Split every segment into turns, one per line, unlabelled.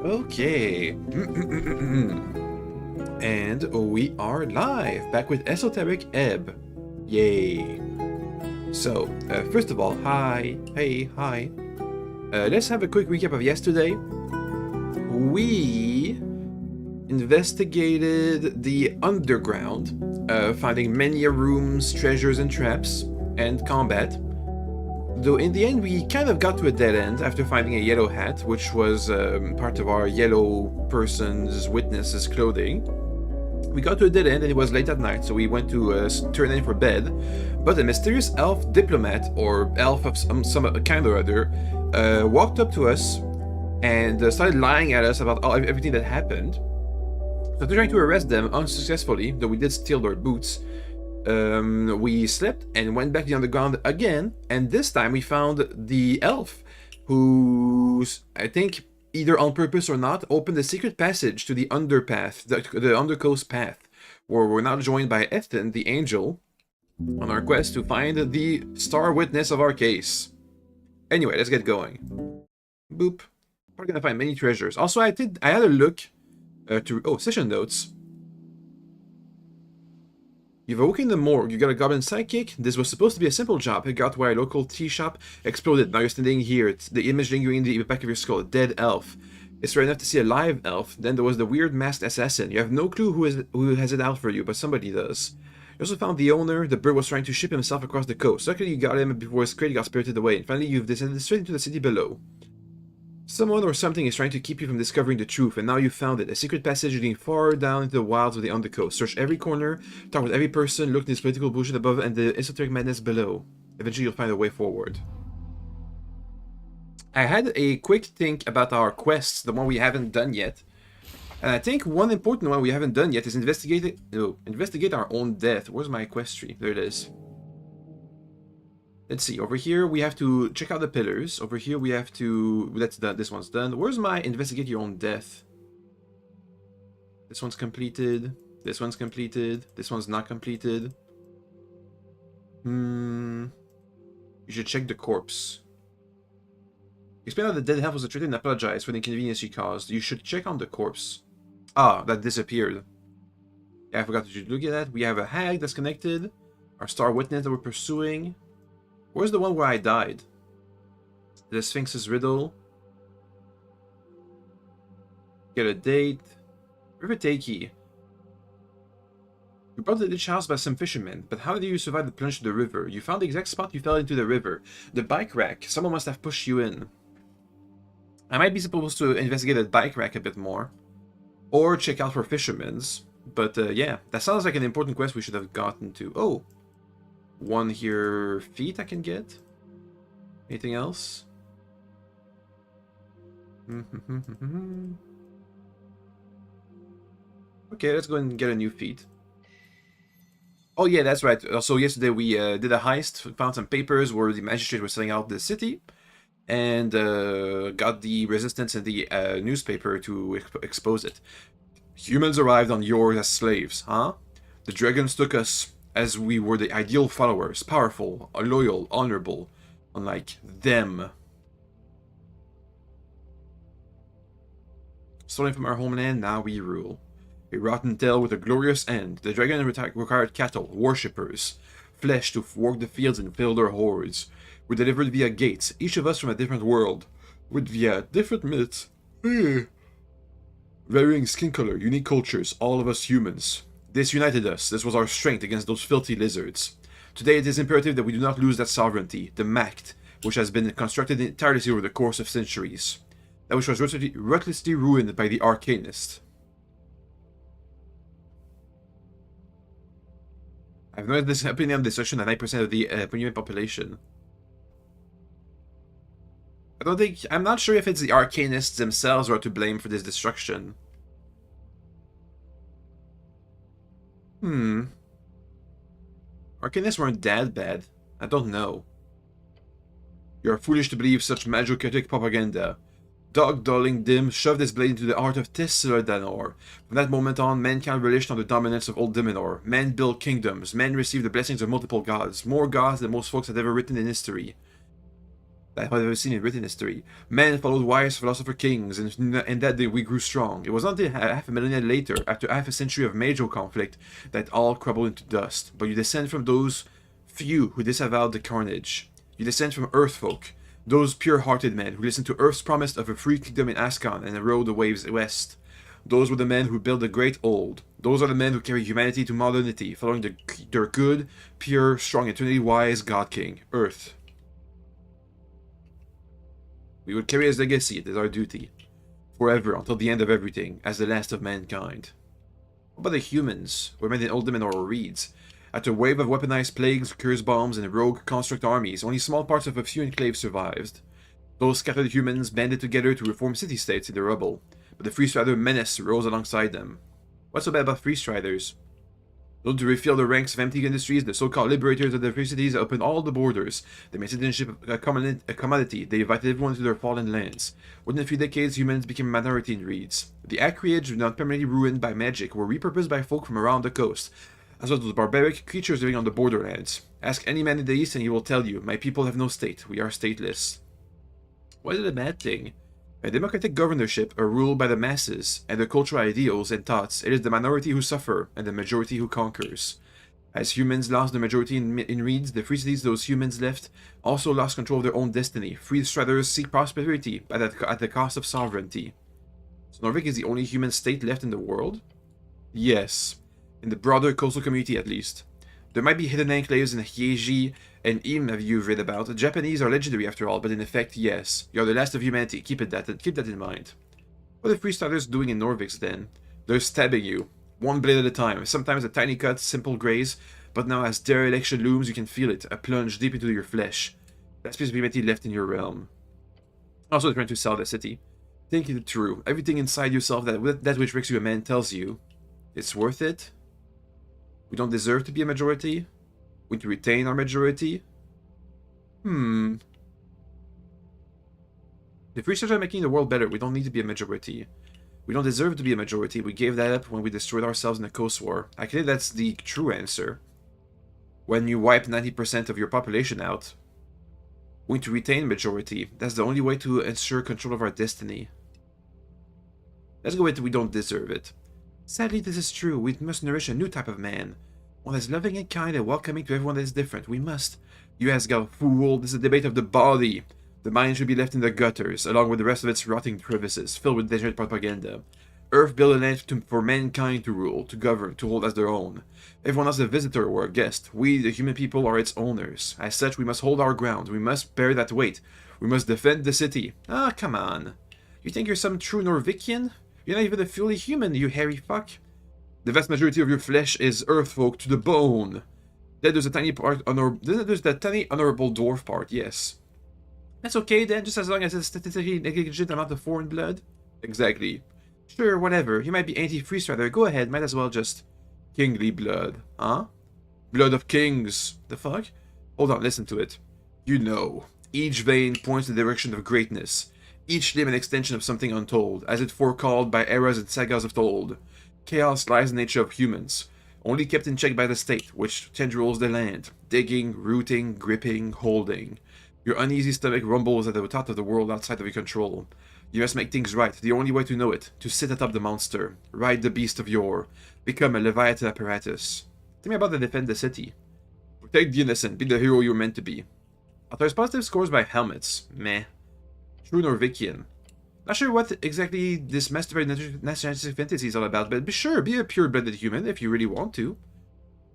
Okay. And we are live, back with Esoteric Ebb. Yay. So, first of all, hi. Hey, hi. Let's have a quick recap of yesterday. We investigated the underground, finding many rooms, treasures, and traps, and combat. Though in the end we kind of got to a dead end after finding a yellow hat, which was part of our yellow person's witness's clothing. We got to a dead end and it was late at night, so we went to turn in for bed. But a mysterious elf diplomat, or elf of some kind or other, walked up to us and started lying at us about everything that happened. So after trying to arrest them unsuccessfully, though we did steal their boots, we slept and went back to the underground again, and this time we found the elf who's, I think, either on purpose or not, opened a secret passage to the underpath, the undercoast path, where we're now joined by Ethan, the angel, on our quest to find the star witness of our case. Anyway, let's get going. Boop. We're gonna find many treasures. Also, I had a look session notes. You've awoken the morgue, you got a goblin sidekick. This was supposed to be a simple job. It got where a local tea shop exploded. Now you're standing here. It's the image lingering in the back of your skull. A dead elf. It's rare enough to see a live elf. Then there was the weird masked assassin. You have no clue who has it out for you, but somebody does. You also found the owner. The bird was trying to ship himself across the coast. Luckily you got him before his crate got spirited away. And finally you've descended straight into the city below. Someone or something is trying to keep you from discovering the truth, and now you've found it. A secret passage leading far down into the wilds of the undercoast. Search every corner, talk with every person, look at this political bullshit above and the esoteric madness below. Eventually you'll find a way forward. I had a quick think about our quests, the one we haven't done yet. And I think one important one we haven't done yet is investigate our own death. Where's my quest tree? There it is. Let's see, over here we have to check out the pillars. Over here we have to... That's done. This one's done. Where's my investigate your own death? This one's completed. This one's completed. This one's not completed. You should check the corpse. Explain how the dead elf was treated and apologize for the inconvenience she caused. You should check on the corpse. Ah, that disappeared. Yeah, I forgot to look at that. We have a hag that's connected. Our star witness that we're pursuing. Where's the one where I died? The Sphinx's riddle. Get a date. River Takey. You brought to the ditch house by some fishermen, but how did you survive the plunge to the river? You found the exact spot you fell into the river. The bike rack. Someone must have pushed you in. I might be supposed to investigate the bike rack a bit more. Or check out for fishermen's. But yeah, that sounds like an important quest we should have gotten to. Oh! One here, feet I can get. Anything else? Okay, let's go and get a new feat. Oh yeah, that's right. So yesterday we did a heist, found some papers where the magistrate was selling out the city, and got the resistance in the newspaper to expose it. Humans arrived on yours as slaves, huh? The dragons took us as we were the ideal followers, powerful, loyal, honorable, unlike them. Stolen from our homeland, now we rule. A rotten tale with a glorious end. The dragon required cattle, worshippers, flesh to work the fields and fill their hoards. We're delivered via gates, each of us from a different world, with via different myths. Varying skin color, unique cultures, all of us humans. This united us. This was our strength against those filthy lizards. Today it is imperative that we do not lose that sovereignty, the Macht, which has been constructed entirely over the course of centuries. That which was ruthlessly ruined by the Arcanist. I've noticed this opinion of destruction at 9% of the human population. I'm not sure if it's the Arcanists themselves who are to blame for this destruction. Arcanists weren't that bad. I don't know. You're foolish to believe such magic propaganda. Dog-dulling Dim shoved his blade into the heart of Tisla Danor. From that moment on, mankind relished on the dominance of old Dimenor. Men built kingdoms. Men received the blessings of multiple gods. More gods than most folks had ever written in history. that I've ever seen in written history. Men followed wise philosopher kings, and that day we grew strong. It was not until half a millennia later, after half a century of major conflict, that all crumbled into dust. But you descend from those few who disavowed the carnage. You descend from Earthfolk, those pure-hearted men who listened to Earth's promise of a free kingdom in Ascon and rode the waves west. Those were the men who built the Great Old. Those are the men who carry humanity to modernity, following their good, pure, strong, eternity-wise God King, Earth. We would carry his legacy, it is our duty. Forever, until the end of everything, as the last of mankind. What about the humans, who were men in Old Dominion or Reeds? After a wave of weaponized plagues, curse bombs, and rogue construct armies, only small parts of a few enclaves survived. Those scattered humans banded together to reform city-states in the rubble, but the Free Strider menace rose alongside them. What's so bad about Free Striders? Though to refill the ranks of empty industries, the so-called liberators of the free cities opened all the borders. They made citizenship a commodity. They invited everyone to their fallen lands. Within a few decades, humans became a minority in Reeds. The acreage, not permanently ruined by magic, were repurposed by folk from around the coast, as well as barbaric creatures living on the borderlands. Ask any man in the East and he will tell you, my people have no state. We are stateless. Why is it a bad thing? A democratic governorship are ruled by the masses and their cultural ideals and thoughts. It is the minority who suffer and the majority who conquers. As humans lost the majority in Reeds, the free cities those humans left also lost control of their own destiny. Free Striders seek prosperity at the cost of sovereignty. So Norvik is the only human state left in the world? Yes. In the broader coastal community at least. There might be hidden enclaves in Hyeji and Im have you read about. The Japanese are legendary after all, but in effect, yes. You are the last of humanity, keep that in mind. What are the Free Striders doing in Norvix then? They're stabbing you, one blade at a time, sometimes a tiny cut, simple graze, but now as dereliction looms you can feel it, a plunge deep into your flesh. Last piece of humanity left in your realm. Also trying to sell the city. Think it through. Everything inside yourself that which makes you a man tells you, it's worth it? We don't deserve to be a majority? We to retain our majority? The Free Striders are making the world better. We don't need to be a majority. We don't deserve to be a majority. We gave that up when we destroyed ourselves in the Coast War. Actually, that's the true answer. When you wipe 90% of your population out, we need to retain majority. That's the only way to ensure control of our destiny. Let's go with we don't deserve it. Sadly, this is true. We must nourish a new type of man. One that's loving and kind and welcoming to everyone that is different. We must. You Asgard fool, this is a debate of the body. The mind should be left in the gutters, along with the rest of its rotting crevices, filled with degenerate propaganda. Earth built a land for mankind to rule, to govern, to hold as their own. Everyone else is a visitor or a guest. We, the human people, are its owners. As such, we must hold our ground. We must bear that weight. We must defend the city. Ah, come on. You think you're some true Norvikian? You're not even a fully human, you hairy fuck. The vast majority of your flesh is earthfolk to the bone. Then there's a tiny part, there's that tiny honorable dwarf part, yes. That's okay then, just as long as it's statistically negligent amount of foreign blood. Exactly. Sure, whatever. You might be anti-Free Strider. Go ahead, might as well just... Kingly blood, huh? Blood of kings. The fuck? Hold on, listen to it. You know, each vein points in the direction of greatness. Each limb an extension of something untold, as it forecalled by eras and sagas of old. Chaos lies in the nature of humans, only kept in check by the state, which tendrils the land, digging, rooting, gripping, holding. Your uneasy stomach rumbles at the thought of the world outside of your control. You must make things right, the only way to know it, to sit atop the monster, ride the beast of yore, become a Leviathan apparatus. Tell me about the defend the city. Protect the innocent, be the hero you're meant to be. Authors positive scores by helmets, meh. True Norvikian. Not sure what exactly this masturbated nationalistic fantasy is all about, but be sure, be a pure-blooded human if you really want to.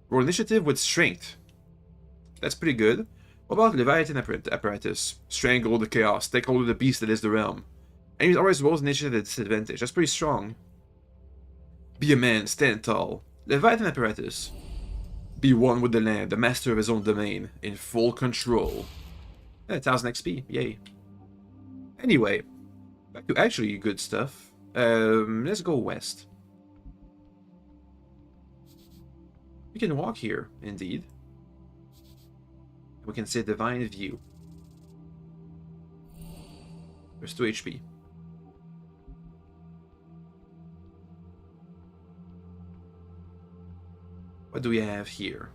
Roll initiative with strength. That's pretty good. What about Leviathan apparatus? Strangle the chaos, take hold of the beast that is the realm. Enemies always rolls initiative at disadvantage. That's pretty strong. Be a man, stand tall. Leviathan apparatus. Be one with the land, the master of his own domain, in full control. 1000 XP, yay. Anyway, back to actually good stuff. Let's go west. We can walk here, indeed. We can say Divine View. There's 2 HP. What do we have here?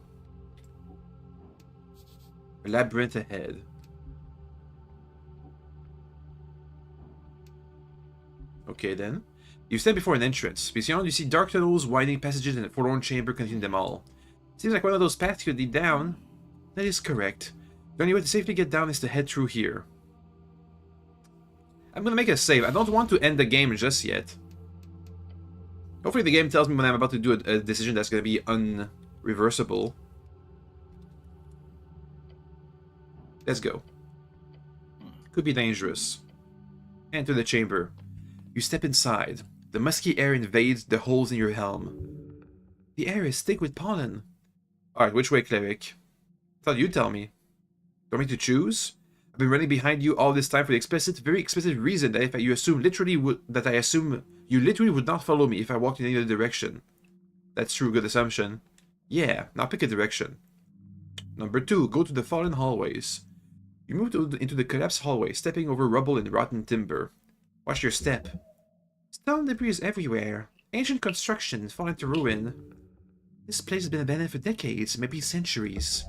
A labyrinth ahead. Okay then. You stand before an entrance. Beyond, you see dark tunnels, winding passages, and a forlorn chamber containing them all. Seems like one of those paths could lead down. That is correct. The only way to safely get down is to head through here. I'm gonna make a save. I don't want to end the game just yet. Hopefully the game tells me when I'm about to do a decision that's gonna be unreversible. Let's go. Could be dangerous. Enter the chamber. You step inside. The musky air invades the holes in your helm. The air is thick with pollen. Alright, which way, Cleric? Thought you'd tell me. Want me to choose? I've been running behind you all this time for the very explicit reason that I assume you literally would not follow me if I walked in any other direction. That's true, good assumption. Yeah, now pick a direction. Number 2, go to the fallen hallways. You move into the collapsed hallway, stepping over rubble and rotten timber. Watch your step. Stone debris is everywhere. Ancient constructions falling to ruin. This place has been abandoned for decades, maybe centuries.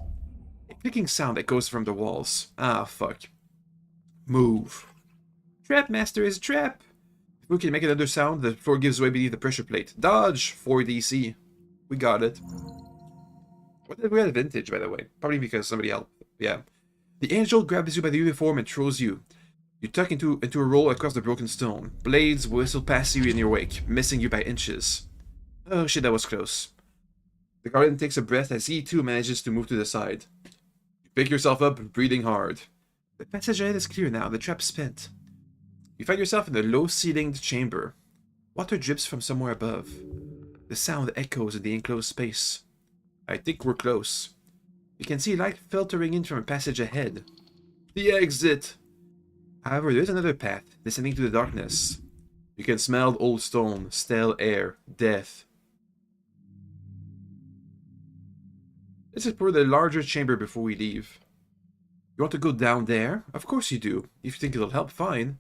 A clicking sound echoes from the walls. Ah, fuck. Move. Trap master is a trap. If we can make another sound, the floor gives way beneath the pressure plate. Dodge! 4 DC. We got it. What did we have vintage, by the way? Probably because somebody helped. Yeah. The angel grabs you by the uniform and throws you. You tuck into a roll across the broken stone. Blades whistle past you in your wake, missing you by inches. Oh shit, that was close. The guardian takes a breath as he too manages to move to the side. You pick yourself up, breathing hard. The passage ahead is clear now, the trap's spent. You find yourself in a low-ceilinged chamber. Water drips from somewhere above. The sound echoes in the enclosed space. I think we're close. You can see light filtering in from a passage ahead. The exit! However, there's another path, descending to the darkness. You can smell old stone, stale air, death. Let's explore the larger chamber before we leave. You want to go down there? Of course you do. If you think it'll help, fine.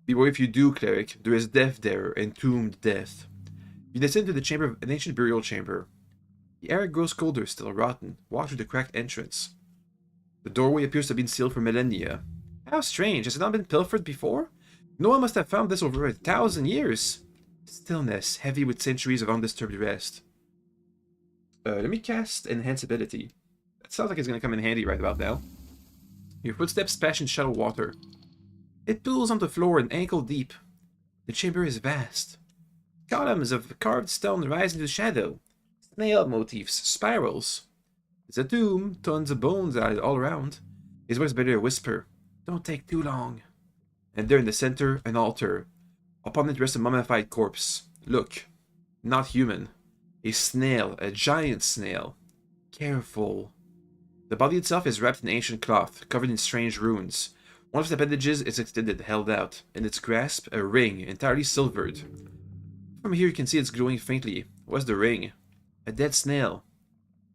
Beware if you do, Cleric. There is death there, entombed death. You descend to the chamber of an ancient burial chamber. The air grows colder, still rotten. Walk through the cracked entrance. The doorway appears to have been sealed for millennia. How strange, has it not been pilfered before? No one must have found this over 1,000 years. Stillness, heavy with centuries of undisturbed rest. Let me cast Enhance Ability. That sounds like it's going to come in handy right about now. Your footsteps splash in shallow water. It pools on the floor an ankle deep. The chamber is vast. Columns of carved stone rise into shadow. Snail motifs, spirals. It's a tomb, tons of bones all around. His voice better a whisper. Don't take too long. And there in the center, an altar. Upon it rests a mummified corpse. Look, not human. A snail, a giant snail. Careful. The body itself is wrapped in ancient cloth, covered in strange runes. One of its appendages is extended, held out. In its grasp, a ring, entirely silvered. From here you can see it's glowing faintly. What's the ring? A dead snail.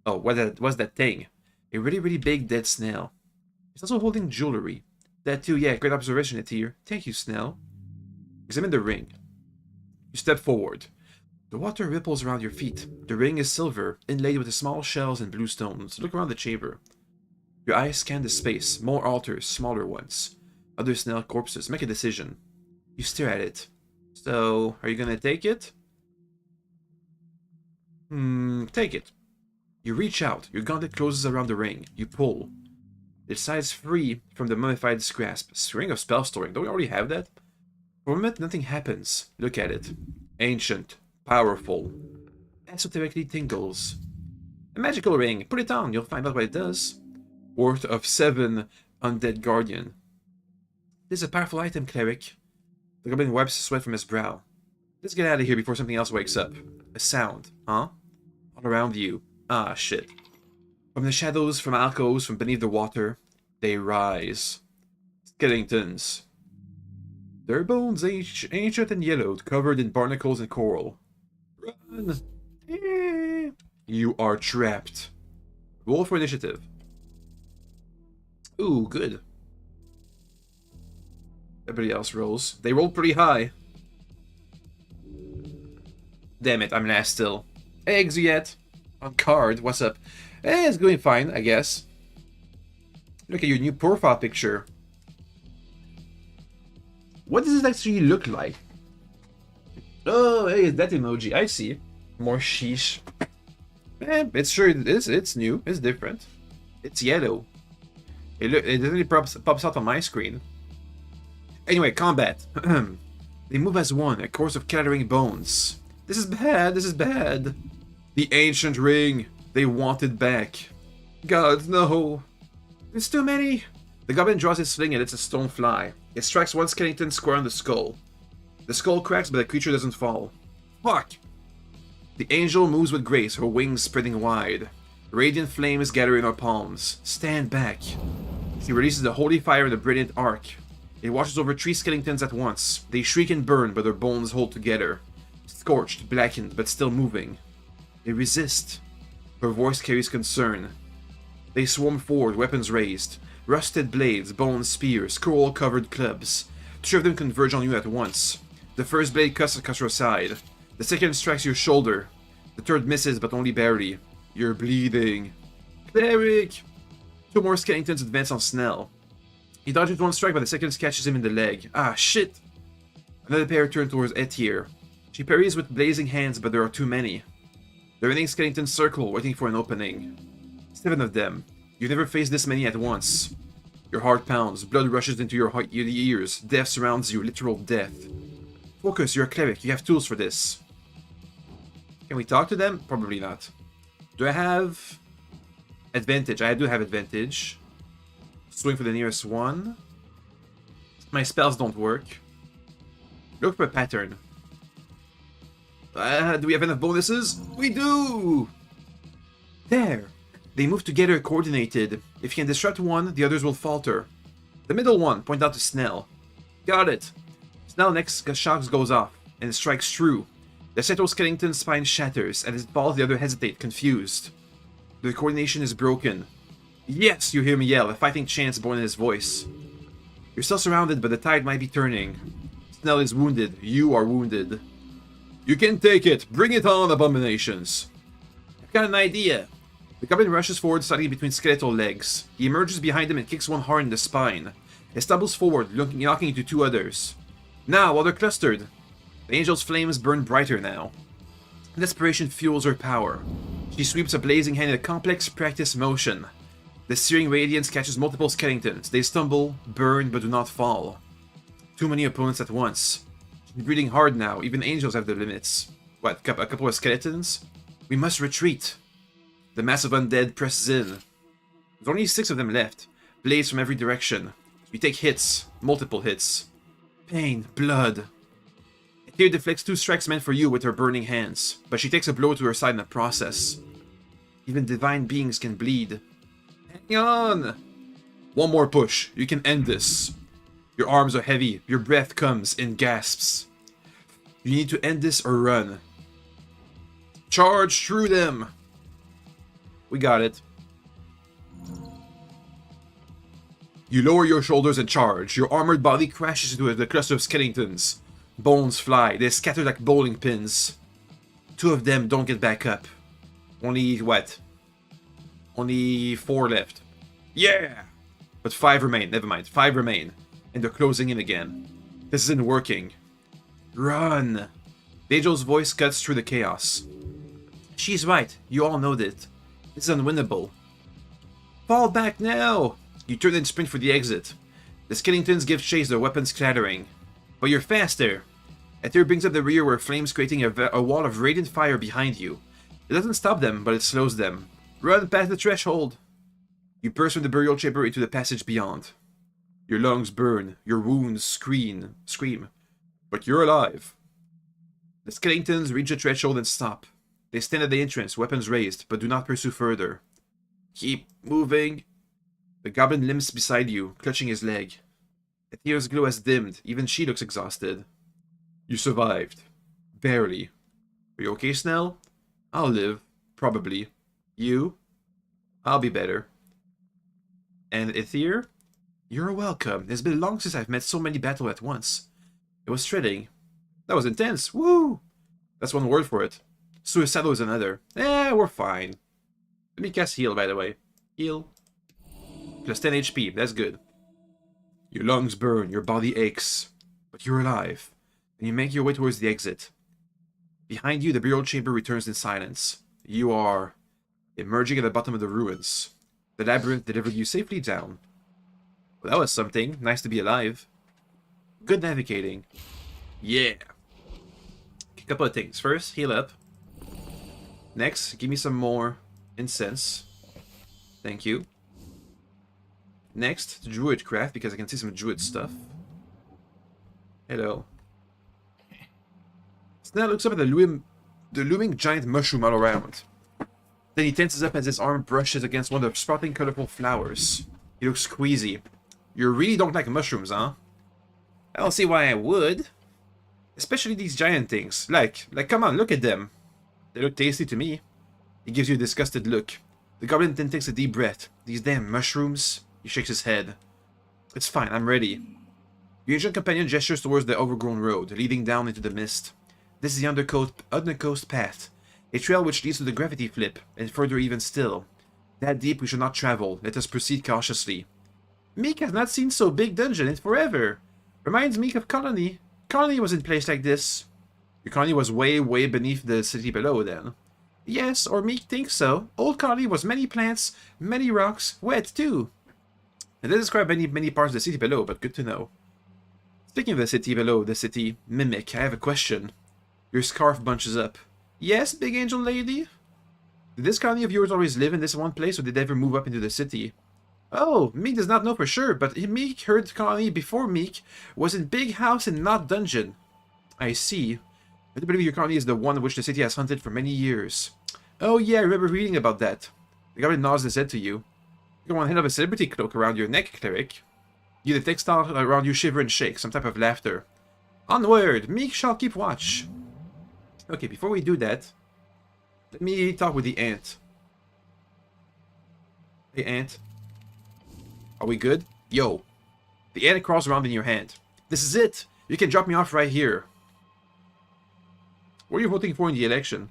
Oh, what's that thing? A really, really big dead snail. It's also holding jewelry. That too, yeah, great observation, Etir. Thank you, Snail. Examine the ring. You step forward. The water ripples around your feet. The ring is silver, inlaid with small shells and blue stones. Look around the chamber. Your eyes scan the space. More altars, smaller ones. Other snail corpses. Make a decision. You stare at it. So, are you gonna take it? Take it. You reach out. Your gauntlet closes around the ring. You pull. It slides free from the mummified's grasp. Ring of spell storing. Don't we already have that? For a moment, nothing happens. Look at it. Ancient. Powerful. Esoterically tingles. A magical ring. Put it on. You'll find out what it does. Worth of 7 undead guardian. This is a powerful item, Cleric. The goblin wipes sweat from his brow. Let's get out of here before something else wakes up. A sound. Huh? All around you. Ah, shit. From the shadows, from alcoves, from beneath the water, they rise. Skeletons. Their bones ancient and yellowed, covered in barnacles and coral. Run! You are trapped. Roll for initiative. Ooh, good. Everybody else rolls. They rolled pretty high. Damn it, I'm last still. Eggs yet? On card, what's up? It's going fine, I guess. Look at your new profile picture. What does it actually look like? Oh, hey, that emoji. I see. More sheesh. It's sure it is. It's new. It's different. It's yellow. It definitely pops out on my screen. Anyway, combat. They move as one, a course of clattering bones. This is bad. This is bad. The ancient ring. They want it back. God, no. There's too many. The goblin draws his sling and it's a stone fly. It strikes one skeleton square on the skull. The skull cracks, but the creature doesn't fall. Fuck! The angel moves with grace, her wings spreading wide. Radiant flames gather in her palms. Stand back. She releases the holy fire in a brilliant arc. It washes over 3 skeletons at once. They shriek and burn, but their bones hold together. Scorched, blackened, but still moving. They resist. Her voice carries concern. They swarm forward, weapons raised. Rusted blades, bone spears, coral-covered clubs. 3 of them converge on you at once. The first blade cuts across your side. The second strikes your shoulder. The third misses, but only barely. You're bleeding. Cleric! 2 more skeletons advance on Snell. He dodges one strike, but the second catches him in the leg. Ah, shit! Another pair turn towards Etier. She parries with blazing hands, but there are too many. The remaining skeletons circle, waiting for an opening. 7 of them. You've never faced this many at once. Your heart pounds, blood rushes into your ears, death surrounds you, literal death. Focus, you're a cleric, you have tools for this. Can we talk to them? Probably not. Do I have advantage? I do have advantage. Swing for the nearest one. My spells don't work. Look for a pattern. Do we have enough bonuses? We do! There! They move together coordinated. If you can disrupt one, the others will falter. The middle one, point out to Snell. Got it. Snell next shock goes off, and it strikes true. The cytoskeleton's spine shatters, and as it falls, the other hesitate, confused. The coordination is broken. Yes, you hear me yell, a fighting chance born in his voice. You're still surrounded, but the tide might be turning. Snell is wounded. You are wounded. You can take it. Bring it on, abominations. I've got an idea. The goblin rushes forward, sliding between skeletal legs. He emerges behind him and kicks one hard in the spine. He stumbles forward, knocking into 2 others. Now, while they're clustered, the angel's flames burn brighter now. Desperation fuels her power. She sweeps a blazing hand in a complex practice motion. The searing radiance catches multiple skeletons. They stumble, burn, but do not fall. Too many opponents at once. She's breathing hard now. Even angels have their limits. What, a couple of skeletons? We must retreat. The mass of undead presses in. There's only 6 of them left. Blades from every direction. You take hits. Multiple hits. Pain. Blood. Etheir deflects 2 strikes meant for you with her burning hands, but she takes a blow to her side in the process. Even divine beings can bleed. Hang on! One more push. You can end this. Your arms are heavy. Your breath comes in gasps. You need to end this or run. Charge through them! We got it. You lower your shoulders and charge. Your armored body crashes into the cluster of skeletons. Bones fly. They scatter like bowling pins. 2 of them don't get back up. Only, what? Only 4 left. Yeah! But 5 remain. Never mind. 5 remain. And they're closing in again. This isn't working. Run! The angel's voice cuts through the chaos. She's right. You all know that. This is unwinnable. Fall back now! You turn and sprint for the exit. The skeletons give chase, their weapons clattering. But you're faster. Etheir brings up the rear where flames creating a wall of radiant fire behind you. It doesn't stop them, but it slows them. Run past the threshold! You burst from the burial chamber into the passage beyond. Your lungs burn, your wounds scream. But you're alive. The skeletons reach the threshold and stop. They stand at the entrance, weapons raised, but do not pursue further. Keep moving. The goblin limps beside you, clutching his leg. Etheir's glow has dimmed, even she looks exhausted. You survived. Barely. Are you okay, Snell? I'll live. Probably. You? I'll be better. And Etheir? You're welcome. It's been long since I've met so many battles at once. It was thrilling. That was intense. Woo! That's one word for it. Suicidal is another. We're fine. Let me cast heal, by the way. Heal. Plus 10 HP. That's good. Your lungs burn. Your body aches. But you're alive. And you make your way towards the exit. Behind you, the burial chamber returns in silence. You are emerging at the bottom of the ruins. The labyrinth delivered you safely down. Well, that was something. Nice to be alive. Good navigating. Yeah. A couple of things. First, heal up. Next, give me some more incense. Thank you. Next, druid craft, because I can see some druid stuff. Hello. Snell looks up at the looming giant mushroom all around. Then he tenses up as his arm brushes against one of the sprouting colorful flowers. He looks queasy. You really don't like mushrooms, huh? I don't see why I would. Especially these giant things. Like, come on, look at them. They look tasty to me. He gives you a disgusted look. The goblin then takes a deep breath. These damn mushrooms. He shakes his head. It's fine, I'm ready. Your ancient companion gestures towards the overgrown road, leading down into the mist. This is the undercoast path, a trail which leads to the gravity flip, and further even still. That deep we should not travel. Let us proceed cautiously. Meek has not seen so big dungeon in forever. Reminds Meek of Colony. Colony was in place like this. Your colony was way, way beneath the city below then. Yes, or Meek thinks so. Old Colony was many plants, many rocks, wet too. It doesn't describe many parts of the city below, but good to know. Speaking of the city below, the city, Mimic, I have a question. Your scarf bunches up. Yes, big angel lady? Did this colony of yours always live in this one place, or did they ever move up into the city? Oh, Meek does not know for sure, but Meek heard the colony before Meek was in big house and not dungeon. I see. I do believe your colony is the one which the city has hunted for many years. Oh yeah, I remember reading about that. The goblin nods his head to you. You want to have a celebrity cloak around your neck, Cleric. You the textile around you shiver and shake, some type of laughter. Onward! Meek shall keep watch. Okay, before we do that, let me talk with the ant. Hey, ant. Are we good? Yo. The ant crawls around in your hand. This is it! You can drop me off right here. What are you voting for in the election?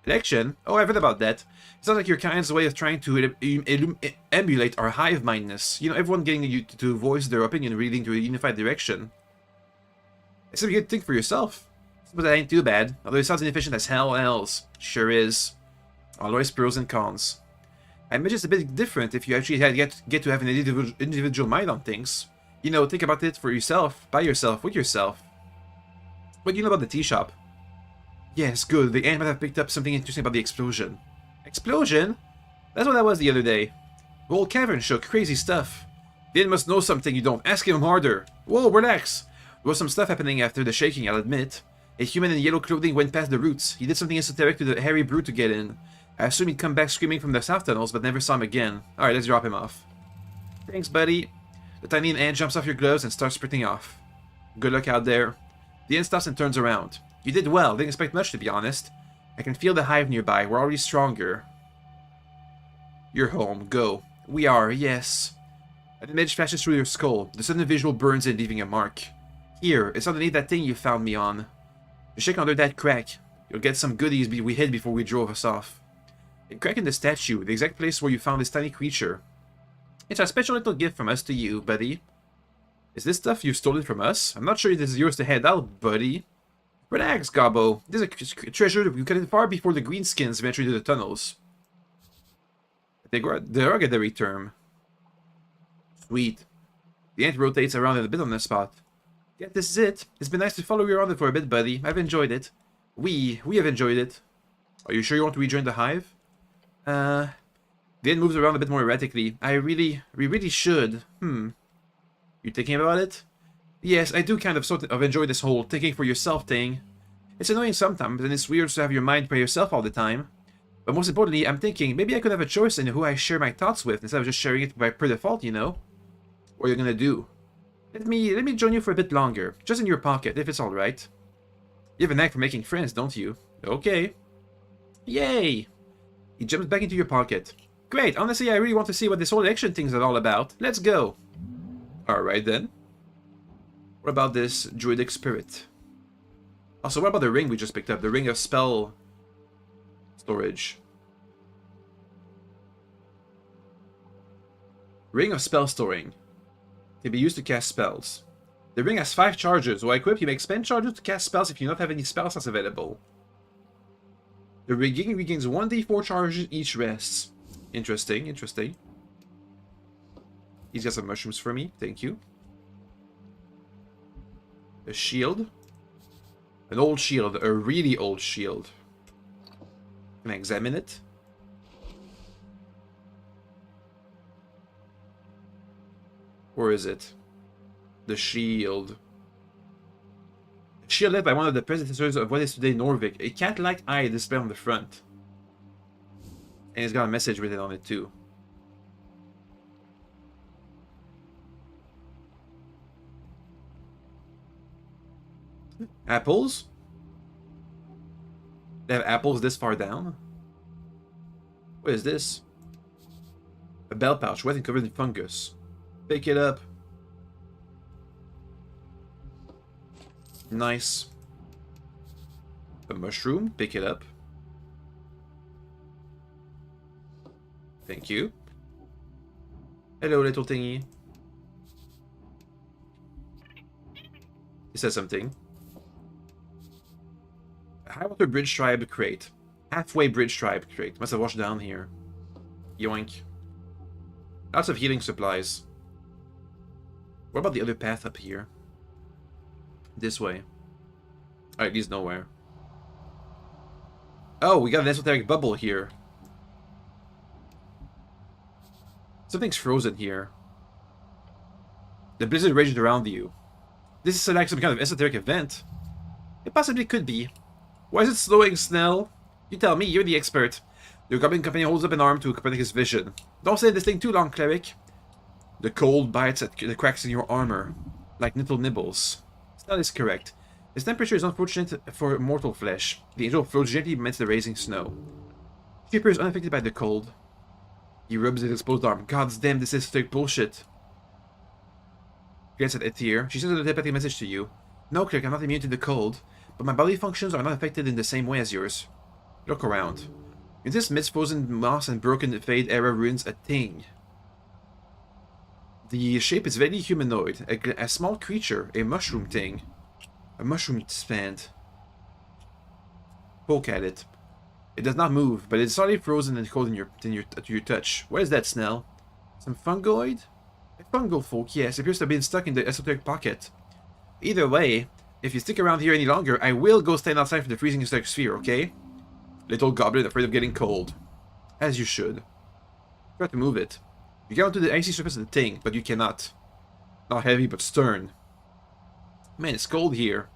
Election? Oh, I've heard about that. It sounds like your kind's way of trying to emulate our hive-mindedness. You know, everyone getting you to voice their opinion leading to a unified direction. Except you get to think for yourself. But that ain't too bad, although it sounds inefficient as hell else. Sure is. Always pros and cons. I imagine it's a bit different if you actually get to have an individual mind on things. You know, think about it for yourself, by yourself, with yourself. What do you know about the tea shop? Yes, good. The ant might have picked up something interesting about the explosion. Explosion? That's what that was the other day. The whole cavern shook. Crazy stuff. The ant must know something you don't. Ask him harder. Whoa, relax. There was some stuff happening after the shaking, I'll admit. A human in yellow clothing went past the roots. He did something esoteric to the hairy brute to get in. I assume he'd come back screaming from the south tunnels, but never saw him again. Alright, let's drop him off. Thanks, buddy. The tiny ant jumps off your gloves and starts sprinting off. Good luck out there. The ant stops and turns around. You did well. Didn't expect much, to be honest. I can feel the hive nearby. We're already stronger. You're home. Go. We are, yes. An image flashes through your skull. The sudden visual burns in, leaving a mark. Here, it's underneath that thing you found me on. You shake under that crack. You'll get some goodies we hid before we drove us off. A crack in the statue, the exact place where you found this tiny creature. It's a special little gift from us to you, buddy. Is this stuff you've stolen from us? I'm not sure this is yours to hand out, buddy. Relax, Gobbo. This is a treasure that we got far before the greenskins ventured into the tunnels. The derogatory term. Sweet. The ant rotates around a bit on the spot. Yeah, this is it. It's been nice to follow you around for a bit, buddy. I've enjoyed it. We have enjoyed it. Are you sure you want to rejoin the hive? The ant moves around a bit more erratically. We really should. You thinking about it? Yes, I do kind of sort of enjoy this whole thinking for yourself thing. It's annoying sometimes, and it's weird to have your mind by yourself all the time. But most importantly, I'm thinking, maybe I could have a choice in who I share my thoughts with, instead of just sharing it by per default, you know? What are you gonna do? Let me join you for a bit longer, just in your pocket, if it's alright. You have a knack for making friends, don't you? Okay. Yay! He jumps back into your pocket. Great, honestly, I really want to see what this whole election thing's all about. Let's go! Alright then. What about this druidic spirit? Also, what about the ring we just picked up? The ring of spell storage. Ring of spell storing. Can be used to cast spells. The ring has 5 charges. While equipped, you may expend charges to cast spells if you do not have any spell slots available. The rigging regains 1d4 charges each rests. Interesting, interesting. He's got some mushrooms for me, thank you. A shield. An old shield, a really old shield. Can I examine it? Where is it? The shield. Shield led by one of the predecessors of what is today Norvik. A cat-like eye displayed on the front. And it's got a message written on it too. Apples? They have apples this far down? What is this? A bell pouch, wet and covered in fungus. Pick it up. Nice. A mushroom, pick it up. Thank you. Hello, little thingy. He says something. Highwater Bridge Tribe crate. Halfway Bridge Tribe crate. Must have washed down here. Yoink. Lots of healing supplies. What about the other path up here? This way. Alright, it leads nowhere. Oh, we got an esoteric bubble here. Something's frozen here. The blizzard raged around you. This is like some kind of esoteric event. It possibly could be. Why is it slowing, Snell? You tell me, you're the expert. The Goblin Company holds up an arm to Copernicus' vision. Don't stay in this thing too long, Cleric. The cold bites at the cracks in your armor, like little nibbles. Snell is correct. Its temperature is unfortunate for mortal flesh. The angel floats gently amidst the raising snow. Skipper is unaffected by the cold. He rubs his exposed arm. God's damn, this is straight bullshit. Glance at Etir. She sends a telepathic message to you. No, Cleric, I'm not immune to the cold, but my body functions are not affected in the same way as yours. Look around. In this midst frozen moss and broken Fade era ruins a thing. The shape is very humanoid. A small creature. A mushroom thing. A mushroom stand. Poke at it. It does not move, but it's slightly frozen and cold to your touch. What is that, Snell? Some fungoid? A fungal folk, yes. It appears to have been stuck in the esoteric pocket. Either way, if you stick around here any longer, I will go stand outside for the freezing esoteric sphere, okay? Little goblin afraid of getting cold. As you should. Try to move it. You get onto the icy surface of the thing, but you cannot. Not heavy, but stern. Man, it's cold here.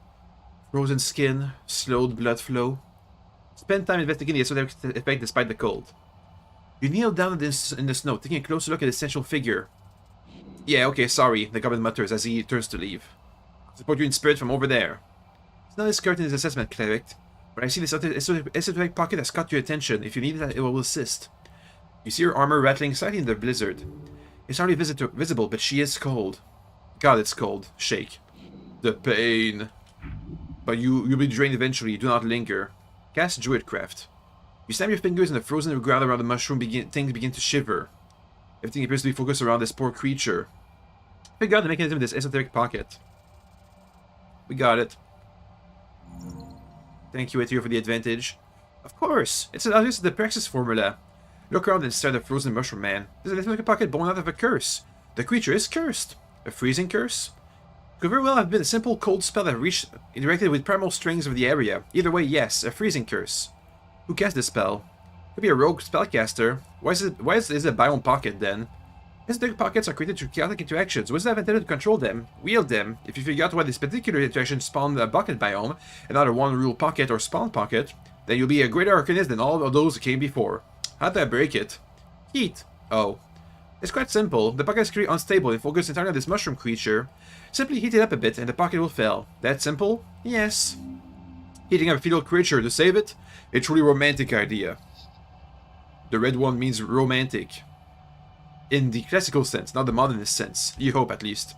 Frozen skin, slowed blood flow. Spend time investigating the esoteric effect despite the cold. You kneel down in the snow, taking a closer look at the essential figure. Yeah, okay, sorry, the goblin mutters as he turns to leave. I'll support you in spirit from over there. It's not as curtain his assessment, Cleric. But I see this esoteric pocket has caught your attention. If you need it, it will assist. You see her armor rattling slightly in the blizzard. It's hardly visible, but she is cold. God, it's cold. Shake. The pain. But you'll be drained eventually. Do not linger. Cast Druidcraft. You snap your fingers and the frozen ground around the mushroom things begin to shiver. Everything appears to be focused around this poor creature. Figure out the mechanism of this esoteric pocket. We got it. Thank you, Etir, for the advantage. Of course! It's obvious the Praxis formula. Look around and stare at the frozen mushroom man. There's a esoteric pocket born out of a curse. The creature is cursed. A freezing curse? Could very well have been a simple cold spell that reached interacted with primal strings of the area. Either way, yes, a freezing curse. Who cast this spell? Could be a rogue spellcaster. Why is it a biome pocket then? Esoteric pockets are created through chaotic interactions. What is that intended to control them? Wield them. If you figure out why this particular interaction spawned a bucket biome, and not a one-rule pocket or spawn pocket, then you'll be a greater arcanist than all of those who came before. How'd I break it? Heat. Oh. It's quite simple. The pocket is clearly unstable and focused entirely on this mushroom creature. Simply heat it up a bit and the pocket will fail. That simple? Yes. Heating up a fetal creature to save it? A truly romantic idea. The red one means romantic. In the classical sense, not the modernist sense. You hope, at least.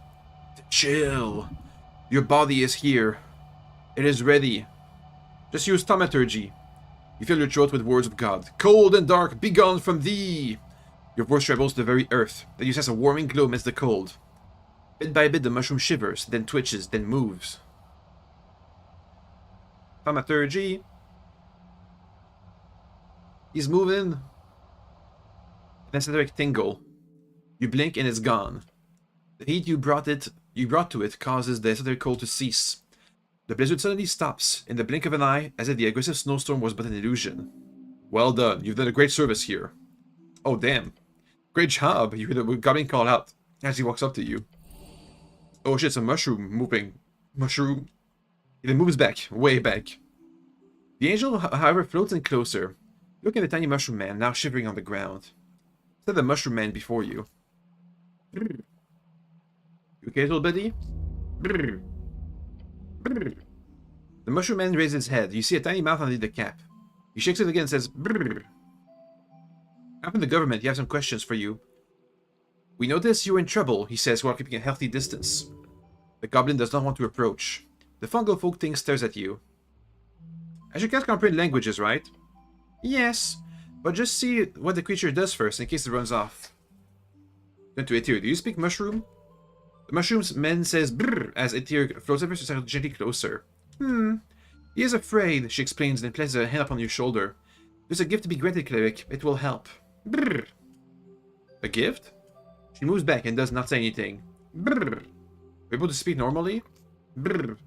Chill. Your body is here. It is ready. Just use thaumaturgy. You fill your throat with words of God. Cold and dark, be gone from thee! Your voice travels to the very earth. Then you sense a warming glow amidst the cold. Bit by bit, the mushroom shivers, then twitches, then moves. Thaumaturgy. He's moving. An esoteric tingle. You blink and it's gone. The heat you brought to it causes the esoteric cold to cease. The blizzard suddenly stops, in the blink of an eye, as if the aggressive snowstorm was but an illusion. Well done, you've done a great service here. Oh damn. Great job, you hear the Goblin call out as he walks up to you. Oh shit, it's a mushroom moving. Mushroom. He then moves back, way back. The angel, however, floats in closer. Look at the tiny mushroom man, now shivering on the ground. Instead of the mushroom man before you. You okay, little buddy? The mushroom man raises his head. You see a tiny mouth underneath the cap. He shakes it again and says, "Brrr." I'm from the government. You have some questions for you. We notice you're in trouble, he says, while keeping a healthy distance. The goblin does not want to approach. The fungal folk thing stares at you. As you can't comprehend languages, right? Yes, but just see what the creature does first, in case it runs off. Turn to Etir. Do you speak mushroom? The mushroom's man says brrr as Etir floats ever so gently closer. He is afraid, she explains, and places a hand upon your shoulder. There's a gift to be granted, Cleric. It will help. Brrr. A gift? She moves back and does not say anything. Brrr. You're able to speak normally? Brrr.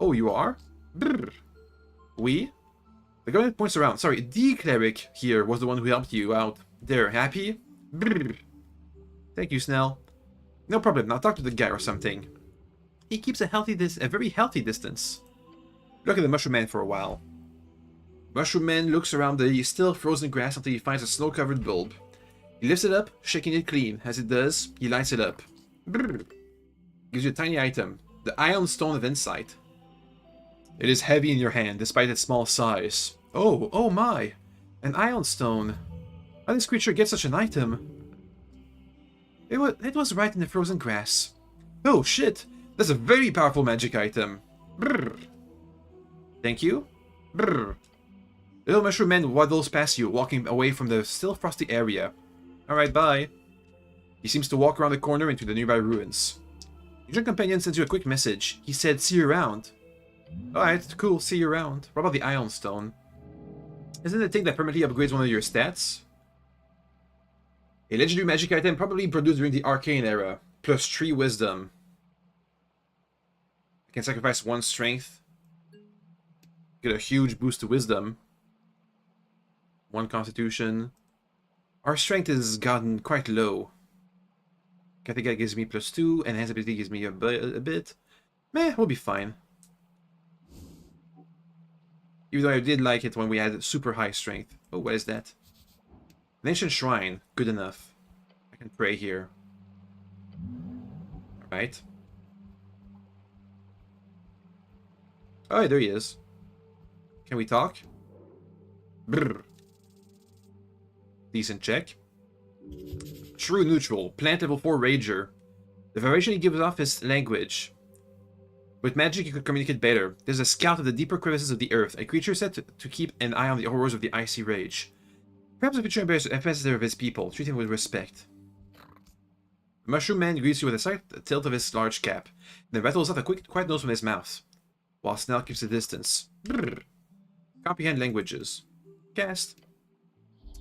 Oh, you are? Brrr. We? The government points around. Sorry, the Cleric here was the one who helped you out. There, happy? Brrr. Thank you, Snell. No problem, now talk to the guy or something. He keeps a very healthy distance. Look at the Mushroom Man for a while. Mushroom Man looks around the still frozen grass until he finds a snow-covered bulb. He lifts it up, shaking it clean. As it does, he lights it up. Brrr. Gives you a tiny item, the Ion Stone of Insight. It is heavy in your hand, despite its small size. Oh my! An Ion Stone. How did this creature get such an item? It was right in the frozen grass. Oh shit! That's a very powerful magic item. Brrr. Thank you. Brrr. The little mushroom man waddles past you, walking away from the still frosty area. Alright, bye. He seems to walk around the corner into the nearby ruins. Your companion sends you a quick message. He said, see you around. Alright, cool, see you around. What about the Ion Stone? Isn't it the thing that permanently upgrades one of your stats? A legendary magic item probably produced during the Arcane era. Plus 3 wisdom. I can sacrifice 1 strength. Get a huge boost to wisdom. 1 constitution. Our strength has gotten quite low. I think that gives me plus 2, enhanced ability gives me a bit. Meh, we'll be fine. Even though I did like it when we had super high strength. Oh, what is that? An ancient shrine. Good enough. I can pray here. Alright. Oh, there he is. Can we talk? Brrr. Decent check. True neutral. Plant level 4 rager. The vibration he gives off is language. With magic you could communicate better. There's a scout of the deeper crevices of the earth. A creature set to keep an eye on the horrors of the icy rage. Perhaps a future ambassador of his people. Treat him with respect. The mushroom man greets you with a slight tilt of his large cap. Then rattles out a quiet nose from his mouth. While Snell keeps a distance. Brrr. Comprehend languages. Cast.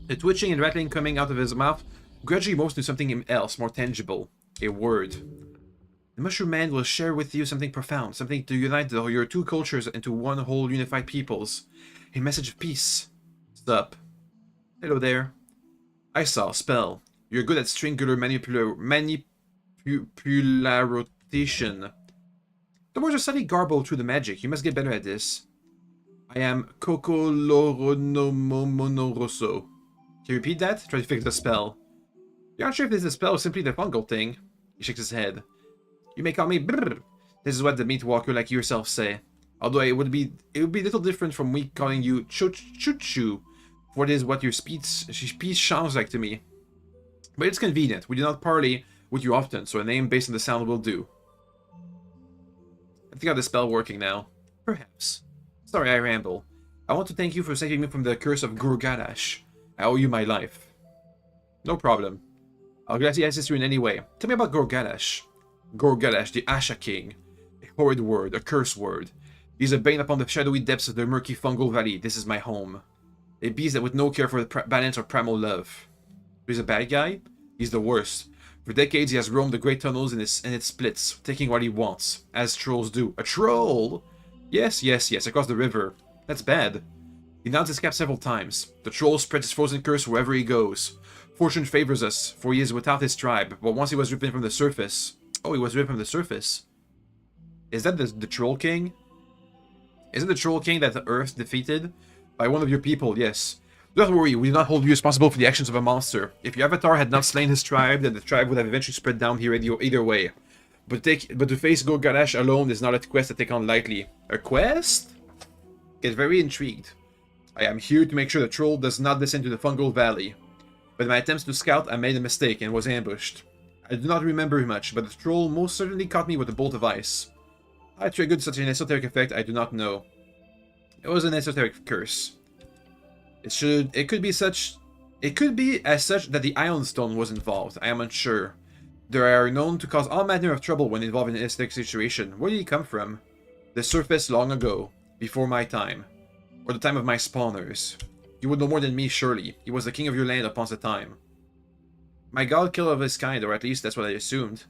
The twitching and rattling coming out of his mouth gradually morphs to something else, more tangible. A word. The Mushroom Man will share with you something profound, something to unite your 2 cultures into one whole unified peoples. A message of peace. Sup. Hello there. I saw. Spell. You're good at stringular manipulation. The words are slightly garbled through the magic. You must get better at this. I am Coco Loronomonoroso. Can you repeat that? Try to fix the spell. You're not sure if this is a spell or simply the fungal thing. He shakes his head. You may call me Brrr. This is what the meat walker like yourself say. Although it would be a little different from me calling you Choo-Choo, for it is what your speech sounds like to me. But it's convenient. We do not parley with you often, so a name based on the sound will do. I think I have the spell working now. Perhaps. Sorry, I ramble. I want to thank you for saving me from the curse of Gurgadash. I owe you my life. No problem. I'll gladly assist you in any way. Tell me about Gurgadash. Gurgadash, the Asha King. A horrid word, a curse word. He's a bane upon the shadowy depths of the murky fungal valley. This is my home. A beast that with no care for the balance or primal love. He's a bad guy? He's the worst. For decades he has roamed the great tunnels and its splits, taking what he wants, as trolls do. A troll? Yes, yes, yes, across the river. That's bad. He nods his cap several times. The troll spreads his frozen curse wherever he goes. Fortune favors us, for he is without his tribe, but once he was ripped from the surface. Oh, he was ripped from the surface. Is that the Troll King? Is it the Troll King that the Earth defeated? By one of your people, yes. Do not worry, we do not hold you responsible for the actions of a monster. If your avatar had not slain his tribe, then the tribe would have eventually spread down here either way. But to face Gorgarash alone is not a quest to take on lightly. A quest? Get very intrigued. I am here to make sure the troll does not descend to the Fungal Valley. But in my attempts to scout, I made a mistake and was ambushed. I do not remember much, but the troll most certainly caught me with a bolt of ice. How I triggered such an esoteric effect, I do not know. It was an esoteric curse. It could be as such that the Ion Stone was involved. I am unsure. They are known to cause all manner of trouble when involved in an esoteric situation. Where did he come from? The surface long ago, before my time, or the time of my spawners. You would know more than me, surely. He was the king of your land upon the time. My god killer of his kind, or at least that's what I assumed.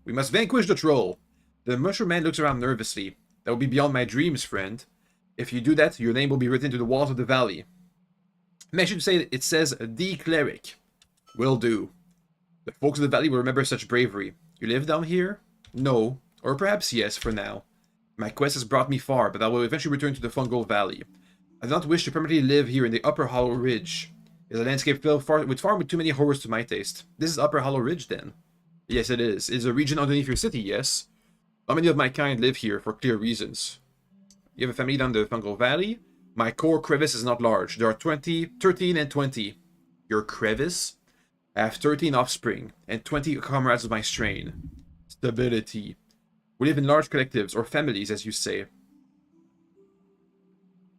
We must vanquish the troll. The mushroom man looks around nervously. That will be beyond my dreams, friend. If you do that, your name will be written into the walls of the valley. I should say it says the Cleric. Will do. The folks of the valley will remember such bravery. You live down here? No. Or perhaps yes, for now. My quest has brought me far, but I will eventually return to the Fungal Valley. I do not wish to permanently live here in the Upper Hollow Ridge. It is a landscape filled with far too many horrors to my taste. This is Upper Hollow Ridge, then? Yes, it is. It is a region underneath your city, yes? Not many of my kind live here, for clear reasons. You have a family down the Fungal Valley? My core crevice is not large. There are 13 and 20. Your crevice? I have 13 offspring, and 20 comrades of my strain. Stability. We live in large collectives, or families, as you say.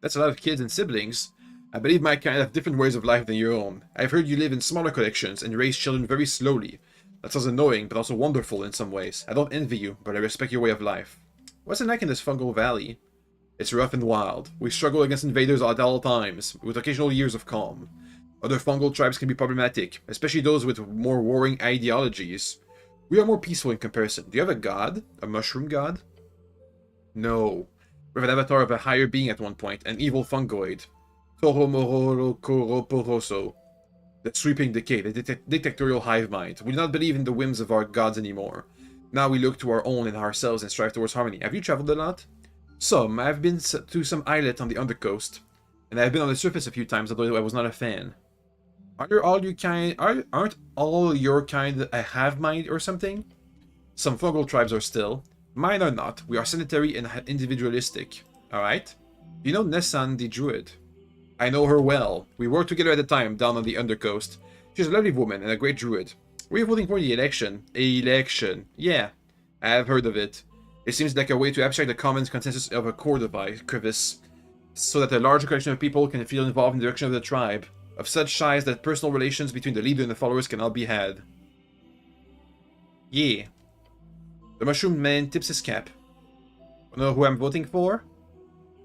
That's a lot of kids and siblings. I believe my kind have different ways of life than your own. I've heard you live in smaller collections and raise children very slowly. That sounds annoying, but also wonderful in some ways. I don't envy you, but I respect your way of life. What's it like in this Fungal Valley? It's rough and wild. We struggle against invaders at all times, with occasional years of calm. Other fungal tribes can be problematic, especially those with more warring ideologies. We are more peaceful in comparison. Do you have a god? A mushroom god? No. We have an avatar of a higher being at one point, an evil fungoid. Toromorokoroso. The sweeping decay, the dictatorial hive mind. We do not believe in the whims of our gods anymore. Now we look to our own and ourselves and strive towards harmony. Have you traveled a lot? Some. I have been to some islet on the undercoast, and I have been on the surface a few times, although I was not a fan. Aren't all your kind a hive mind or something? Some fungal tribes are still. Mine are not. We are sedentary and individualistic. Alright? You know Nessan the Druid? I know her well. We worked together at the time down on the undercoast. She's a lovely woman and a great druid. We're voting for the election. Election. Yeah, I have heard of it. It seems like a way to abstract the common consensus of a core crevice, so that a larger collection of people can feel involved in the direction of the tribe, of such size that personal relations between the leader and the followers cannot be had. Yeah. The mushroom man tips his cap. Know who I'm voting for?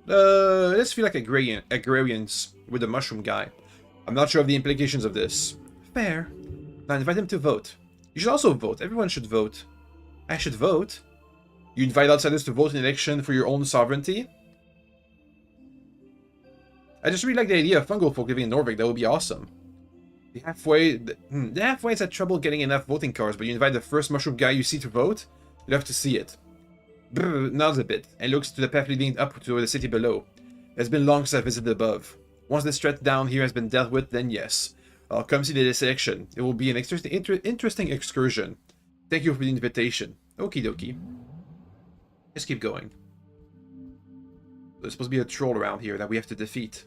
Let's feel like agrarians with the mushroom guy. I'm not sure of the implications of this. Fair. Now invite him to vote. You should also vote. Everyone should vote. I should vote? You invite outsiders to vote in an election for your own sovereignty? I just really like the idea of fungal folk living in Norvik. That would be awesome. The halfway's had trouble getting enough voting cards, but you invite the first mushroom guy you see to vote? You'd have to see it. Brr nods a bit, and looks to the path leading up to the city below. It has been long since I visited above. Once this threat down here has been dealt with, then yes. I'll come see the election. It will be an interesting excursion. Thank you for the invitation. Okie dokie. Let's keep going. There's supposed to be a troll around here that we have to defeat.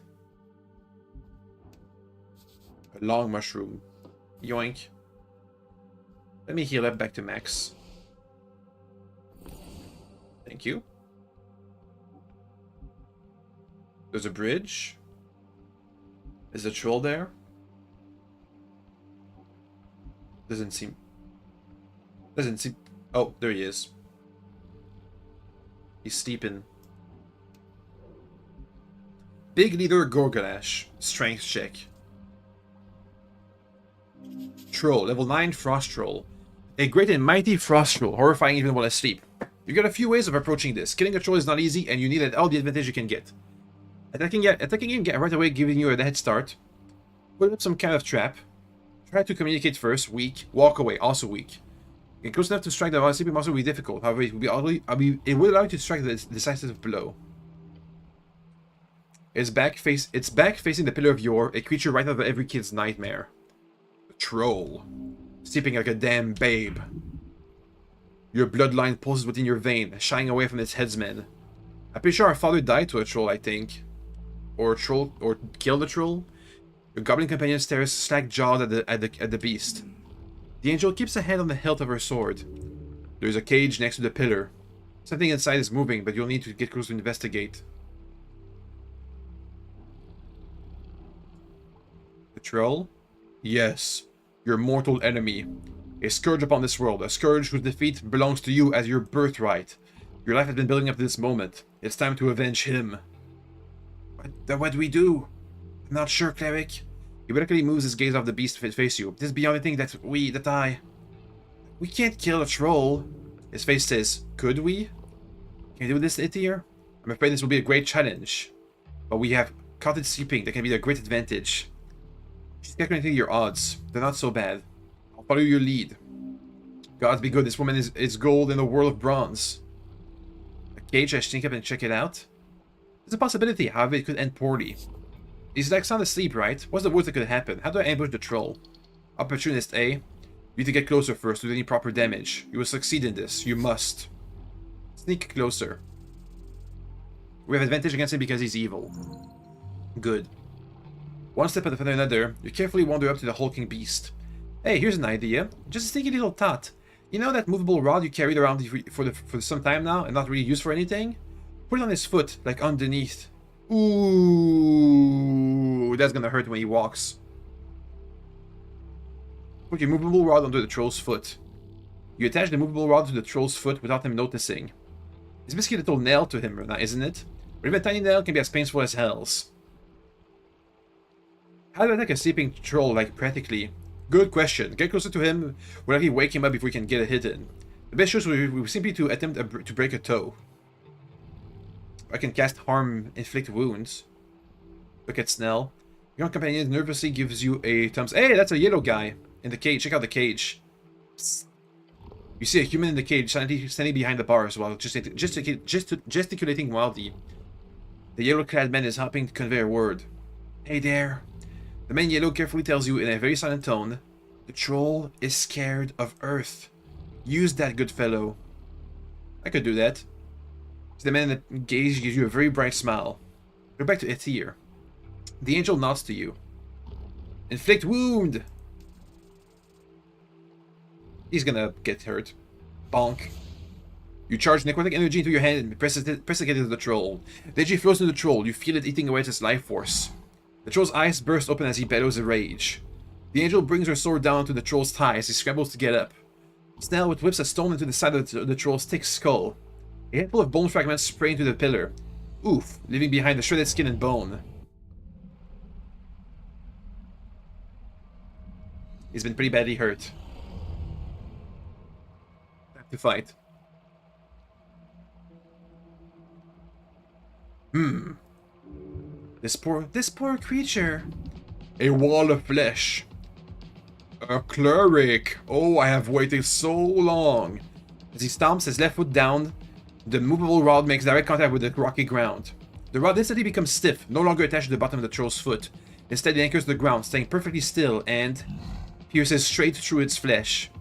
A long mushroom. Yoink. Let me heal up back to max. Thank you. There's a bridge. Is the troll there? Doesn't seem... Oh, there he is. He's steeping. Big Leader Gorgolash. Strength check. Troll. Level 9 Frost Troll. A great and mighty Frost Troll. Horrifying even while asleep. You got a few ways of approaching this. Killing a troll is not easy, and you need all the advantage you can get. Attacking him right away, giving you a head start. Put up some kind of trap. Try to communicate first. Weak. Walk away. Also weak. Get close enough to strike the sleeping monster will be difficult. However, it will allow you to strike the decisive blow. It's back facing the Pillar of Yore, a creature right out of every kid's nightmare. The troll. Sleeping like a damn babe. Your bloodline pulses within your vein, shying away from its headsman. I'm pretty sure our father died to a troll, I think. Or killed a troll. Your goblin companion stares slack-jawed at the beast. The angel keeps a hand on the hilt of her sword. There's a cage next to the pillar. Something inside is moving, but you'll need to get close to investigate. The troll? Yes. Your mortal enemy. A scourge upon this world. A scourge whose defeat belongs to you as your birthright. Your life has been building up to this moment. It's time to avenge him. What do we do? I'm not sure, Cleric. He radically moves his gaze off the beast to face you. This is beyond anything we can't kill a troll. His face says, could we? Can you do this, Itir? I'm afraid this will be a great challenge. But we have caught it sleeping. That can be a great advantage. She's calculating your odds. They're not so bad. I'll follow your lead. Gods be good, this woman is gold in a world of bronze. A cage, I sneak up and check it out. There's a possibility, however, it could end poorly. He's like sound asleep, right? What's the worst that could happen? How do I ambush the troll? Opportunist, eh? You need to get closer first to do any proper damage. You will succeed in this. You must. Sneak closer. We have advantage against him because he's evil. Good. One step after another, you carefully wander up to the hulking beast. Hey, here's an idea. Just a sneaky little thought. You know that movable rod you carried around for some time now and not really used for anything? Put it on his foot, like underneath. Ooh, that's gonna hurt when he walks. Put your movable rod under the troll's foot. You attach the movable rod to the troll's foot without him noticing. It's basically a little nail to him, isn't it? But even a tiny nail can be as painful as hell's. How do I attack a sleeping troll, like, practically? Good question. Get closer to him, we'll likely wake him up before we can get a hit in. The best choice would be simply to attempt to break a toe. I can cast Harm, Inflict Wounds. Look at Snell. Your companion nervously gives you a thumbs. Hey, that's a yellow guy in the cage. Check out the cage. Psst. You see a human in the cage, standing behind the bars while gesticulating wildly. The yellow-clad man is hopping to convey a word. Hey there. The man in yellow carefully tells you in a very silent tone, the troll is scared of Earth. Use that, good fellow. I could do that. The man in the gaze gives you a very bright smile. Go back to Itir. The angel nods to you. Inflict wound! He's gonna get hurt. Bonk. You charge necrotic energy into your hand and press it into the troll. The energy flows into the troll. You feel it eating away at its life force. The troll's eyes burst open as he bellows in rage. The angel brings her sword down to the troll's thigh as he scrambles to get up. Snell whips a stone into the side of the troll's thick skull. A handful of bone fragments spray into the pillar. Oof, leaving behind the shredded skin and bone. He's been pretty badly hurt. Time to fight. This poor creature. A wall of flesh. A cleric. Oh, I have waited so long. As he stomps his left foot down, the movable rod makes direct contact with the rocky ground. The rod instantly becomes stiff, no longer attached to the bottom of the troll's foot. Instead, it anchors the ground, staying perfectly still, and pierces straight through its flesh.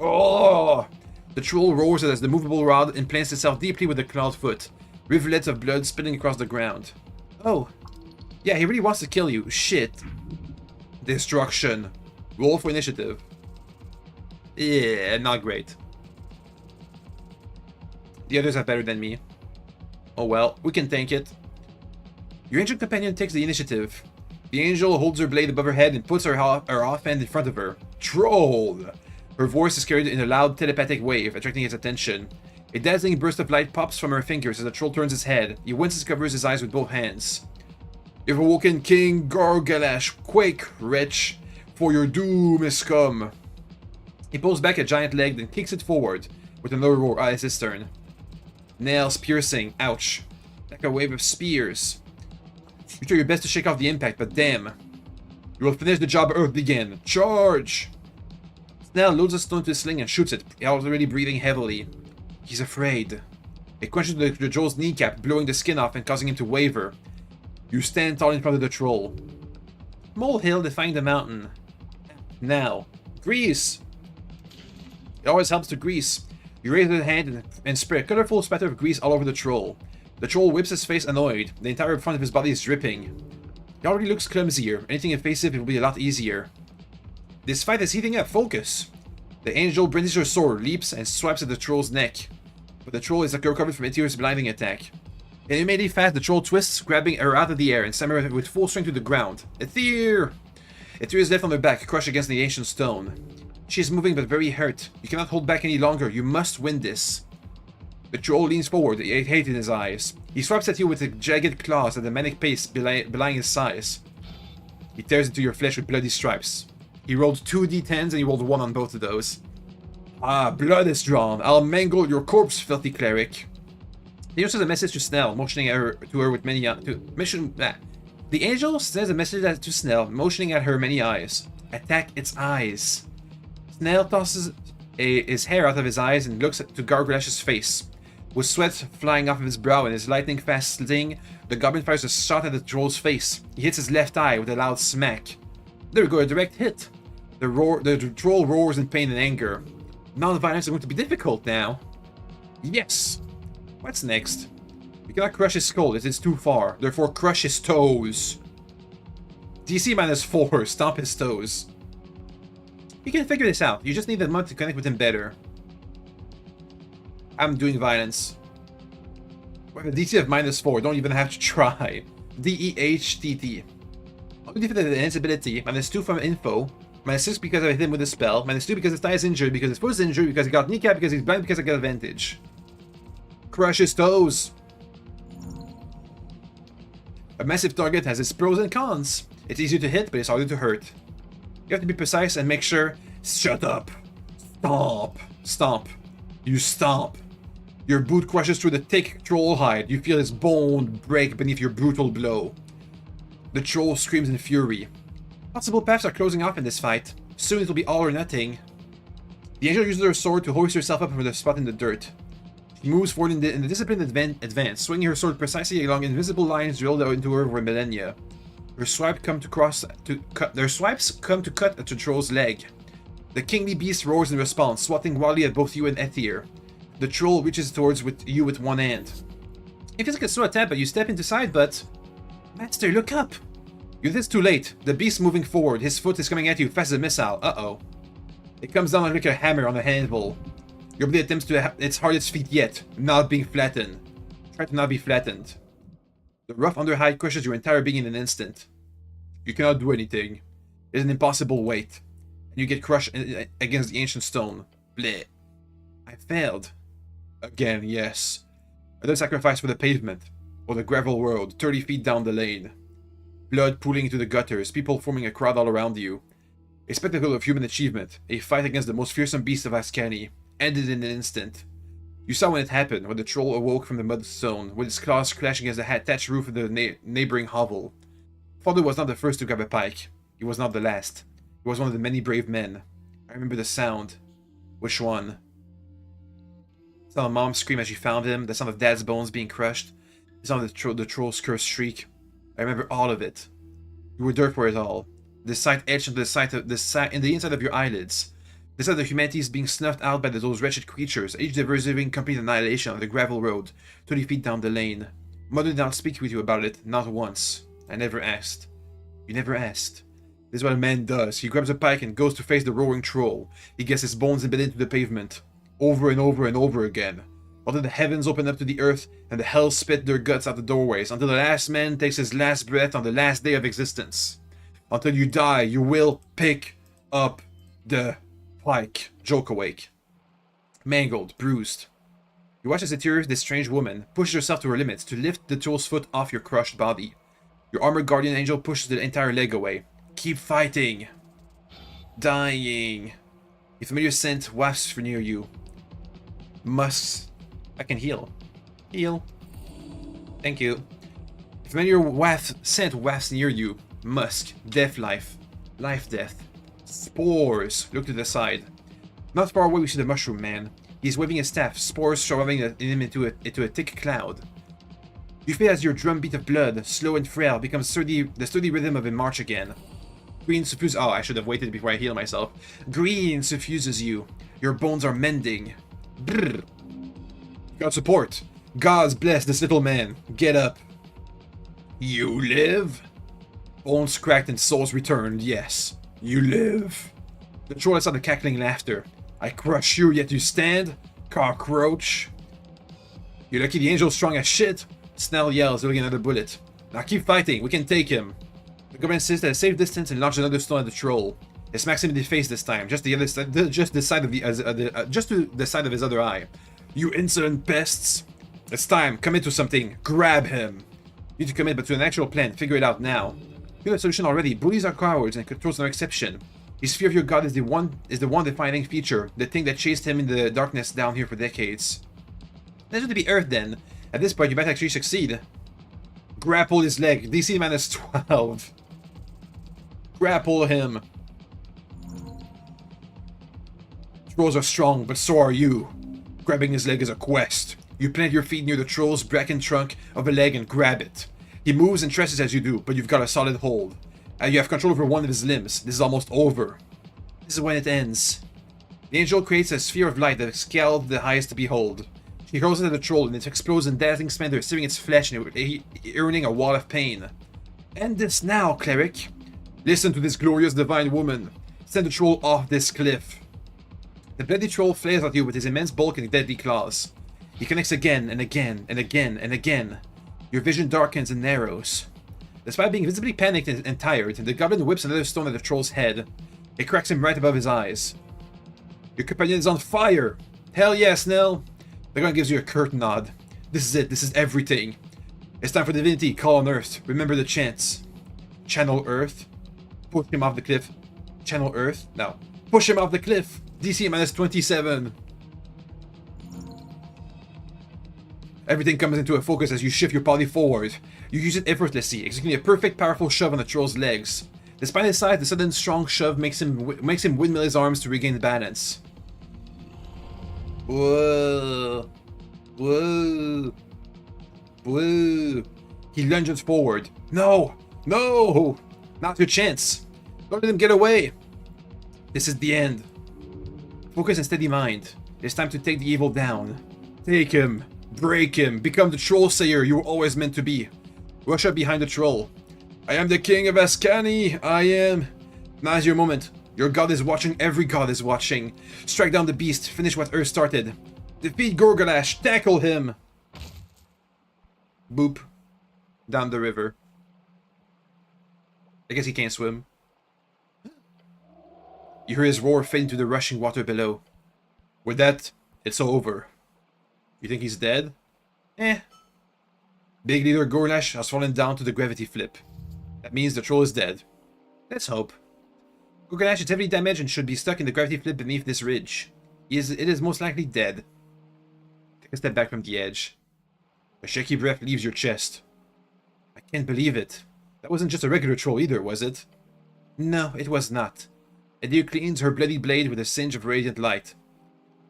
Oh! The troll roars as the movable rod implants itself deeply with the clawed foot, rivulets of blood spilling across the ground. Oh. Yeah, he really wants to kill you. Shit. Destruction. Roll for initiative. Yeah, not great. The others are better than me. Oh well, we can tank it. Your ancient companion takes the initiative. The angel holds her blade above her head and puts her offhand in front of her. Troll! Her voice is carried in a loud telepathic wave, attracting his attention. A dazzling burst of light pops from her fingers as the troll turns his head. He winces and covers his eyes with both hands. You've awoken King Gargalash. Quake, wretch, for your doom is come. He pulls back a giant leg, then kicks it forward with another roar. Ah, it's his turn. Nails piercing. Ouch. Like a wave of spears. You try your best to shake off the impact, but damn. You will finish the job Earth began. Charge! Snell loads a stone to his sling and shoots it, already breathing heavily. He's afraid. It crunches the troll's kneecap, blowing the skin off and causing him to waver. You stand tall in front of the troll. Molehill defying the mountain. Now. Grease! It always helps to grease. You raise your hand and spray a colorful spatter of grease all over the troll. The troll whips his face annoyed. The entire front of his body is dripping. He already looks clumsier. Anything evasive will be a lot easier. This fight is heating up. Focus! The angel brandishes her sword, leaps, and swipes at the troll's neck. But the troll is recovered from Ethere's blinding attack. Immediately fast, the troll twists, grabbing her out of the air and slamming her with full strength to the ground. Ether! Ether is left on her back, crushed against the ancient stone. She is moving but very hurt. You cannot hold back any longer. You must win this. The troll leans forward, hate in his eyes. He swipes at you with the jagged claws at a manic pace belying his size. He tears into your flesh with bloody stripes. He rolled 2 d10s and he rolled 1 on both of those. Ah, blood is drawn. I'll mangle your corpse, filthy cleric. He also has a message to Snell, motioning to her with many The angel sends a message to Snell, motioning at her many eyes. Attack its eyes. Snell tosses his hair out of his eyes and looks to Gargalash's face. With sweat flying off of his brow and his lightning-fast sling, the goblin fires a shot at the troll's face. He hits his left eye with a loud smack. There we go, a direct hit. The troll roars in pain and anger. Non-violence is going to be difficult now. Yes! What's next? You cannot crush his skull, it is too far. Therefore, crush his toes. DC -4, stomp his toes. You can figure this out. You just need that monk to connect with him better. I'm doing violence. With a DC of -4, don't even have to try. DEHTT. Only defeated an invincibility, -2 from info, -6 because I hit him with a spell, -2 because his thigh is injured, because his foot is injured, because he got kneecap, because he's blind, because I got advantage. Crush his toes! A massive target has its pros and cons. It's easier to hit, but it's harder to hurt. You have to be precise and make sure. Shut up! Stomp! Stomp! You stomp! Your boot crushes through the thick troll hide. You feel his bone break beneath your brutal blow. The troll screams in fury. Possible paths are closing off in this fight. Soon it'll be all or nothing. The angel uses her sword to hoist herself up from the spot in the dirt. She moves forward in the disciplined advance, swinging her sword precisely along invisible lines drilled out into her over millennia. Her swipes come to cut at the troll's leg. The kingly beast roars in response, swatting wildly at both you and Ether. The troll reaches towards you with one hand. It feels like a slow attack, but you step into side, but... Master, look up! You think it's too late. The beast moving forward. His foot is coming at you fast as a missile. Uh-oh. It comes down like a hammer on a handle. Your blade attempts to its hardest feat yet, not being flattened. Try to not be flattened. The rough underhide crushes your entire being in an instant. You cannot do anything. It's an impossible weight. And you get crushed against the ancient stone. Bleh. I failed. Again, yes. Another sacrifice for the pavement, or the gravel road, 30 feet down the lane. Blood pooling into the gutters, people forming a crowd all around you. A spectacle of human achievement, a fight against the most fearsome beast of Ascani, ended in an instant. You saw when it happened, when the troll awoke from the mudstone, with its claws clashing against the thatched roof of the neighboring hovel. Father was not the first to grab a pike. He was not the last. He was one of the many brave men. I remember the sound. Which one? The sound of Mom's scream as she found him, the sound of Dad's bones being crushed, the sound of the troll's cursed shriek. I remember all of it. You were there for it all. The sight etched into in the inside of your eyelids. The sight of humanity is being snuffed out by those wretched creatures, each deserving complete annihilation on the gravel road, 30 feet down the lane. Mother did not speak with you about it, not once. I never asked. You never asked. This is what a man does. He grabs a pike and goes to face the roaring troll. He gets his bones embedded into the pavement. Over and over and over again. Until the heavens open up to the earth and the hell spit their guts out the doorways. Until the last man takes his last breath on the last day of existence. Until you die, you will pick up the pike. Joke awake. Mangled, bruised. You watch as this strange woman pushes herself to her limits to lift the troll's foot off your crushed body. Your armored guardian angel pushes the entire leg away. Keep fighting. Dying. A familiar scent wafts for near you. Must. I can heal. Heal. Thank you. A familiar scent wafts near you. Musk. Death life. Life death. Spores. Look to the side. Not far away we see the mushroom man. He's waving his staff, spores shoving him into a thick cloud. You feel as your drumbeat of blood, slow and frail, becomes the sturdy rhythm of a march again. Green suffuses. Oh, I should have waited before I heal myself. Green suffuses you. Your bones are mending. Brrr. God support. Gods bless this little man. Get up. You live? Bones cracked and souls returned. Yes, you live. The troll lets out the cackling laughter. I crush you, yet you stand? Cockroach. You're lucky the angel's strong as shit. Snell yells, looking another bullet. Now keep fighting, we can take him. The goblin sits at a safe distance and launches another stone at the troll. It smacks him in the face this time, just to the side of his other eye. You insolent pests! It's time, commit to something. Grab him. You need to commit, but to an actual plan. Figure it out now. You know the solution already. Bullies are cowards, and control's no exception. His fear of your god is the one defining feature, the thing that chased him in the darkness down here for decades. That's to be Earth then. At this point, you might actually succeed. Grapple his leg. DC -12. Grapple him. Trolls are strong, but so are you. Grabbing his leg is a quest. You plant your feet near the troll's bracken trunk of a leg and grab it. He moves and stresses as you do, but you've got a solid hold. You have control over one of his limbs. This is almost over. This is when it ends. The angel creates a sphere of light that scaled the highest to behold. She hurls it at the troll and it explodes in dazzling splendor, searing its flesh and earning a wall of pain. End this now, Cleric. Listen to this glorious divine woman. Send the troll off this cliff. The bloody troll flares at you with his immense bulk and deadly claws. He connects again and again and again and again. Your vision darkens and narrows. Despite being visibly panicked and tired, the goblin whips another stone at the troll's head. It cracks him right above his eyes. Your companion is on fire! Hell yes, Nell! The goblin gives you a curt nod. This is it, this is everything. It's time for divinity, call on Earth. Remember the chants. Channel Earth. Push him off the cliff. Channel Earth? No. Push him off the cliff! DC -27. Everything comes into a focus as you shift your body forward. You use it effortlessly, executing a perfect, powerful shove on the troll's legs. Despite his size, the sudden strong shove makes him windmill his arms to regain balance. Whoa. Whoa. Whoa. He lunges forward. No! No! Not your chance! Don't let him get away! This is the end. Focus and steady mind. It's time to take the evil down. Take him. Break him. Become the troll sayer you were always meant to be. Rush up behind the troll. I am the king of Ascani. I am. Now's your moment. Your god is watching. Every god is watching. Strike down the beast. Finish what Earth started. Defeat Gorgolash. Tackle him. Boop. Down the river. I guess he can't swim. You hear his roar fade into the rushing water below. With that, it's over. You think he's dead? Eh. Big leader Gorlash has fallen down to the gravity flip. That means the troll is dead. Let's hope. Gorlash is heavily damaged and should be stuck in the gravity flip beneath this ridge. It is most likely dead. Take a step back from the edge. A shaky breath leaves your chest. I can't believe it. That wasn't just a regular troll either, was it? No, it was not. A deer cleans her bloody blade with a singe of radiant light.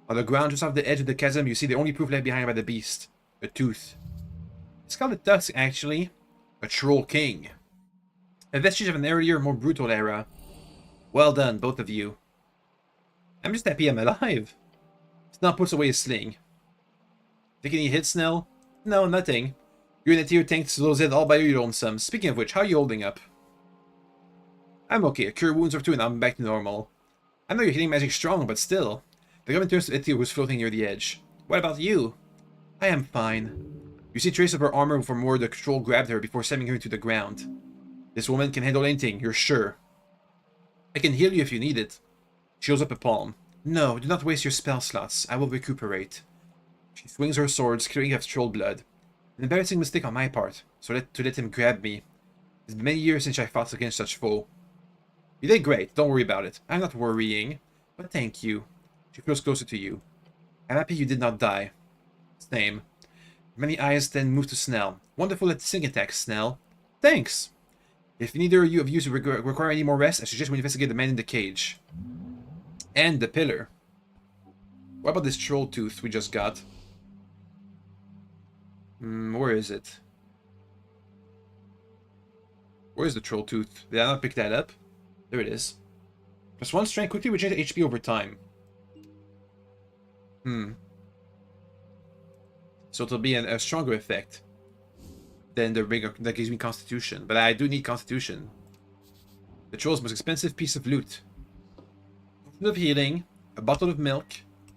On the ground just off the edge of the chasm, you see the only proof left behind by the beast. A tooth. It's called a tusk, actually. A troll king. A vestige of an earlier, more brutal era. Well done, both of you. I'm just happy I'm alive. Snell puts away his sling. Take any hits, Snell? No, nothing. You're in a tier tank to lose it all by your lonesome. Speaking of which, how are you holding up? I'm okay. A cure wounds or two and I'm back to normal. I know you're hitting magic strong, but still. The government turns to Ithiel, who's floating near the edge. What about you? I am fine. You see traces of her armor from where the troll grabbed her before sending her to the ground. This woman can handle anything, you're sure. I can heal you if you need it. She holds up a palm. No, do not waste your spell slots. I will recuperate. She swings her sword, clearing of troll blood. An embarrassing mistake on my part, so to let him grab me. It's been many years since I fought against such foe. You did great, don't worry about it. I'm not worrying, but thank you. She feels closer to you. I'm happy you did not die. Same. Many eyes then move to Snell. Wonderful at sing attacks, Snell. Thanks! If neither of you require any more rest, I suggest we investigate the man in the cage. And the pillar. What about this troll tooth we just got? Where is it? Where is the troll tooth? Did I not pick that up? There it is. +1 strength, quickly regenerates HP over time. So it'll be a stronger effect than the ring that gives me Constitution. But I do need Constitution. The troll's most expensive piece of loot. Potion of healing, a bottle of milk,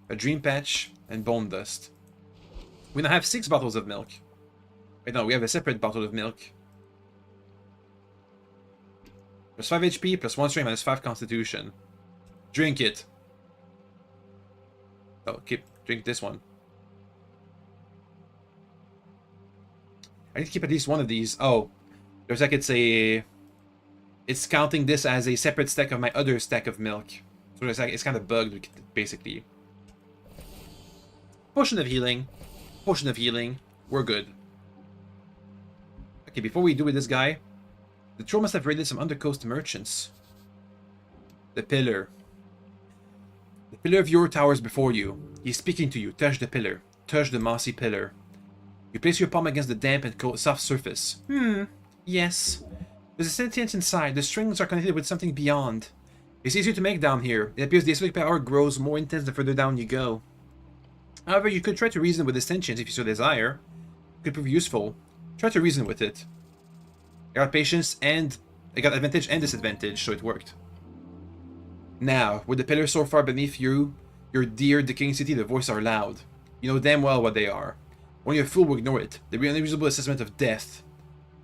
a dream patch, and bone dust. We now have 6 bottles of milk. Wait, no, we have a separate bottle of milk. +5 HP, +1 strength, -5 Constitution. Drink it. Oh, drink this one. I need to keep at least one of these. Oh, there's like it's counting this as a separate stack of my other stack of milk. So it's kind of bugged, basically. Potion of healing. Potion of healing. We're good. Okay, before we do with this guy, the troll must have raided some undercoast merchants. The pillar. The pillar of your towers before you. He's speaking to you. Touch the pillar. Touch the mossy pillar. You place your palm against the damp and cold, soft surface. Yes. There's a sentience inside. The strings are connected with something beyond. It's easier to make down here. It appears the Esoteric power grows more intense the further down you go. However, you could try to reason with the sentience if you so desire. It could prove useful. Try to reason with it. I got patience and I got advantage and disadvantage, so it worked. Now, with the pillar so far beneath you, your dear decaying city, the voices are loud. You know damn well what they are. Only a fool will ignore it. They be an unreasonable assessment of death.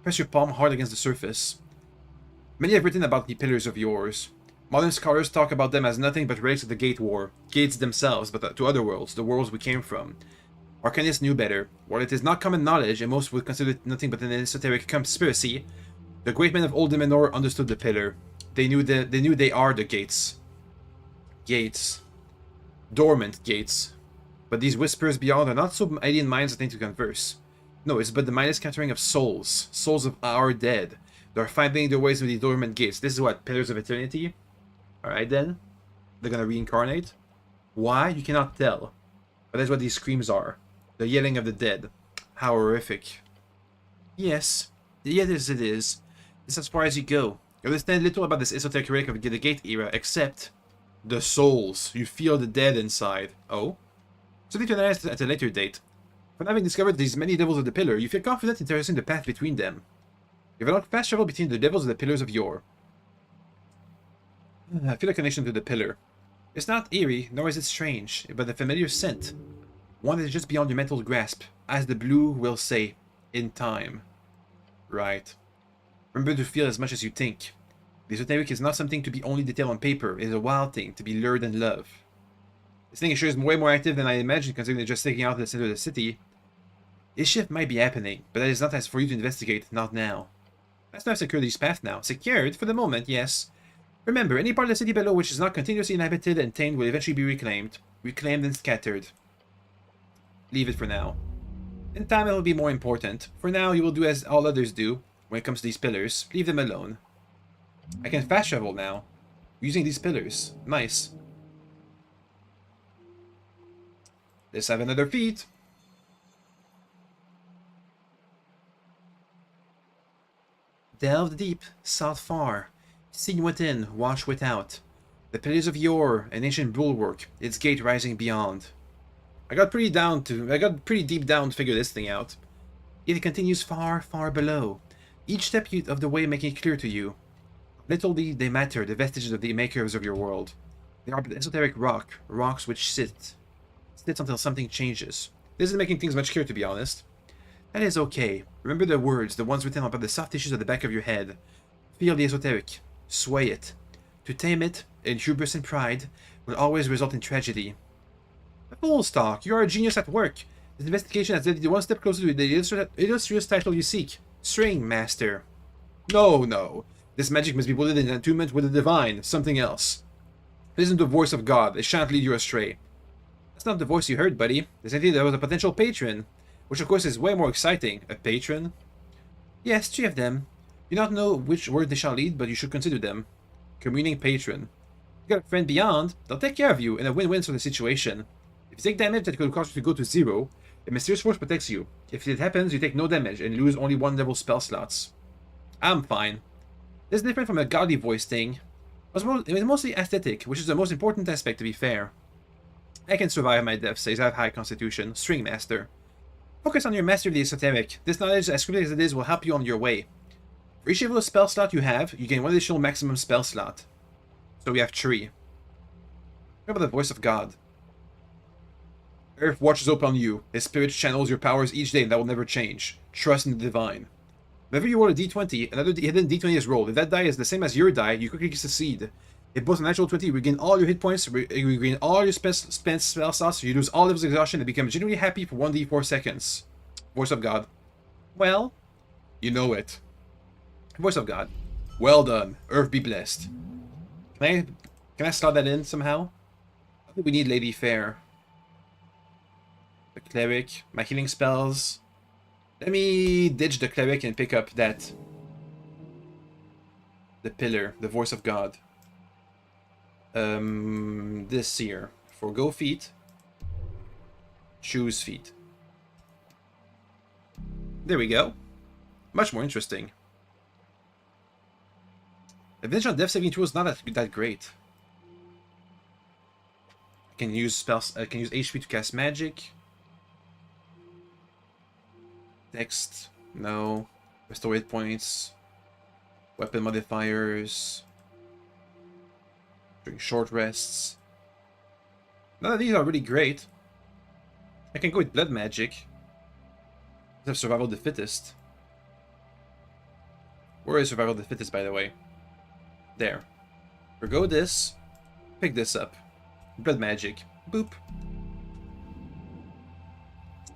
Press your palm hard against the surface. Many have written about the pillars of yours. Modern scholars talk about them as nothing but relics of the Gate War. Gates themselves, but to other worlds, the worlds we came from. Arcanists knew better. While it is not common knowledge, and most would consider it nothing but an esoteric conspiracy, the great men of Old Numenor understood the pillar. They knew they are the gates. Gates. Dormant gates. But these whispers beyond are not so alien minds that need to converse. No, it's but the mindless scattering of souls. Souls of our dead. They are finding their ways with the dormant gates. This is what? Pillars of Eternity? Alright then. They're gonna reincarnate. Why? You cannot tell. But that's what these screams are. The yelling of the dead. How horrific. Yes. Yes, it is. It's as far as you go. You understand little about this esoteric relic of the Gate era, except the souls. You feel the dead inside. Oh? Something to analyze at a later date. From having discovered these many devils of the pillar, you feel confident in tracing the path between them. You've allowed fast travel between the devils and the pillars of yore. I feel a connection to the pillar. It's not eerie, nor is it strange, but a familiar scent. One that is just beyond your mental grasp, as the blue will say, in time. Right. Remember to feel as much as you think. The esoteric is not something to be only detailed on paper, it is a wild thing to be lured and loved. This thing sure is way more active than I imagined, considering they're just sticking out in the center of the city. This shift might be happening, but that is not as for you to investigate, not now. Let's not secure this path now. Secured? For the moment, yes. Remember, any part of the city below which is not continuously inhabited and tamed will eventually be reclaimed. Reclaimed and scattered. Leave it for now. In time it will be more important. For now, you will do as all others do when it comes to these pillars. Leave them alone. I can fast travel now. Using these pillars. Nice. Let's have another feat. Delve deep, sought far. Seen within, watch without. The pillars of yore, an ancient bulwark, its gate rising beyond. I got pretty deep down to figure this thing out. Yet it continues far, far below. Each step of the way making it clear to you. Little they matter, the vestiges of the makers of your world. They are but esoteric rocks which sit until something changes. This isn't making things much clearer, to be honest. That is okay. Remember the words, the ones written upon the soft tissues at the back of your head. Feel the esoteric. Sway it. To tame it, in hubris and pride, will always result in tragedy. Fool's talk. You are a genius at work. This investigation has led you one step closer to the illustrious title you seek. String Master. No, no. This magic must be wielded in attunement with the divine, something else. Listen to the voice of God. It shan't lead you astray. That's not the voice you heard, buddy. They said there was a potential patron, which of course is way more exciting. A patron? Yes, 3 of them. You do not know which word they shall lead, but you should consider them. Communing patron. You got a friend beyond, they'll take care of you in a win-win sort of situation. If you take damage that could cause you to go to 0, the mysterious force protects you. If it happens, you take no damage and lose only 1 level spell slots. I'm fine. This is different from a godly voice thing. It was mostly aesthetic, which is the most important aspect to be fair. I can survive my death says I have high constitution. String master. Focus on your mastery of the esoteric. This knowledge, as scripted as it is, will help you on your way. For each level of spell slot you have, you gain 1 additional maximum spell slot. So we have 3. What about the voice of God? Earth watches upon you. His spirit channels your powers each day and that will never change. Trust in the divine. Whenever you roll a d20, another hidden d20 is rolled. If that die is the same as your die, you quickly succeed. If both a natural 20, you regain all your hit points, you regain all your spent spell slots, you lose all levels of exhaustion, and become genuinely happy for 1d4 seconds. Voice of God. Well, you know it. Voice of God. Well done. Earth be blessed. Can I slot that in somehow? I think we need Lady Fair. The Cleric. My healing spells. Let me ditch the Cleric and pick up that. The Pillar. The Voice of God. This here. Forgo feat. Choose feat. There we go. Much more interesting. Advantage on death saving throw is not that great. I can use spells. I can use HP to cast magic. Text, no. Restore hit points. Weapon modifiers. During short rests. None of these are really great. I can go with blood magic. I have survival of the fittest. Where is survival of the fittest, by the way? There. Forgo this. Pick this up. Blood magic. Boop.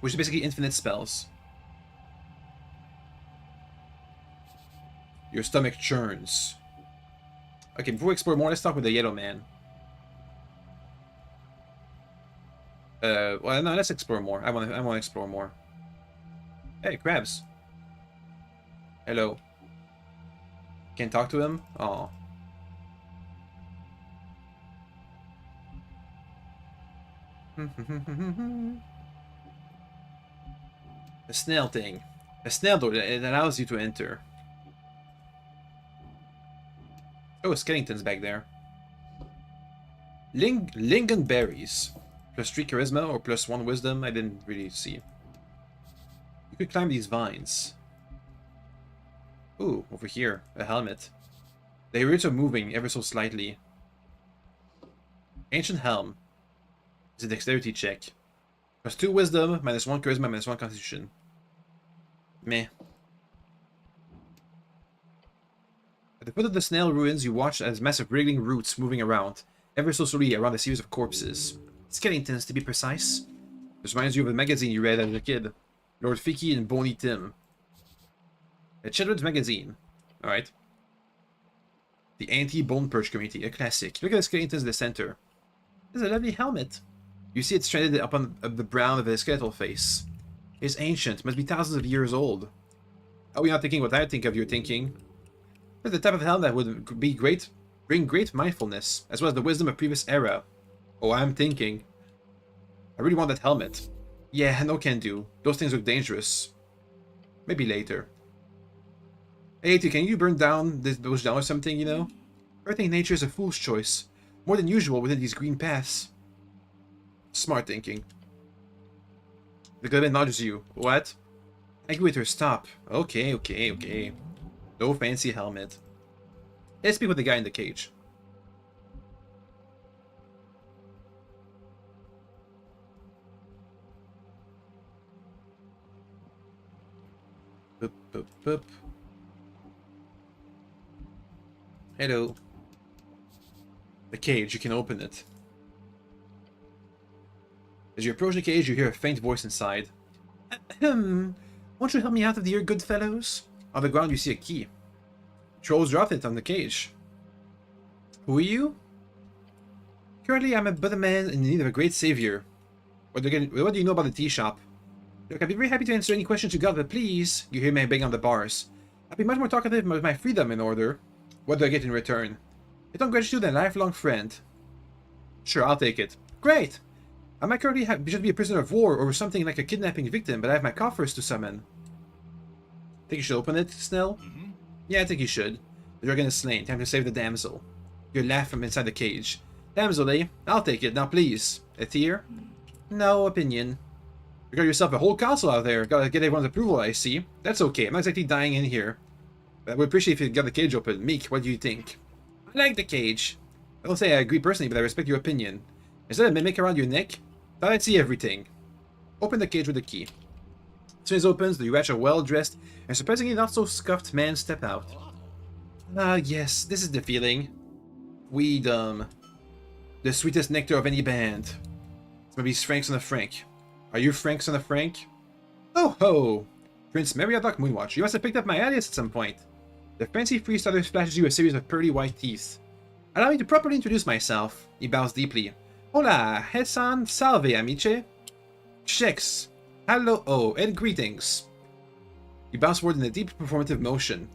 Which is basically infinite spells. Your stomach churns. Okay, before we explore more, let's talk with the yellow man. Well, no, let's explore more. I want to explore more. Hey, crabs. Hello. Can't talk to him? Aw. A snail thing. A snail door, it allows you to enter. Oh, Skellington's back there. Lingonberries. Plus 3 charisma or plus 1 wisdom, I didn't really see. You could climb these vines. Ooh, over here, a helmet. The roots are moving ever so slightly. Ancient Helm. It's a dexterity check. Plus 2 wisdom, minus 1 charisma, minus 1 constitution. Meh. At the foot of the snail ruins, you watch as massive wriggling roots moving around, ever so slowly around a series of corpses. Skeletons, to be precise. This reminds you of a magazine you read as a kid. Lord Ficky and Boney Tim. A children's magazine. Alright. The Anti-Bone Purge Community, a classic. Look at the skeletons in the center. This is a lovely helmet. You see it stranded up on the brown of a skeletal face. It's ancient, must be thousands of years old. Are we not thinking what I think of you're thinking? It's the type of helmet that would be great, bring great mindfulness, as well as the wisdom of previous era. Oh, I'm thinking. I really want that helmet. Yeah, no can do. Those things look dangerous. Maybe later. Hey, can you burn down those down or something, you know? I think nature is a fool's choice. More than usual within these green paths. Smart thinking. The Goblin nudges you. What? Angry with her, stop. Okay. No fancy helmet. Let's speak with the guy in the cage. Boop. Hello. The cage, you can open it. As you approach the cage, you hear a faint voice inside. Ahem. Won't you help me out of here, good fellows? On the ground, you see a key. Trolls dropped it on the cage. Who are you? Currently, I'm but a man in need of a great savior. What do you know about the tea shop? Look, I'd be very happy to answer any questions you got, but please, you hear me begging on the bars. I'd be much more talkative with my freedom in order. What do I get in return? Return gratitude and a lifelong friend. Sure, I'll take it. Great! I might currently just be a prisoner of war or something like a kidnapping victim, but I have my coffers to summon. Think you should open it, Snell? Yeah, I think you should. The dragon is slain. Time to save the damsel. You laugh from inside the cage. Damsel, eh? I'll take it. Now, please. A tear? No opinion. You got yourself a whole castle out there. Gotta get everyone's approval, I see. That's okay. I'm not exactly dying in here. But I would appreciate if you got the cage open. Meek, what do you think? I like the cage. I don't say I agree personally, but I respect your opinion. Is that a mimic around your neck? Thought I'd see everything. Open the cage with the key. As soon as it opens, you watch a well-dressed and surprisingly not so scuffed man step out. Ah, yes, this is the feeling. Weedom. The sweetest nectar of any band. It's maybe Frank son of Frank. Are you Frank son of Frank? Oh ho! Prince Meriadoc Moonwatch, you must have picked up my alias at some point. The fancy freestyler splashes you a series of pearly white teeth. Allow me to properly introduce myself. He bows deeply. Hola, Hesan, salve, amice. Checks. Hello, oh, and greetings. He bows forward in a deep performative motion.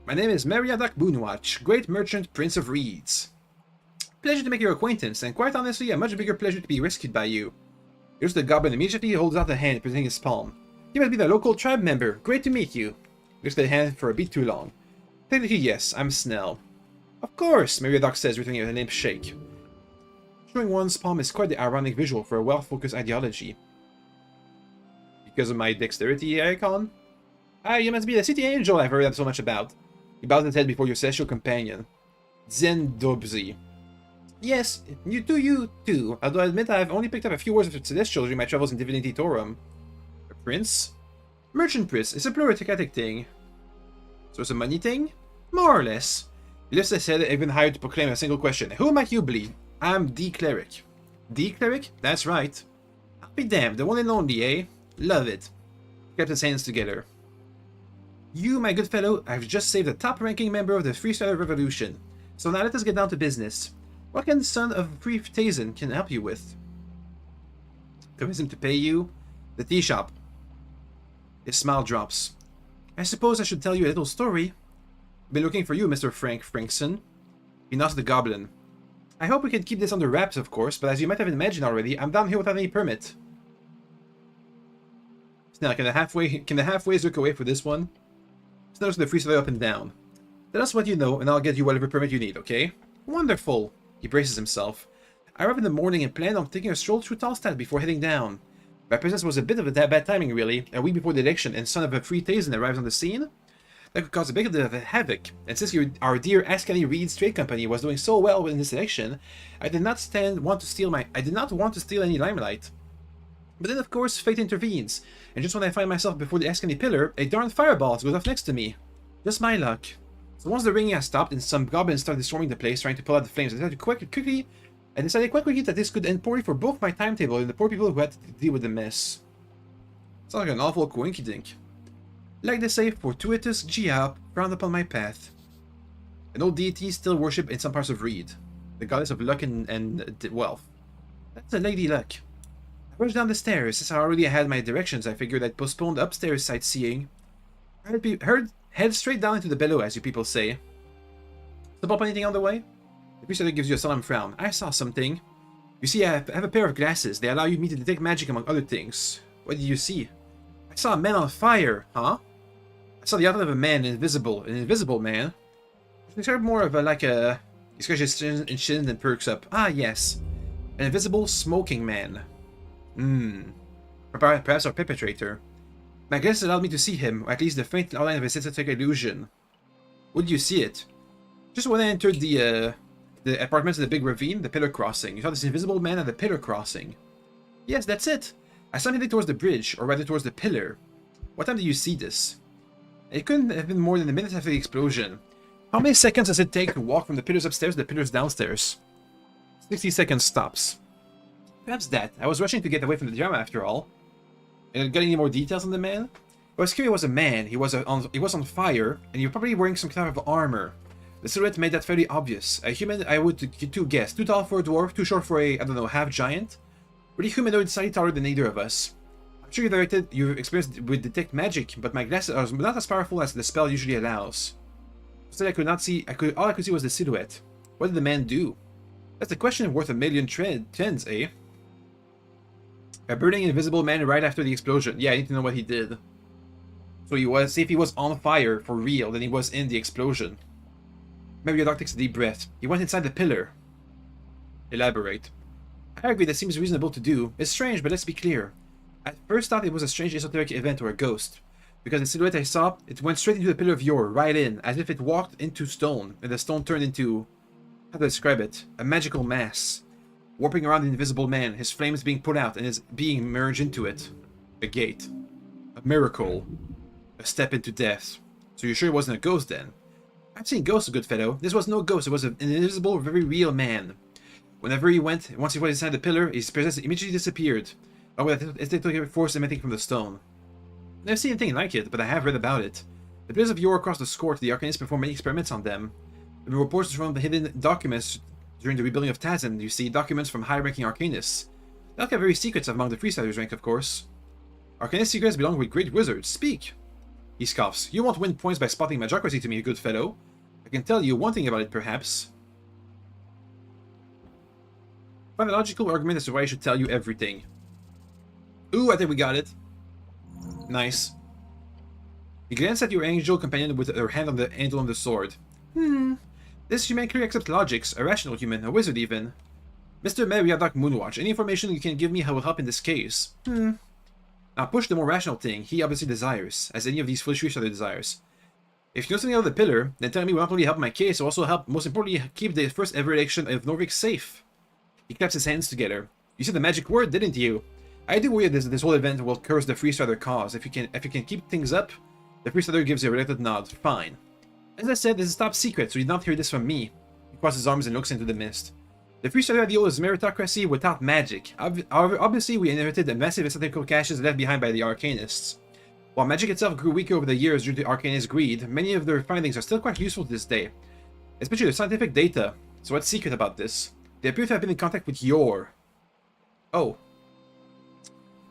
My name is Meriadoc Moonwatch, great merchant, prince of reeds. Pleasure to make your acquaintance, and quite honestly, a much bigger pleasure to be rescued by you. Here's the goblin immediately holds out the hand, presenting his palm. You must be the local tribe member. Great to meet you. Looks at the hand for a bit too long. Technically, yes, I'm Snell. Of course, Meriadoc says, returning a limp shake. Showing one's palm is quite the ironic visual for a well-focused ideology. Because of my dexterity icon? Ah, you must be the city angel I've heard so much about. He bows his head before your celestial companion. Zen Dobzi. Yes, you too, although I admit I've only picked up a few words of celestial during my travels in Divinity Torum. A prince? Merchant prince, it's a pluritic thing. So it's a money thing? More or less. He lifts his head even higher to proclaim a single question. Who might you be? I'm the Cleric. The Cleric? That's right. I'll be damned, the one and only, eh? Love it. He kept his hands together. You, my good fellow, have just saved a top-ranking member of the Freestyler Revolution. So now let us get down to business. What can the son of Brief Tazen can help you with? Convince him to pay you? The tea shop. His smile drops. I suppose I should tell you a little story. Been looking for you, Mr. Frank Frankson. He nods the goblin. I hope we can keep this under wraps, of course, but as you might have imagined already, I'm down here without any permit. Now, can the halfways look away for this one? Snells the freestyler up and down. Tell us what you know, and I'll get you whatever permit you need, okay? Wonderful. He braces himself. I arrived in the morning and planned on taking a stroll through Talstad before heading down. My presence was a bit of a bad timing, really. A week before the election, and son of a free Tazen arrives on the scene? That could cause a bit of a havoc. And since our dear Askani Reed's trade company was doing so well in this election, I did not want to steal any limelight. But then, of course, fate intervenes, and just when I find myself before the Askani pillar, a darn fireball goes off next to me. Just my luck. So once the ringing has stopped and some goblins started storming the place, trying to pull out the flames, I decided quite quickly that this could end poorly for both my timetable and the poor people who had to deal with the mess. Sounds like an awful coinkydink. Like they say, fortuitous Gia frowned upon my path. An old deity still worshipped in some parts of Reed, the goddess of luck and wealth. That's a Lady Luck. I rushed down the stairs. Since I already had my directions, I figured I'd postpone the upstairs sightseeing. Head straight down into the below, as you people say. Stop up anything on the way? The priest gives you a solemn frown. I saw something. You see, I have a pair of glasses. They allow me to detect magic among other things. What did you see? I saw a man on fire. Huh? I saw the outline of a man, an invisible man. Describe more of he scratches his chin and perks up. Ah, yes. An invisible smoking man. Perhaps our perpetrator. My glasses allowed me to see him, or at least the faint outline of a synthetic illusion. Would you see it? Just when I entered the apartments in the big ravine, the pillar crossing. You saw this invisible man at the pillar crossing. Yes, that's it. I saw him heading towards the bridge, or rather towards the pillar. What time did you see this? It couldn't have been more than a minute after the explosion. How many seconds does it take to walk from the pillars upstairs to the pillars downstairs? 60 seconds stops. Perhaps that. I was rushing to get away from the drama after all. And got any more details on the man? But Scary was a man, he was on fire, and he was probably wearing some kind of armor. The silhouette made that fairly obvious. A human, I would to guess. Too tall for a dwarf, too short for a, I don't know, half-giant. Really humanoid, slightly taller than either of us. I'm sure you've experienced with detect magic, but my glasses are not as powerful as the spell usually allows. Instead, I could not see, all I could see was the silhouette. What did the man do? That's a question worth a million tens, eh? A burning invisible man right after the explosion. Yeah, I need to know what he did. So see if he was on fire for real, then he was in the explosion. Maybe your dog takes a deep breath. He went inside the pillar. Elaborate. I agree, that seems reasonable to do. It's strange, but let's be clear. I first thought it was a strange esoteric event or a ghost. Because the silhouette I saw, it went straight into the pillar of yore, right in, as if it walked into stone, and the stone turned into... how to describe it? A magical mass. Warping around the invisible man, his flames being put out, and his being merged into it. A gate. A miracle. A step into death. So you're sure it wasn't a ghost then? I've seen ghosts, good fellow. This was no ghost, it was an invisible, very real man. Whenever he went, once he went inside the pillar, his presence immediately disappeared. Or with a esoteric force emitting from the stone. I've never seen anything like it, but I have read about it. The pillars of yore across the Scourt, the Arcanists performed many experiments on them. There were reports from the hidden documents during the rebuilding of Tazin. You see documents from high-ranking Arcanists. They all kept very secrets among the Freestyler's rank, of course. Arcanist secrets belong with great wizards. Speak! He scoffs. You won't win points by spotting magocracy to me, good fellow. I can tell you one thing about it, perhaps. Find a logical argument as to why I should tell you everything. Ooh, I think we got it. Nice. You glance at your angel companion with her hand on the handle of the sword. This human clearly accepts logics, a rational human, a wizard even. Mr. Meriadoc Moonwatch, any information you can give me will help in this case. Now push the more rational thing he obviously desires, as any of these foolish other desires. If you know something about the pillar, then tell me will not only help my case, will also help, most importantly, keep the first ever election of Norvik safe. He claps his hands together. You said the magic word, didn't you? I do worry that this whole event will curse the Freestyler cause. If you can keep things up, the Freestyler gives you a reluctant nod. Fine. As I said, this is top secret, so you did not hear this from me. He crosses his arms and looks into the mist. The Freestyler ideal is meritocracy without magic. However, obviously we inherited the massive esoterical caches left behind by the Arcanists. While magic itself grew weaker over the years due to Arcanist greed, many of their findings are still quite useful to this day. Especially the scientific data. So what's secret about this? They appear to have been in contact with Yore. Oh.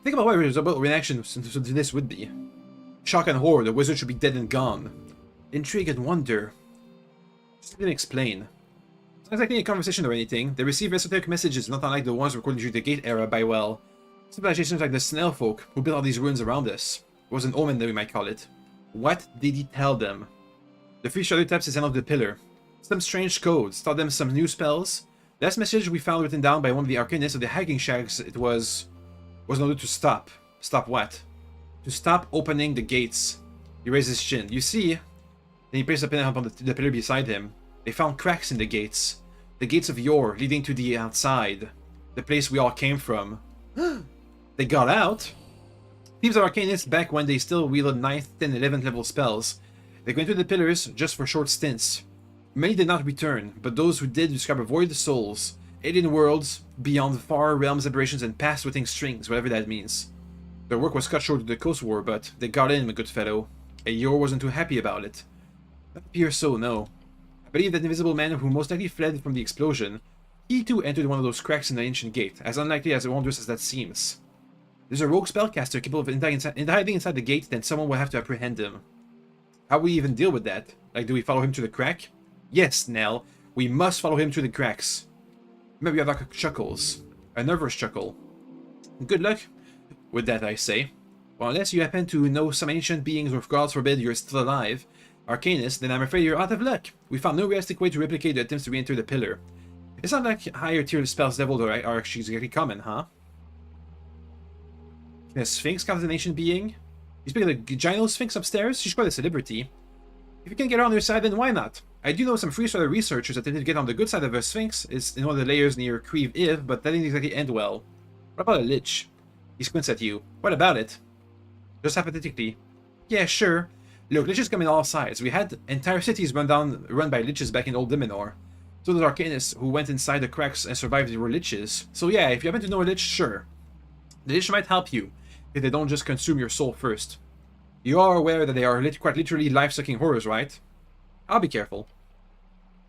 Think about what a reasonable reaction to this would be. Shock and horror, the wizard should be dead and gone. Intrigue and wonder. Just didn't explain. It's not exactly a conversation or anything. They receive esoteric messages not unlike the ones recorded during the Gate era by, well, civilizations like the Snail folk who built all these ruins around us. It was an omen that we might call it. What did he tell them? The Freestyler taps his hand on the pillar. Some strange codes, taught them some new spells. The last message we found written down by one of the Arcanists of the Hacking Shacks, it was in order to stop. Stop what? To stop opening the gates. He raised his chin. You see, then he placed a pin up on the pillar beside him. They found cracks in the gates. The gates of yore, leading to the outside. The place we all came from. They got out? Teams of Arcanists back when they still wielded 9th, 10th, 11th level spells. They went through the pillars just for short stints. Many did not return, but those who did describe void souls, alien worlds, beyond far realms, aberrations, and past within strings, whatever that means. Their work was cut short to the Coast War, but they got in, my good fellow. And Yor wasn't too happy about it. Not appears so, no. I believe that invisible man who most likely fled from the explosion, he too entered one of those cracks in the ancient gate, as unlikely as wondrous as that seems. There's a rogue spellcaster capable of hiding inside the gate, then someone will have to apprehend him. How will we even deal with that? Like, do we follow him through the crack? Yes, Nell, we must follow him through the cracks. Maybe Avaka chuckles. A nervous chuckle. Good luck with that, I say. Well, unless you happen to know some ancient beings or, gods forbid, you're still alive, Arcanist, then I'm afraid you're out of luck. We found no realistic way to replicate the attempts to re-enter the pillar. It's not like higher tier spells leveled are actually exactly common, huh? Can a Sphinx count as an ancient being? You speak of the Gyno Sphinx upstairs? She's quite a celebrity. If you can get her on your side, then why not? I do know some Freestyler researchers that attempted to get on the good side of a Sphinx. It's in one of the layers near Creve Iv, but that didn't exactly end well. What about a Lich? He squints at you. What about it? Just hypothetically. Yeah, sure. Look, Liches come in all sides. We had entire cities run by Liches back in Old Dimenor. So did Arcanists who went inside the cracks and survived were Liches. So yeah, if you happen to know a Lich, sure. The Lich might help you, if they don't just consume your soul first. You are aware that they are quite literally life-sucking horrors, right? I'll be careful.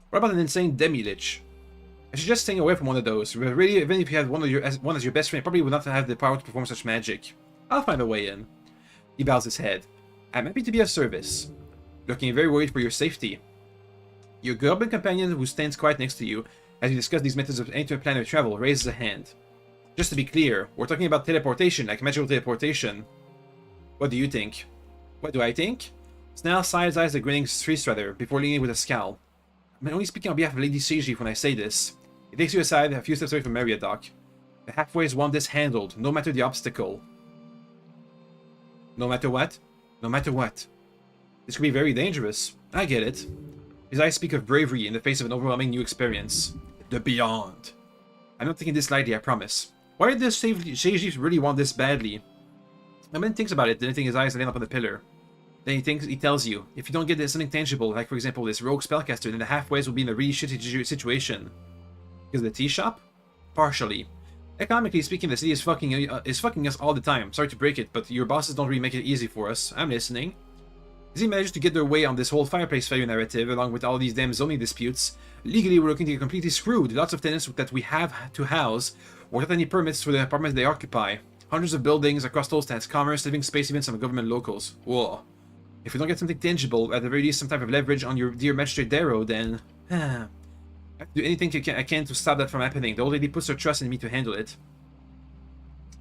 What about an insane demi-lich? I suggest staying away from one of those. Really, even if you had one as your best friend, probably would not have the power to perform such magic. I'll find a way in. He bows his head. I'm happy to be of service. Looking very worried for your safety. Your goblin companion, who stands quite next to you as you discuss these methods of interplanetary travel, raises a hand. Just to be clear, we're talking about teleportation, like magical teleportation. What do you think? What do I think? Snell side-eyes the grinning Streetstrider before leaning with a scowl. I'm only speaking on behalf of Lady Seiji when I say this. He takes you aside a few steps away from Meriadoc. The halfways want this handled, no matter the obstacle. No matter what? No matter what. This could be very dangerous. I get it. His eyes speak of bravery in the face of an overwhelming new experience. The beyond. I'm not taking this lightly, I promise. Why did this Seiji really want this badly? When he thinks about it, then his eyes land up on the pillar. Then he tells you, if you don't get this something tangible, like for example this rogue spellcaster, then the halfways will be in a really shitty situation. Because of the tea shop? Partially. Economically speaking, the city is fucking us all the time. Sorry to break it, but your bosses don't really make it easy for us. I'm listening. As he managed to get their way on this whole fireplace failure narrative, along with all these damn zoning disputes, legally we're looking to get completely screwed. Lots of tenants that we have to house, without any permits for the apartments they occupy. Hundreds of buildings across Tolstad's commerce, living space events, and government locals. Whoa. If we don't get something tangible, at the very least some type of leverage on your dear Magistrate Darrow, then... I have to do anything I can to stop that from happening. The old lady puts her trust in me to handle it.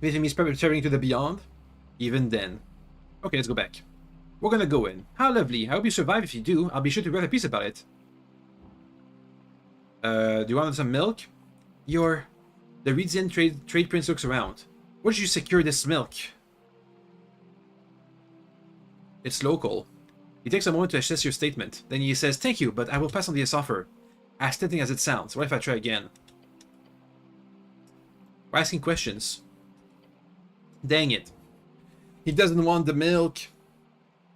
Visiting me traveling to the beyond? Even then. Okay, let's go back. We're gonna go in. How lovely. I hope you survive. If you do, I'll be sure to write a piece about it. Do you want some milk? The Reedsian trade prince looks around. Where did you secure this milk? It's local. He takes a moment to assess your statement. Then he says, thank you, but I will pass on this offer. As tempting as it sounds. What if I try again? We're asking questions. Dang it. He doesn't want the milk.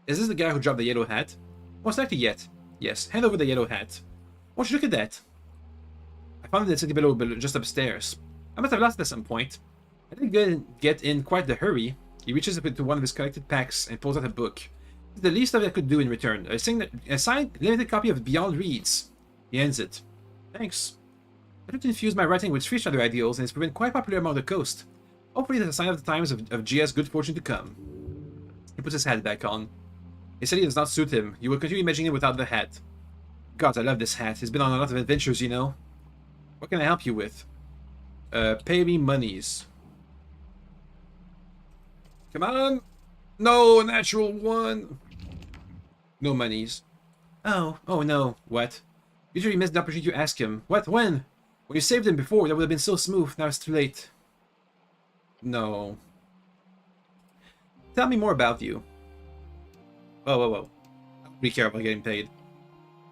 Is this the guy who dropped the yellow hat? Most likely yet. Yes, hand over the yellow hat. Won't you look at that? I found it sitting below, just upstairs. I must have lost it at some point. I didn't get in quite the hurry. He reaches up into one of his collected packs and pulls out a book. It's the least of it I could do in return. A signed, limited copy of Beyond Reads. He ends it. Thanks. I tried to infuse my writing with Streetstrider ideals, and it's proven quite popular among the coast. Hopefully that's a sign of the times of Gia's good fortune to come. He puts his hat back on. He said it does not suit him. You will continue imagining it without the hat. God, I love this hat. He's been on a lot of adventures, you know. What can I help you with? Pay me monies. Come on! No, natural one! No monies. Oh no. What? Usually missed the opportunity to ask him. What? When? When you saved him before, that would have been so smooth. Now it's too late. No. Tell me more about you. Whoa. Be careful getting paid.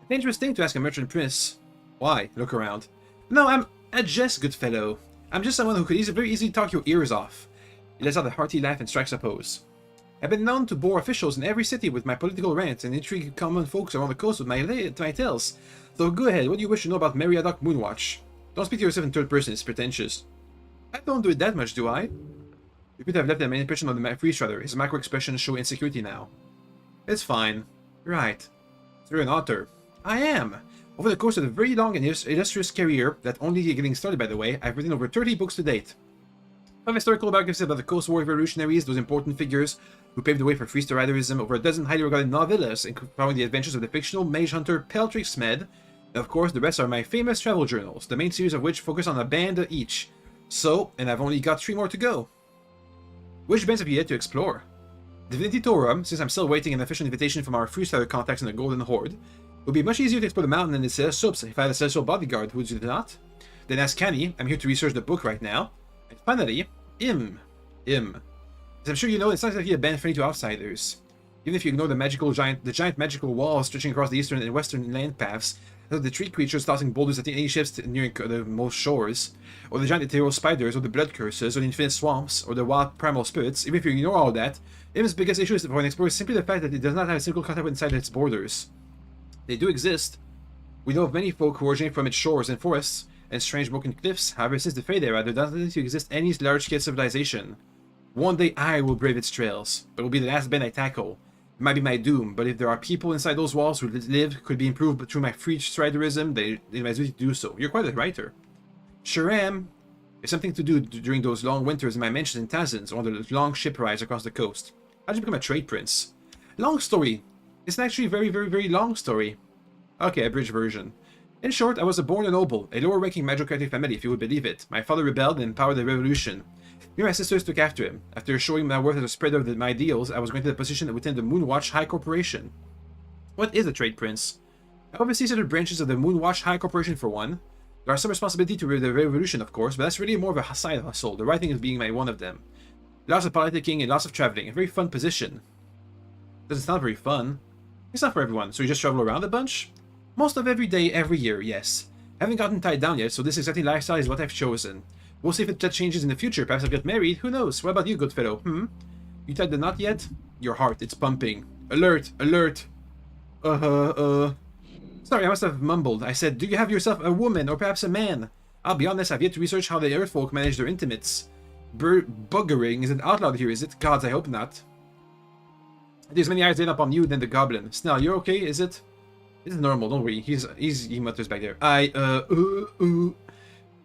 A dangerous thing to ask a merchant prince. Why? Look around. No, I'm a just good fellow. I'm just someone who could very easily talk your ears off. He lets out a hearty laugh and strikes a pose. I've been known to bore officials in every city with my political rants and intrigue common folks around the coast with my tales. So go ahead, what do you wish to know about Meriadoc Moonwatch? Don't speak to yourself in third person, it's pretentious. I don't do it that much, do I? You could have left an impression on the Freestrider. His macro expressions show insecurity now. It's fine. Right. So you're an author. I am. Over the course of a very long and illustrious career, that only getting started by the way, I've written over 30 books to date. 5 historical biographies about the Coast War revolutionaries, those important figures who paved the way for freestylerism, over a dozen highly regarded novellas, following the adventures of the fictional mage hunter Peltric Smed, and of course the rest are my famous travel journals, the main series of which focus on a band each. So, and I've only got 3 more to go. Which bands have you yet to explore? Divinity Torah, since I'm still waiting an official invitation from our freestyler contacts in the Golden Horde. It would be much easier to explore the mountain and its subs if I had a celestial bodyguard, would you not? Then ask Canny, I'm here to research the book right now. And finally, Im. As I'm sure you know, it's not exactly a band friendly to outsiders. Even if you ignore the giant magical walls stretching across the eastern and western land paths, the tree creatures tossing boulders at any ships nearing the most shores, or the giant ethereal spiders, or the blood curses, or the infinite swamps, or the wild primal spirits, even if you ignore all that, Im's biggest issue is for an explorer is simply the fact that it does not have a single contact inside its borders. They do exist. We know of many folk who originate from its shores and forests, and strange broken cliffs. However, since the Fade Era, there doesn't seem to exist any large-scale civilization. One day I will brave its trails, but it will be the last band I tackle. might be my doom, but if there are people inside those walls who live, could be improved through my free striderism, they might do so. You're quite a writer. Sure am. There's something to do during those long winters in my mansions in Tazins, or the long ship rides across the coast. How'd you become a trade prince? Long story. It's actually a very long story. Okay, abridged version. In short, I was born a noble, a lower-ranking magiocratic family, if you would believe it. My father rebelled and empowered the revolution. Me and my sisters took after him. After showing my worth as a spreader of my ideals, I was granted a position within the Moonwatch High Corporation. What is a trade prince? I oversee certain branches of the Moonwatch High Corporation for one. There are some responsibility to the revolution, of course, but that's really more of a side hustle, the right thing is being one of them. Lots of politicking and lots of traveling, a very fun position. Doesn't sound very fun. It's not for everyone, so you just travel around a bunch? Most of every day, every year, yes. I haven't gotten tied down yet, so this exactly lifestyle is what I've chosen. We'll see if that changes in the future, perhaps I'll get married, who knows? What about you, good fellow? You tied the knot yet? Your heart, it's pumping. Alert, alert. Sorry, I must have mumbled. I said, do you have yourself a woman, or perhaps a man? I'll be honest, I've yet to research how the Earthfolk manage their intimates. Buggering isn't outlawed here, is it? Gods, I hope not. There's many eyes laid up on you than the Goblin. Snell, you're okay, is it? This is normal, don't worry. He mutters back there.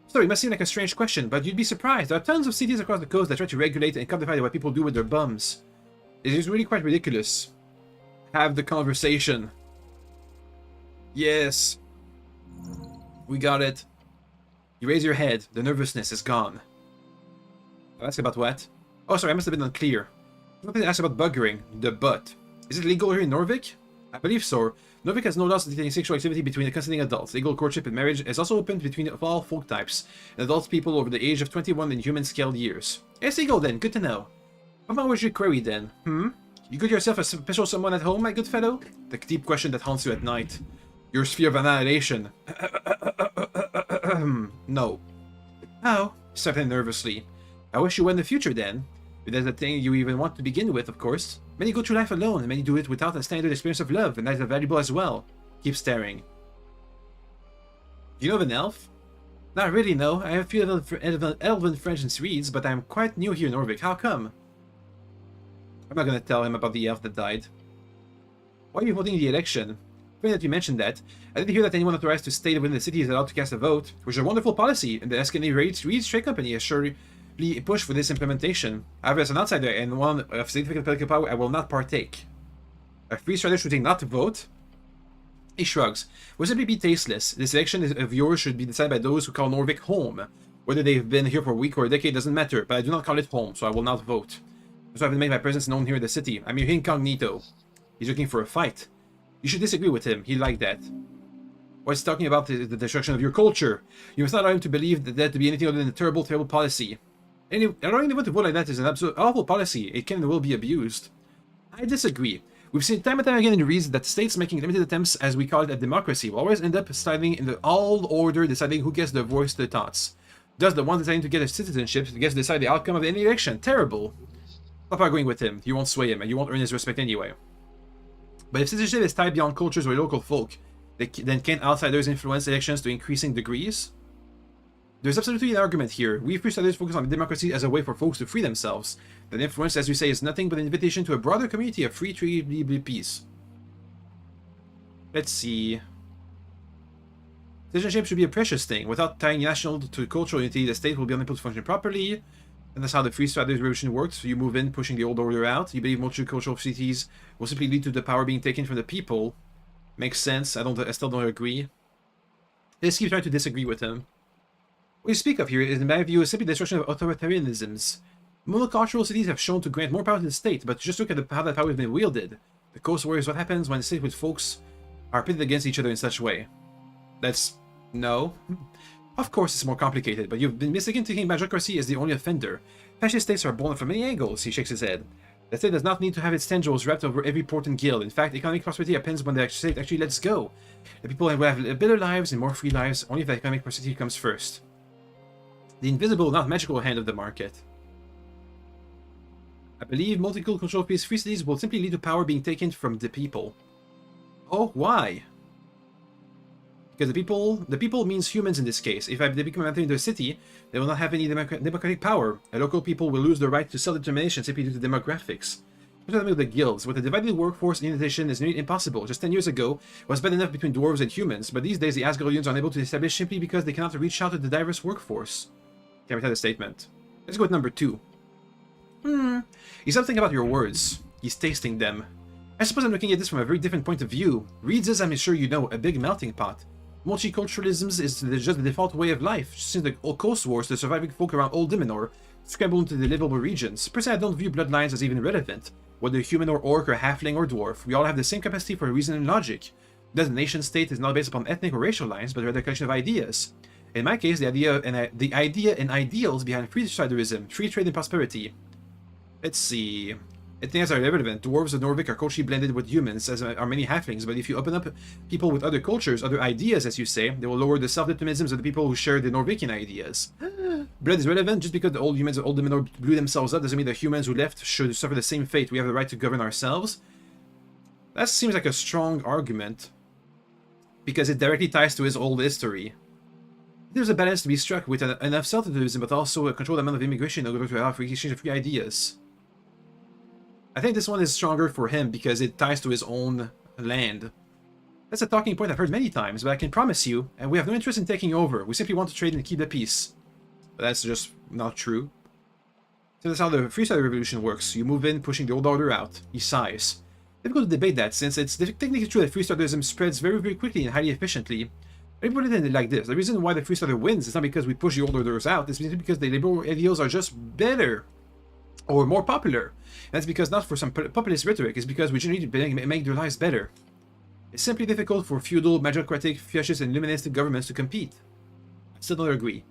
Sorry, it must seem like a strange question, but you'd be surprised. There are tons of cities across the coast that try to regulate and codify what people do with their bums. It is really quite ridiculous. Have the conversation. Yes. We got it. You raise your head. The nervousness is gone. Ask about what? Oh, sorry, I must have been unclear. Something to ask about buggering. The butt. Is it legal here in Norvik? I believe so. Norvik has no laws detaining sexual activity between the consenting adults. Legal courtship and marriage is also open between all folk types and adult people over the age of 21 in human-scaled years. It's legal then, good to know. What was your query then? You got yourself a special someone at home, my good fellow? The deep question that haunts you at night. Your sphere of annihilation. No. Oh, said nervously. I wish you were in the future then. If that's the thing you even want to begin with, of course. Many go through life alone, and many do it without a standard experience of love, and that is valuable as well. Keep staring. Do you know of an elf? Not really, no. I have a few elven friends and Swedes, but I'm quite new here in Norvik. How come? I'm not gonna tell him about the elf that died. Why are you holding the election? Funny that you mentioned that. I didn't hear that anyone authorized to stay within the city is allowed to cast a vote, which is a wonderful policy, and the Eskany Reeds Trade Company has surely push for this implementation. However, as an outsider and one of significant political power, I will not partake. A free strider shooting not to vote? He shrugs. Will simply be tasteless. This election of yours should be decided by those who call Norvik home. Whether they've been here for a week or a decade doesn't matter, but I do not call it home, so I will not vote. So I haven't made my presence known here in the city. I'm your incognito. He's looking for a fight. You should disagree with him. He liked that. What's talking about the destruction of your culture? You must not allow him to believe that to be anything other than a terrible policy. Allowing anyone to vote like that is an absolute awful policy. It can and will be abused. I disagree. We've seen time and time again in the reason that states making limited attempts, as we call it, at democracy, will always end up siding in the all order, deciding who gets the voice to their thoughts. Thus, the one deciding to get a citizenship gets to decide the outcome of any election. Terrible. Stop arguing with him. You won't sway him, and you won't earn his respect anyway. But if citizenship is tied beyond cultures or local folk, then can outsiders influence elections to increasing degrees? There's absolutely an argument here. We freestylers focus on democracy as a way for folks to free themselves. That influence, as you say, is nothing but an invitation to a broader community of free trade peace. Let's see. Citizenship should be a precious thing. Without tying national to cultural unity, the state will be unable to function properly. And that's how the freestylers revolution works. You move in, pushing the old order out. You believe multicultural cities will simply lead to the power being taken from the people. Makes sense. I still don't agree. Let's keep trying to disagree with him. What you speak of here is, in my view, simply the destruction of authoritarianisms. Monocultural cities have shown to grant more power to the state, but just look at how that power has been wielded. The Coast War is what happens when the state with folks are pitted against each other in such a way. No. Of course it's more complicated, but you've been mistaken thinking magocracy is the only offender. Fascist states are born from many angles, he shakes his head. The state does not need to have its tendrils wrapped over every port and guild. In fact, economic prosperity happens when the state actually lets go. The people will have better lives and more free lives only if the economic prosperity comes first. The invisible, not magical hand of the market. I believe multicultural free cities will simply lead to power being taken from the people. Oh, why? Because the people means humans in this case. If they become entering the city, they will not have any democratic power. A local people will lose the right to self-determination simply due to demographics. With the guilds, with a divided workforce, initiation is nearly impossible. Just 10 years ago, it was bad enough between dwarves and humans, but these days the Asgardians are unable to establish simply because they cannot reach out to the diverse workforce. Can't retell the statement. Let's go with number 2. He's not thinking about your words. He's tasting them. I suppose I'm looking at this from a very different point of view. Reads is, I'm sure you know, a big melting pot. Multiculturalism is just the default way of life. Since the Coast Wars, the surviving folk around Old Dimenor scrambled into the livable regions. Personally, I don't view bloodlines as even relevant. Whether human or orc or halfling or dwarf, we all have the same capacity for reason and logic. Thus, the nation-state is not based upon ethnic or racial lines, but rather a collection of ideas. In my case, the idea and ideals behind freesiderism, free trade and prosperity. Let's see. Ethnics are irrelevant. Dwarves and Norvik are culturally blended with humans, as are many halflings, but if you open up people with other cultures, other ideas, as you say, they will lower the self-determinisms of the people who share the Norvikian ideas. Blood is relevant. Just because the old humans of Old Dimenor blew themselves up doesn't mean the humans who left should suffer the same fate. We have the right to govern ourselves. That seems like a strong argument, because it directly ties to his old history. There's a balance to be struck with enough self-determinism, but also a controlled amount of immigration in order to allow for exchange of free ideas. I think this one is stronger for him because it ties to his own land. That's a talking point I've heard many times, but I can promise you, and we have no interest in taking over. We simply want to trade and keep the peace. But that's just not true. So that's how the Freestyle Revolution works. You move in, pushing the old order out. He sighs. Difficult to debate that, since it's technically true that Freestylerism spreads very, very quickly and highly efficiently. Let me put it in like this. The reason why the Freestyler wins is not because we push the old orders out, it's because the liberal ideals are just better. Or more popular. And that's because not for some populist rhetoric, it's because we generally make their lives better. It's simply difficult for feudal, magocratic, fascist, and illuministic governments to compete. I still don't agree.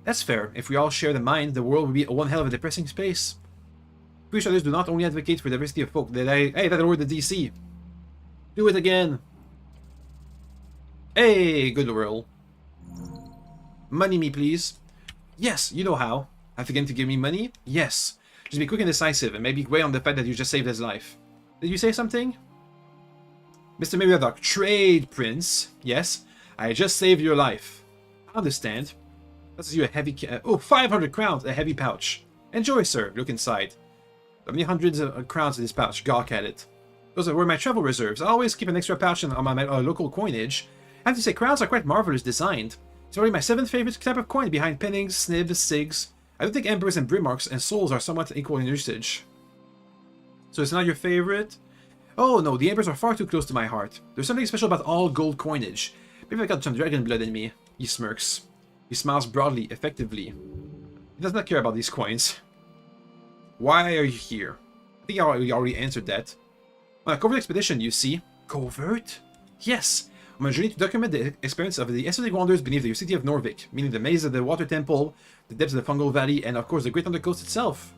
That's fair. If we all share the mind, the world would be one hell of a depressing space. Freestylers do not only advocate for diversity of folk, hey, that lowered the DC. Do it again. Hey, good roll. Money me, please. Yes, you know how. Have you to give me money? Yes. Just be quick and decisive, and maybe weigh on the fact that you just saved his life. Did you say something? Mr. Meriadoc, trade, Prince. Yes, I just saved your life. I understand. That's you a heavy 500 crowns, a heavy pouch. Enjoy, sir. Look inside. How many hundreds of crowns in this pouch? Gawk at it. Those were my travel reserves. I always keep an extra pouch on my local coinage. I have to say, crowns are quite marvelous designed. It's already my 7th favorite type of coin behind pennings, snibs, sigs. I don't think embers and brimarks and souls are somewhat equal in usage. So it's not your favorite? Oh no, the embers are far too close to my heart. There's something special about all gold coinage. Maybe I got some dragon blood in me. He smirks. He smiles broadly, effectively. He does not care about these coins. Why are you here? I think we already answered that. On a covert expedition, you see. Covert? Yes. On a journey to document the experience of the esoteric wonders beneath the city of Norvik, meaning the maze of the Water Temple, the depths of the Fungal Valley, and of course the Great Undercoast itself.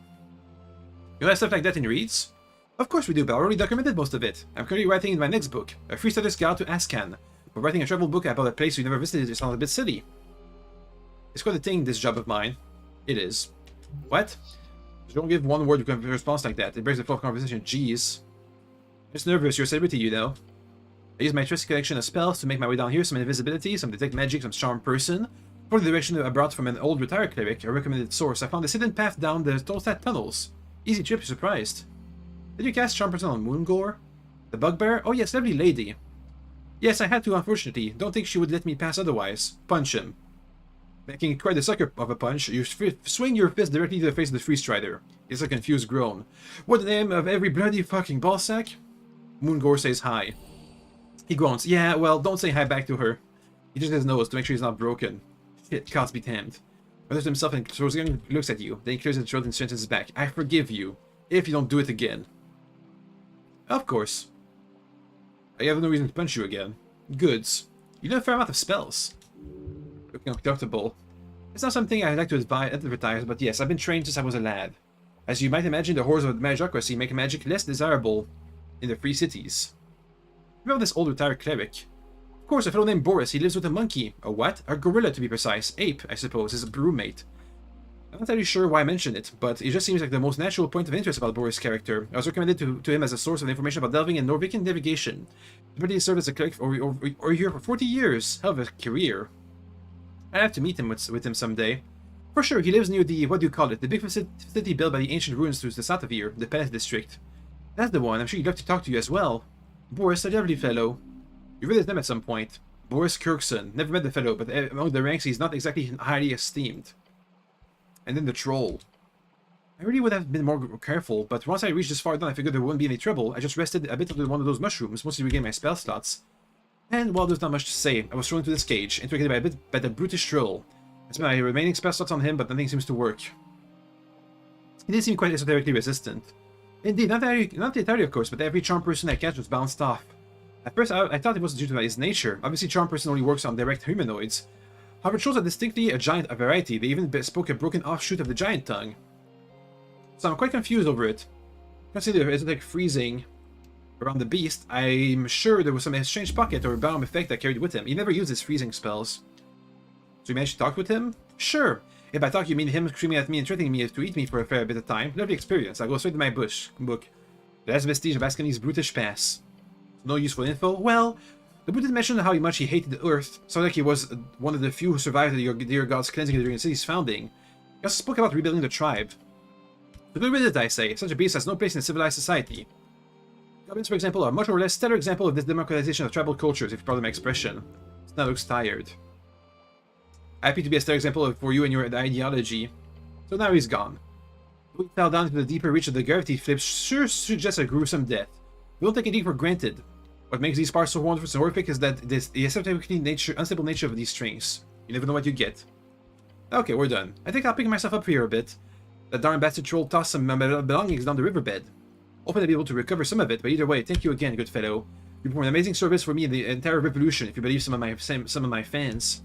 You have stuff like that in reads? Of course we do, but I already documented most of it. I'm currently writing in my next book, a freestyler's guide to Ascan. We're writing a travel book about a place you never visited. It's not a bit silly. It's quite a thing, this job of mine. It is. What? Just don't give one word response like that. It breaks the flow of conversation. Jeez. I'm just nervous. You're a celebrity, you know. I use my trusty collection of spells to make my way down here. Some invisibility, some detect magic, some charm person. For the direction I brought from an old retired cleric, a recommended source, I found a hidden path down the Tolstad tunnels. Easy trip, you're surprised. Did you cast charm person on Moongore? The bugbear? Oh yes, lovely lady. Yes, I had to, unfortunately. Don't think she would let me pass otherwise. Punch him. Making quite a sucker of a punch, you swing your fist directly to the face of the Freestrider. It's a confused groan. What the name of every bloody fucking ballsack? Moongore says hi. He groans. Yeah, well, don't say hi back to her. He just his nose to make sure he's not broken. Shit, gods be damned. Mutters to himself and looks at you. Then he clears his throat and strengthens his back. I forgive you, if you don't do it again. Of course. I have no reason to punch you again. Goods. You know a fair amount of spells. Looking uncomfortable. It's not something I'd like to advertise, but yes, I've been trained since I was a lad. As you might imagine, the horrors of magocracy make magic less desirable in the free cities. Remember this old retired cleric? Of course, a fellow named Boris. He lives with a monkey. A what? A gorilla, to be precise. Ape, I suppose, his roommate. I'm not entirely sure why I mentioned it, but it just seems like the most natural point of interest about Boris' character. I was recommended to him as a source of information about delving in Norvikian navigation. He already served as a cleric or here for 40 years. Hell of a career. I'd have to meet him with him someday. For sure, he lives near the, what do you call it, the big facility built by the ancient ruins to the south of here, the Palace District. That's the one. I'm sure he'd love to talk to you as well. Boris, a lovely fellow. You've read his name at some point. Boris Kirkson. Never met the fellow, but among the ranks he's not exactly highly esteemed. And then the troll. I really would have been more careful, but once I reached this far down I figured there wouldn't be any trouble. I just rested a bit of one of those mushrooms, mostly to regain my spell slots. And while there's not much to say, I was thrown into this cage, interrogated by the brutish troll. I spent my remaining spell slots on him, but nothing seems to work. He did seem quite esoterically resistant. Indeed, not entirely of course, but every charm person I catch was bounced off. At first I thought it was due to his nature. Obviously charm person only works on direct humanoids. However, trolls are distinctly a giant variety. They even spoke a broken offshoot of the giant tongue. So I'm quite confused over it. Consider esoteric freezing around the beast. I'm sure there was some strange pocket or bomb effect that carried with him. He never used his freezing spells. So you managed to talk with him? Sure. If by talk you mean him screaming at me and threatening me to eat me for a fair bit of time, lovely experience. I'll go straight to my book. The last vestige of Ascani's brutish past. No useful info? Well, the Buddha mentioned how much he hated the Earth. Sounded like he was one of the few who survived the dear god's cleansing during the city's founding. He also spoke about rebuilding the tribe. To go with it, I say. Such a beast has no place in civilized society. Goblins, for example, are a much or less stellar example of this democratization of tribal cultures, if you pardon my expression. Now looks tired. Happy to be a stellar example for you and your ideology. So now he's gone. We fell down into the deeper reach of the gravity flips sure suggests a gruesome death. We don't take anything for granted. What makes these parts so wonderful and horrific is that the unstable nature of these strings. You never know what you get. Okay, we're done. I think I'll pick myself up here a bit. That darn bastard troll tossed some belongings down the riverbed. Hoping I'll be able to recover some of it, but either way, thank you again, good fellow. You performed an amazing service for me in the entire revolution, if you believe some of my fans.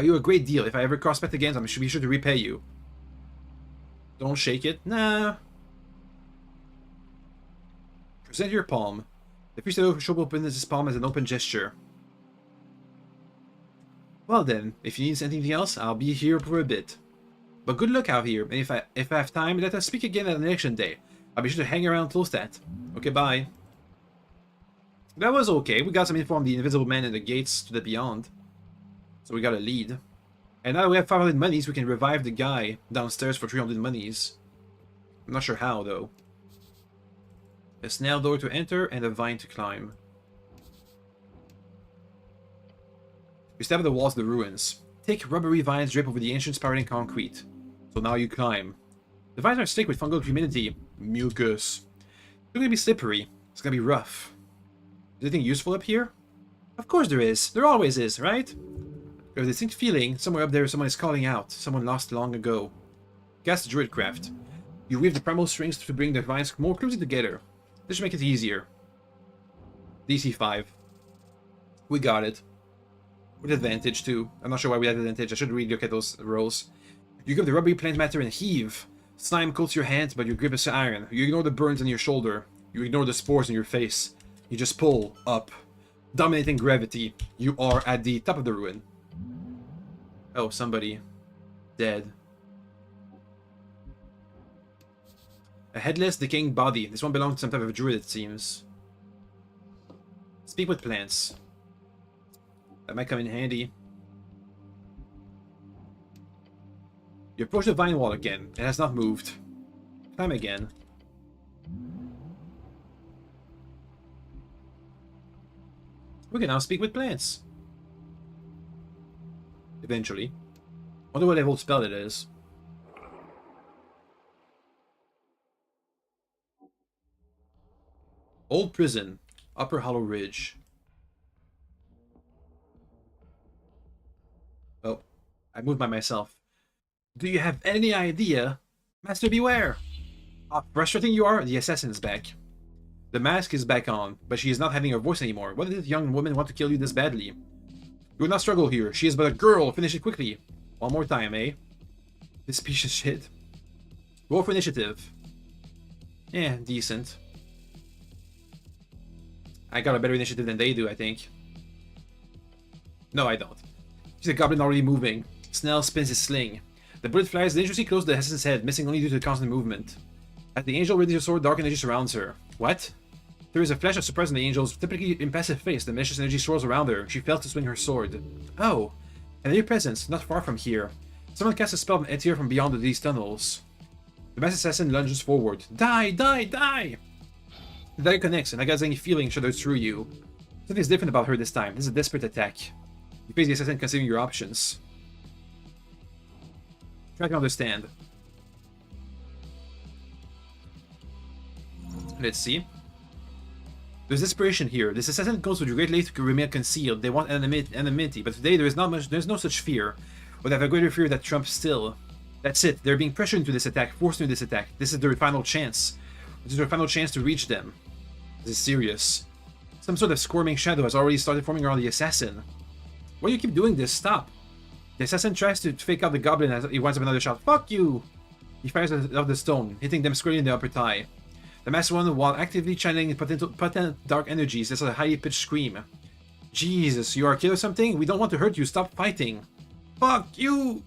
You're a great deal. If I ever cross paths again, I should be sure to repay you. Don't shake it. Nah. Present your palm. The priest opens his palm as an open gesture. Well then, if you need anything else, I'll be here for a bit. But good luck out here, and if I have time, let us speak again on election day. I'll be sure to hang around close to that. Okay, bye. That was okay. We got some info on the invisible man and the gates to the beyond. So we got a lead. And now that we have 500 monies, we can revive the guy downstairs for 300 monies. I'm not sure how, though. A snail door to enter and a vine to climb. You step at the walls of the ruins. Thick, rubbery vines drape over the ancient spiraling concrete. So now you climb. The vines are thick with fungal humidity. Mucus. It's gonna be slippery. It's gonna be rough. Is anything useful up here? Of course there is. There always is, right? There's a distinct feeling. Somewhere up there someone is calling out. Someone lost long ago. Cast Druidcraft. You weave the primal strings to bring the vines more closely together. This should make it easier. DC 5. We got it. With advantage too. I'm not sure why we had advantage. I should really look at those rolls. You grip the rubbery plant matter and heave. Slime coats your hands, but your grip is iron. You ignore the burns on your shoulder. You ignore the spores in your face. You just pull up. Dominating gravity. You are at the top of the ruin. Oh, somebody. Dead. A headless, decaying body. This one belongs to some type of druid, it seems. Speak with plants. That might come in handy. You approach the vine wall again. It has not moved. Climb again. We can now speak with plants. Eventually. Wonder what level spell it is. Old Prison. Upper Hollow Ridge. Oh. I moved by myself. Do you have any idea? Master beware! How frustrating you are, the assassin's back. The mask is back on, but she is not having her voice anymore. Why did this young woman want to kill you this badly? You will not struggle here. She is but a girl. Finish it quickly. One more time, eh? This piece of shit. Roll for initiative. Yeah, decent. I got a better initiative than they do, I think. No, I don't. She's a goblin already moving. Snell spins his sling. The bullet flies dangerously close to the assassin's head, missing only due to the constant movement. As the angel raises her sword, dark energy surrounds her. What? There is a flash of surprise on the angel's typically impassive face. The malicious energy swirls around her. She fails to swing her sword. Oh, and a new presence, not far from here. Someone casts a spell of Etir from beyond these tunnels. The masked assassin lunges forward. Die! Die! Die! The dagger connects, and Naga's feeling shudders through you. Something's different about her this time. This is a desperate attack. You face the assassin considering your options. Try to understand. Let's see. There's desperation here. This assassin goes to great lengths to remain concealed. They want anonymity, but today there's no such fear. But they have a greater fear that trumps still. That's it. They're being pressured into this attack, forced into this attack. This is their final chance. This is their final chance to reach them. This is serious. Some sort of squirming shadow has already started forming around the assassin. Why do you keep doing this? Stop. The assassin tries to fake out the goblin as he winds up another shot. Fuck you! He fires off the stone, hitting them squarely in the upper thigh. The masked one, while actively channeling potent dark energies, lets out a highly pitched scream. Jesus, you are a kid or something? We don't want to hurt you. Stop fighting. Fuck you!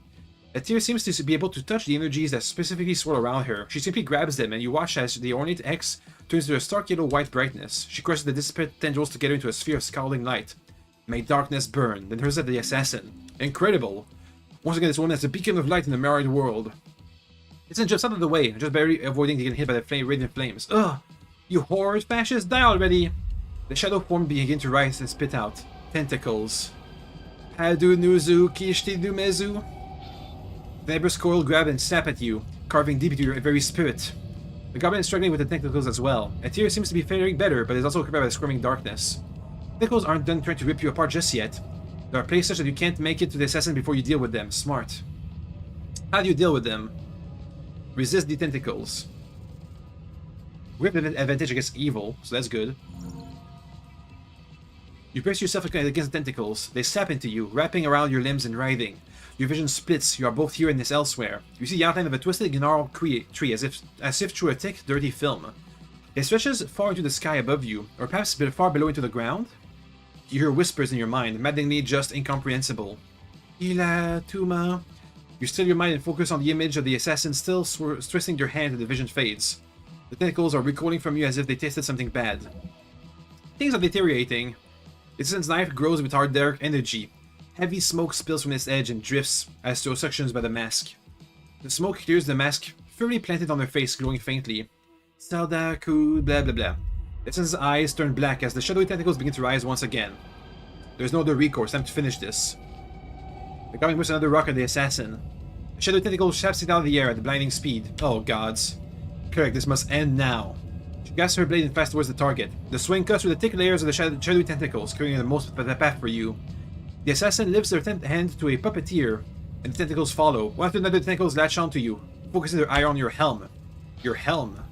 A tear seems to be able to touch the energies that specifically swirl around her. She simply grabs them, and you watch as the ornate X turns to a stark yellow-white brightness. She crushes the disparate tendrils together into a sphere of scowling light. May darkness burn, then hurls at the assassin. Incredible! Once again, this woman has a beacon of light in the mirrored world. It's just out of the way, just barely avoiding getting hit by the radiant flames. Ugh! You horrid fascists, die already! The shadow form begins to rise and spit out. Tentacles. Hadu Nuzu Kishti Dumezu. The neighbor's coil grab and snap at you, carving deep into your very spirit. The goblin is struggling with the tentacles as well. A tear seems to be faring better, but is also covered by the squirming darkness. Tentacles aren't done trying to rip you apart just yet. There are places such that you can't make it to the assassin before you deal with them. Smart. How do you deal with them? Resist the tentacles. We have an advantage against evil, so that's good. You brace yourself against the tentacles. They snap into you, wrapping around your limbs and writhing. Your vision splits. You are both here and this elsewhere. You see the outline of a twisted gnarled tree as if through a thick, dirty film. It stretches far into the sky above you, or perhaps far below into the ground. You hear whispers in your mind, maddeningly just incomprehensible. Ila Tuma. You still your mind and focus on the image of the assassin still twisting your hand and the vision fades. The tentacles are recoiling from you as if they tasted something bad. Things are deteriorating. The assassin's knife grows with hard dark energy. Heavy smoke spills from its edge and drifts as to suctions by the mask. The smoke clears the mask, firmly planted on her face, glowing faintly. Saldaku, blah blah blah. The assassin's eyes turn black as the shadowy tentacles begin to rise once again. There's no other recourse, time to finish this. The goblin whips another rock at the assassin. The shadowy tentacle shafts it out of the air at blinding speed. Oh gods. Cleric, this must end now. She grasps her blade and flies towards the target. The swing cuts through the thick layers of the shadowy tentacles, clearing the most of the path for you. The assassin lifts their hand to a puppeteer, and the tentacles follow. One after another, the tentacles latch onto you, focusing their eye on your helm. Your helm.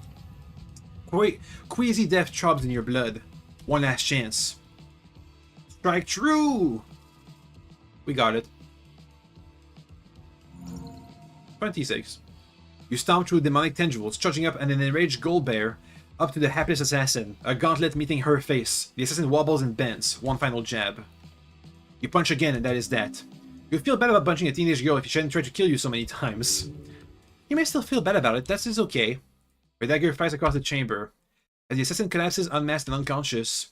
Queasy death throbs in your blood. One last chance. Strike true! We got it. 26. You stomp through demonic tendrils, charging up an enraged gold bear up to the hapless assassin, a gauntlet meeting her face. The assassin wobbles and bends. One final jab. You punch again, and that is that. You'd feel bad about punching a teenage girl if she hadn't tried to kill you so many times. You may still feel bad about it, that is okay. Her dagger flies across the chamber. As the assassin collapses unmasked and unconscious,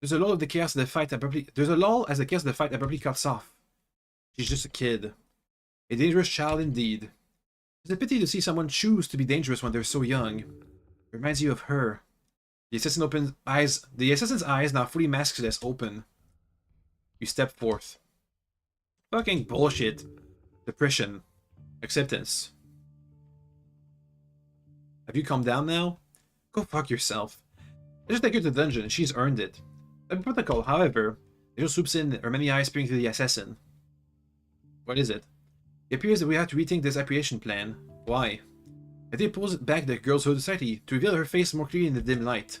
there's a lull as the chaos of the fight abruptly cuts off. She's just a kid. A dangerous child indeed. It's a pity to see someone choose to be dangerous when they're so young. It reminds you of her. The assassin's eyes, now fully maskless, open. You step forth. Fucking bullshit. Depression. Acceptance. Have you calmed down now? Go fuck yourself. I just take her to the dungeon. She's earned it. The protocol, however, Angel swoops in, her many eyes peering to the assassin. What is it? It appears that we have to rethink this apprehension plan. Why? They pulls back the girl's hood slightly to reveal her face more clearly in the dim light.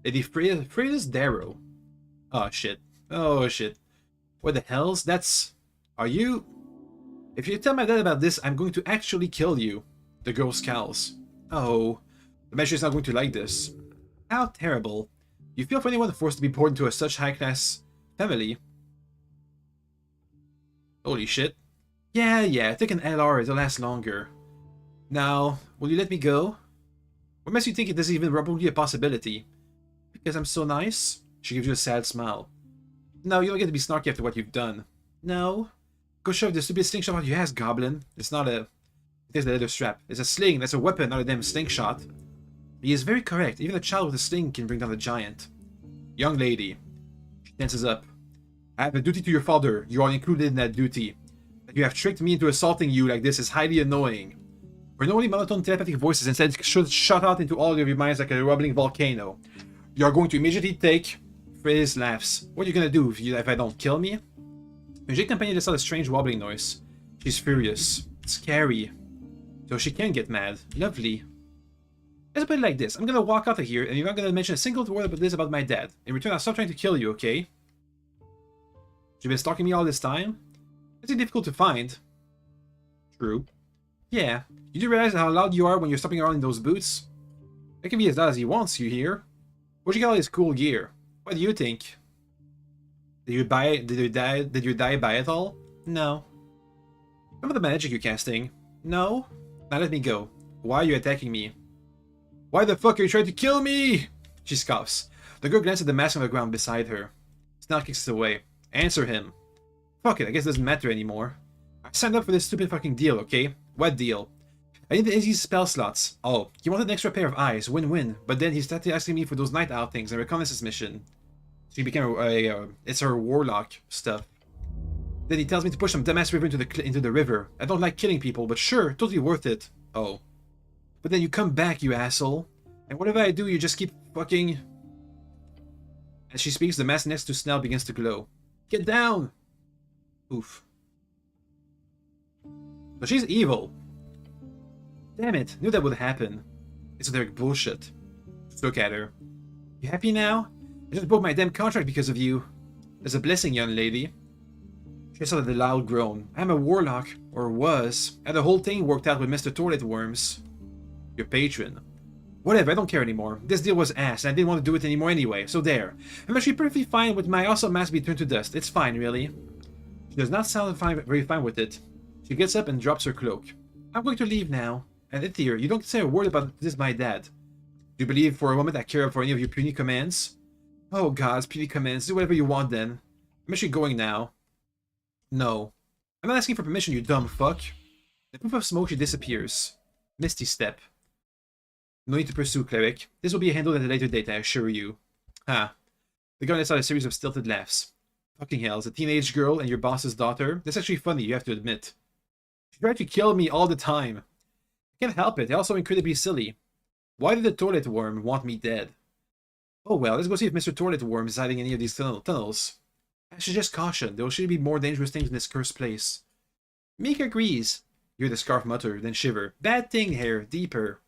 Lady Freya's Darrow. Oh shit. Oh shit. What the hell's that's... Are you... If you tell my dad about this, I'm going to actually kill you. The girl scowls. Oh. The Master is not going to like this. How terrible. You feel for anyone forced to be born into such high-class family. Holy shit. Yeah, take an LR, it'll last longer. Now, will you let me go? What makes you think it is even remotely a possibility? Because I'm so nice? She gives you a sad smile. No, you don't get to be snarky after what you've done. No? Go shove the stupid slingshot out your ass, Goblin. It's not a... It is the leather strap. It's a sling, that's a weapon, not a damn slingshot. He is very correct. Even a child with a sling can bring down a giant. Young lady. She tenses up. I have a duty to your father. You are included in that duty. That you have tricked me into assaulting you like this is highly annoying. For no only monotone telepathic voices instead should shut out into all of your minds like a rumbling volcano. You are going to immediately take... Frizz laughs. What are you gonna do if I don't kill me? Magic companion lets out a strange wobbling noise. She's furious. Scary. So she can get mad. Lovely. Let's put it like this. I'm gonna walk out of here and you're not gonna mention a single word about this about my dad. In return, I'll stop trying to kill you, okay? You've been stalking me all this time? It's difficult to find. True. Yeah. You do realize how loud you are when you're stomping around in those boots? That can be as loud as he wants you here. Where'd you get all this cool gear? What do you think? Did you buy it? Did you die by it all? No. Remember the magic you're casting? No. Now let me go. Why are you attacking me? Why the fuck are you trying to kill me? She scoffs. The girl glances at the mask on the ground beside her. Snot kicks it away. Answer him. Fuck it, I guess it doesn't matter anymore. I signed up for this stupid fucking deal, okay? What deal? I need the easy spell slots. Oh, he wanted an extra pair of eyes. Win-win. But then he started asking me for those night owl things and reconnaissance mission. She became it's her warlock stuff. Then he tells me to push some dumbass river into the river. I don't like killing people, but sure, totally worth it. Oh. But then you come back, you asshole. And whatever I do, you just keep fucking... As she speaks, the mask next to Snell begins to glow. Get down! Oof. But she's evil. Damn it, knew that would happen. Esoteric bullshit. Just look at her. You happy now? I just broke my damn contract because of you. It's a blessing, young lady. She saw the loud groan. I'm a warlock, or was. And the whole thing worked out with Mr. Toilet Worms. Your patron. Whatever, I don't care anymore. This deal was ass, and I didn't want to do it anymore anyway, so there. I'm actually perfectly fine with my awesome mask being turned to dust. It's fine, really. She does not sound very fine with it. She gets up and drops her cloak. I'm going to leave now. And Ithir, you don't say a word about this, my dad. Do you believe for a moment I care for any of your puny commands? Oh gods, puny commands. Do whatever you want then. I'm actually going now. No. I'm not asking for permission, you dumb fuck. The poof of smoke, she disappears. Misty step. No need to pursue, Cleric. This will be handled at a later date, I assure you. Ha. The guy lets out a series of stilted laughs. Fucking hell, it's a teenage girl and your boss's daughter? That's actually funny, you have to admit. She tried to kill me all the time. I can't help it, they're also incredibly silly. Why did the toilet worm want me dead? Oh well, let's go see if Mr. Toilet Worm is hiding in any of these tunnels. I should just caution, there should be more dangerous things in this cursed place. Meek agrees. You hear the scarf mutter, then shiver. Bad thing here, deeper.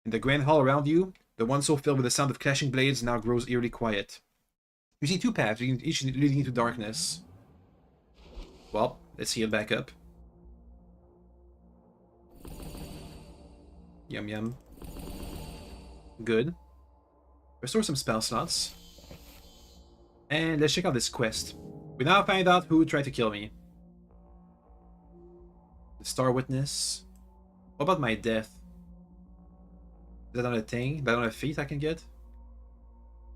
In the grand hall around you, the one so filled with the sound of clashing blades now grows eerily quiet. You see two paths, each leading into darkness. Well, let's heal back up. Yum yum. Good. Restore some spell slots. And let's check out this quest. We now find out who tried to kill me. The Star Witness. What about my death? Is that not a thing? Is that not a feat I can get?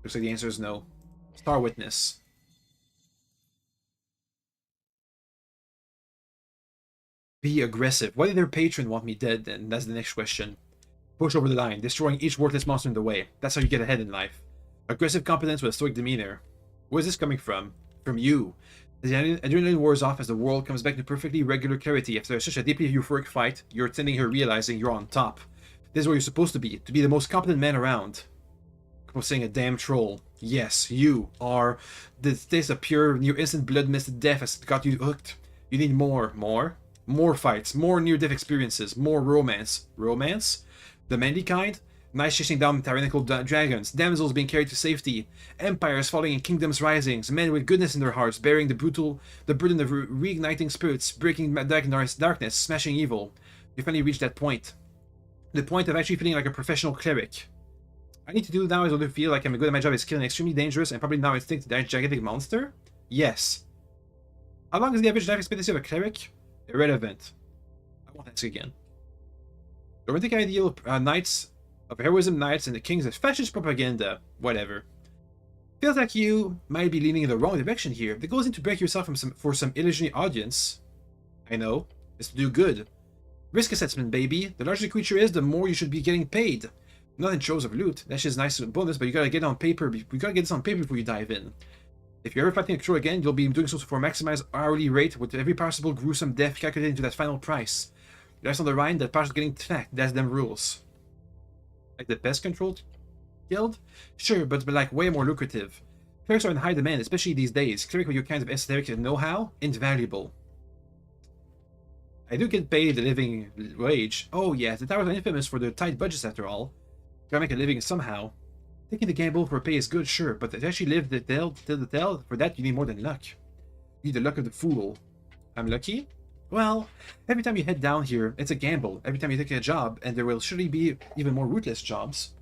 Looks like the answer is no. Star Witness. Be aggressive. Why did their patron want me dead then? That's the next question. Push over the line, destroying each worthless monster in the way. That's how you get ahead in life. Aggressive competence with a stoic demeanor. Where is this coming from? From you. As the adrenaline wears off as the world comes back to perfectly regular clarity after such a deeply euphoric fight, you're attending her realizing you're on top. This is where you're supposed to be the most competent man around. Come on, saying a damn troll. Yes, you are. This taste of pure, near instant blood mist death has got you hooked. You need more. More? More fights, more near-death experiences, more romance. Romance? The manly kind? Knights chasing down tyrannical dragons, damsels being carried to safety, empires falling in kingdoms rising, men with goodness in their hearts, bearing the burden of reigniting spirits, breaking darkness, smashing evil. You finally reached that point. The point of actually feeling like a professional cleric. I need to do now is to feel like I'm good at my job is killing an extremely dangerous and probably now extinct gigantic monster? Yes. How long is the average life expectancy of a cleric? Irrelevant. I won't ask again. The romantic ideal knights of heroism, knights, and the kings is fascist propaganda. Whatever. Feels like you might be leaning in the wrong direction here. The goal isn't to break yourself for some illusionary audience. I know. It's to do good. Risk assessment, baby. The larger the creature is, the more you should be getting paid. Nothing shows of loot. That's just nice bonus, but you gotta get it on paper. You gotta get this on paper before you dive in. If you're ever fighting a crow again, you'll be doing so for maximized hourly rate with every possible gruesome death calculated into that final price. That's on the Rhine, that part's getting tracked. That's them rules. Like the pest control guild? Sure, but like way more lucrative. Clerics are in high demand, especially these days. Cleric with your kinds of esoteric know-how? Invaluable. I do get paid a living wage. Oh yeah, the towers are infamous for their tight budgets after all. Gotta make a living somehow. Taking the gamble for pay is good, sure, but to actually live the tale, for that you need more than luck. You need the luck of the fool. I'm lucky? Well, every time you head down here, it's a gamble. Every time you take a job, and there will surely be even more rootless jobs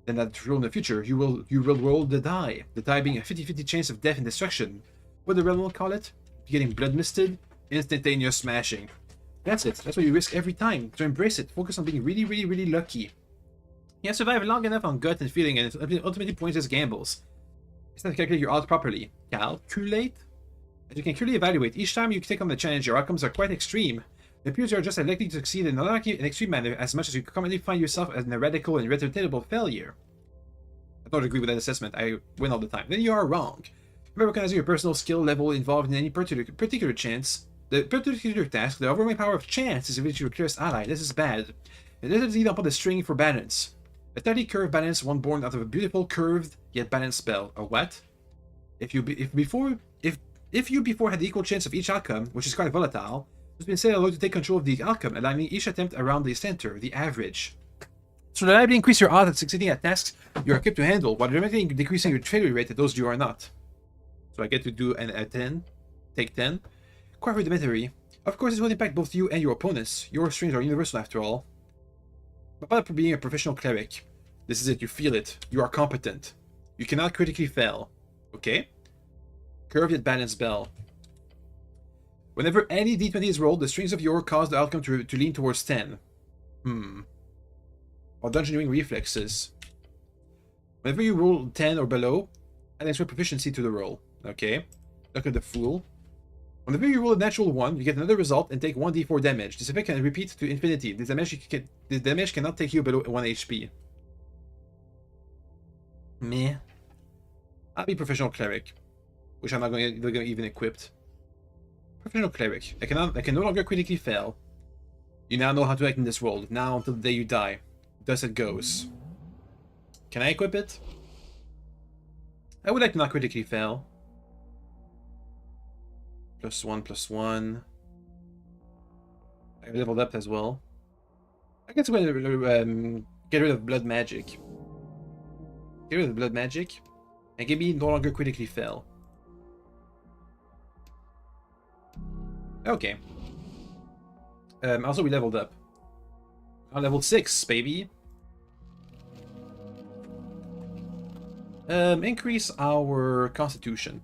than that rule in the future, you will roll the die. The die being a 50-50 chance of death and destruction. What the realm will call it? Getting blood misted? Instantaneous smashing. That's it. That's what you risk every time. So embrace it. Focus on being really lucky. You have survived long enough on gut and feeling, and it ultimately points as gambles. It's not to calculate your odds properly. Calculate? As you can clearly evaluate, each time you take on the challenge, your outcomes are quite extreme. It appears you are just as likely to succeed in an extreme manner as much as you commonly find yourself as a radical and irretrievable failure. I don't agree with that assessment. I win all the time. Then you are wrong. Remember, recognizing your personal skill level involved in any particular chance. The particular task, the overwhelming power of chance, is eventually your clearest ally. This is bad. It doesn't lead upon the string for balance. A tightly curved balance, one born out of a beautiful, curved, yet balanced spell. A what? If you before had the equal chance of each outcome, which is quite volatile, it's been said allowed to take control of the outcome, aligning each attempt around the center, the average. So reliably increase your odds at succeeding at tasks you are equipped to handle, while dramatically decreasing your failure rate at those you are not. So I get to do a 10, take 10. Quite rudimentary. Of course, this will impact both you and your opponents. Your strengths are universal after all. But about being a professional cleric, this is it. You feel it. You are competent. You cannot critically fail. Okay? Curved yet balanced bell. Whenever any d20 is rolled, the strings of your cause the outcome to lean towards 10. Or dungeoneering reflexes. Whenever you roll 10 or below, add extra proficiency to the roll. Okay? Look at the fool. Whenever you roll a natural 1, you get another result and take 1d4 damage. This effect can repeat to infinity. This damage cannot take you below 1 HP. Meh. I'll be professional cleric, which I'm not going to even equipped. Professional cleric. I can no longer critically fail. You now know how to act in this world. Now until the day you die. Thus it goes. Can I equip it? I would like to not critically fail. +1/+1. I leveled up as well. I guess we're gonna get rid of blood magic. Get rid of blood magic, and give me no longer critically fail. Okay. Also we leveled up. On level 6, baby. Increase our constitution.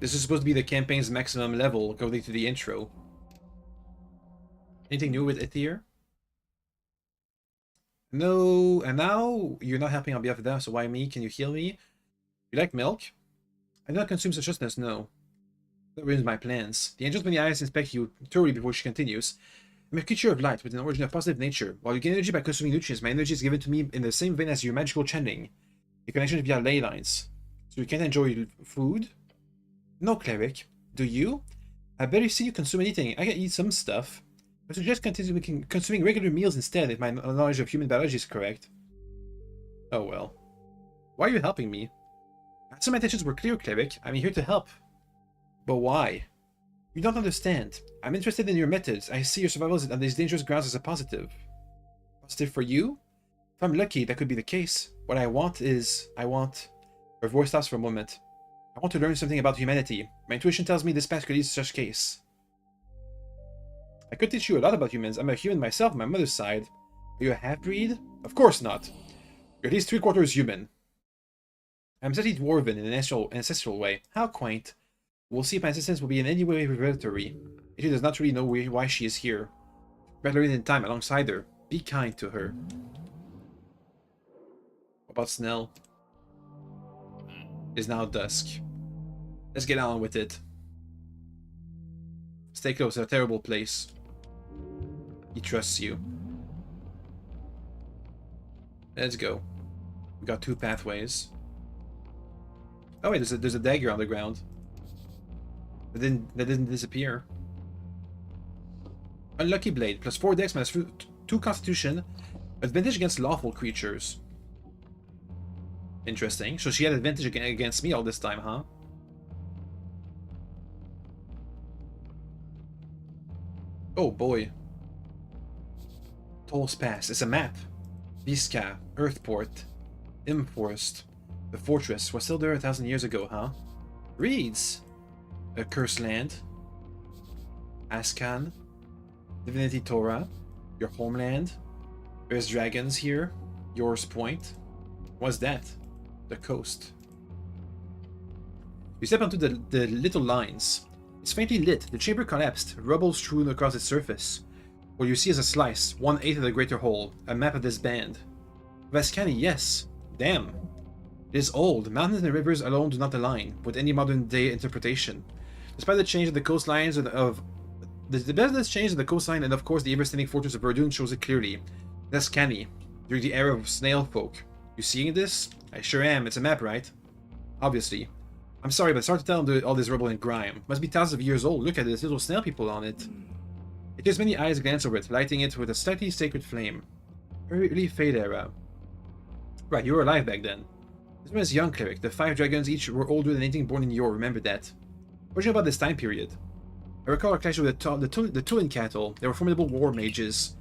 This is supposed to be the campaign's maximum level, according to the intro. Anything new with Ether? No, and now you're not helping on behalf of them, so why me? Can you heal me? You like milk? I do not consume suchness, no. That ruins my plans. The angel's many eyes inspect you thoroughly before she continues. I'm a creature of light with an origin of positive nature. While you gain energy by consuming nutrients, my energy is given to me in the same vein as your magical channeling. Your connection is via ley lines. So you can't enjoy food? No, cleric. Do you? I barely see you consume anything. I can eat some stuff. I suggest consuming regular meals instead if my knowledge of human biology is correct. Oh well. Why are you helping me? Some my intentions were clear, cleric. I'm here to help. But why? You don't understand. I'm interested in your methods. I see your survival on these dangerous grounds as a positive. Positive for you? If I'm lucky, that could be the case. What I want is... Her voice stops for a moment. I want to learn something about humanity. My intuition tells me this path could lead to such case. I could teach you a lot about humans. I'm a human myself on my mother's side. Are you a half-breed? Of course not. You're at least 3/4 human. I'm slightly dwarven in an ancestral way. How quaint. We'll see if my assistance will be in any way revelatory. She does not really know why she is here. Better in time alongside her. Be kind to her. What about Snell? It's now dusk. Let's get on with it. Stay close, it's a terrible place. He trusts you. Let's go. We got 2 pathways. Oh wait, there's a dagger on the ground. That didn't disappear. Unlucky blade. Plus 4 dex, minus 2 constitution. Advantage against lawful creatures. Interesting. So she had advantage against me all this time, huh? Oh boy. Toll's Pass. It's a map. Visca, Earthport, Imforest. The fortress was still there 1,000 years ago, huh? Reeds. A Cursed Land. Ascan. Divinity Torah. Your homeland. There's dragons here. Yours Point. What's that? The coast. You step onto the little lines. It's faintly lit. The chamber collapsed, rubble strewn across its surface. What you see is a slice, 1/8 of the greater whole, a map of this band. Vascani, yes. Damn. It is old. Mountains and rivers alone do not align with any modern-day interpretation. Despite the change of the coastlines the change of the coastline and of course the ever-standing fortress of Verdun shows it clearly. Vascani, during the era of snail folk. You seeing this? I sure am. It's a map, right? Obviously. I'm sorry, but it's hard to tell all this rubble and grime. Must be thousands of years old. Look at this little snail people on it. It gives many eyes glance over it, lighting it with a slightly sacred flame. Early Fade era. Right, you were alive back then. This one is young cleric. The 5 dragons each were older than anything born in Yor. Remember that. What do you know about this time period? I recall a clash with the Tulin cattle. They were formidable war mages.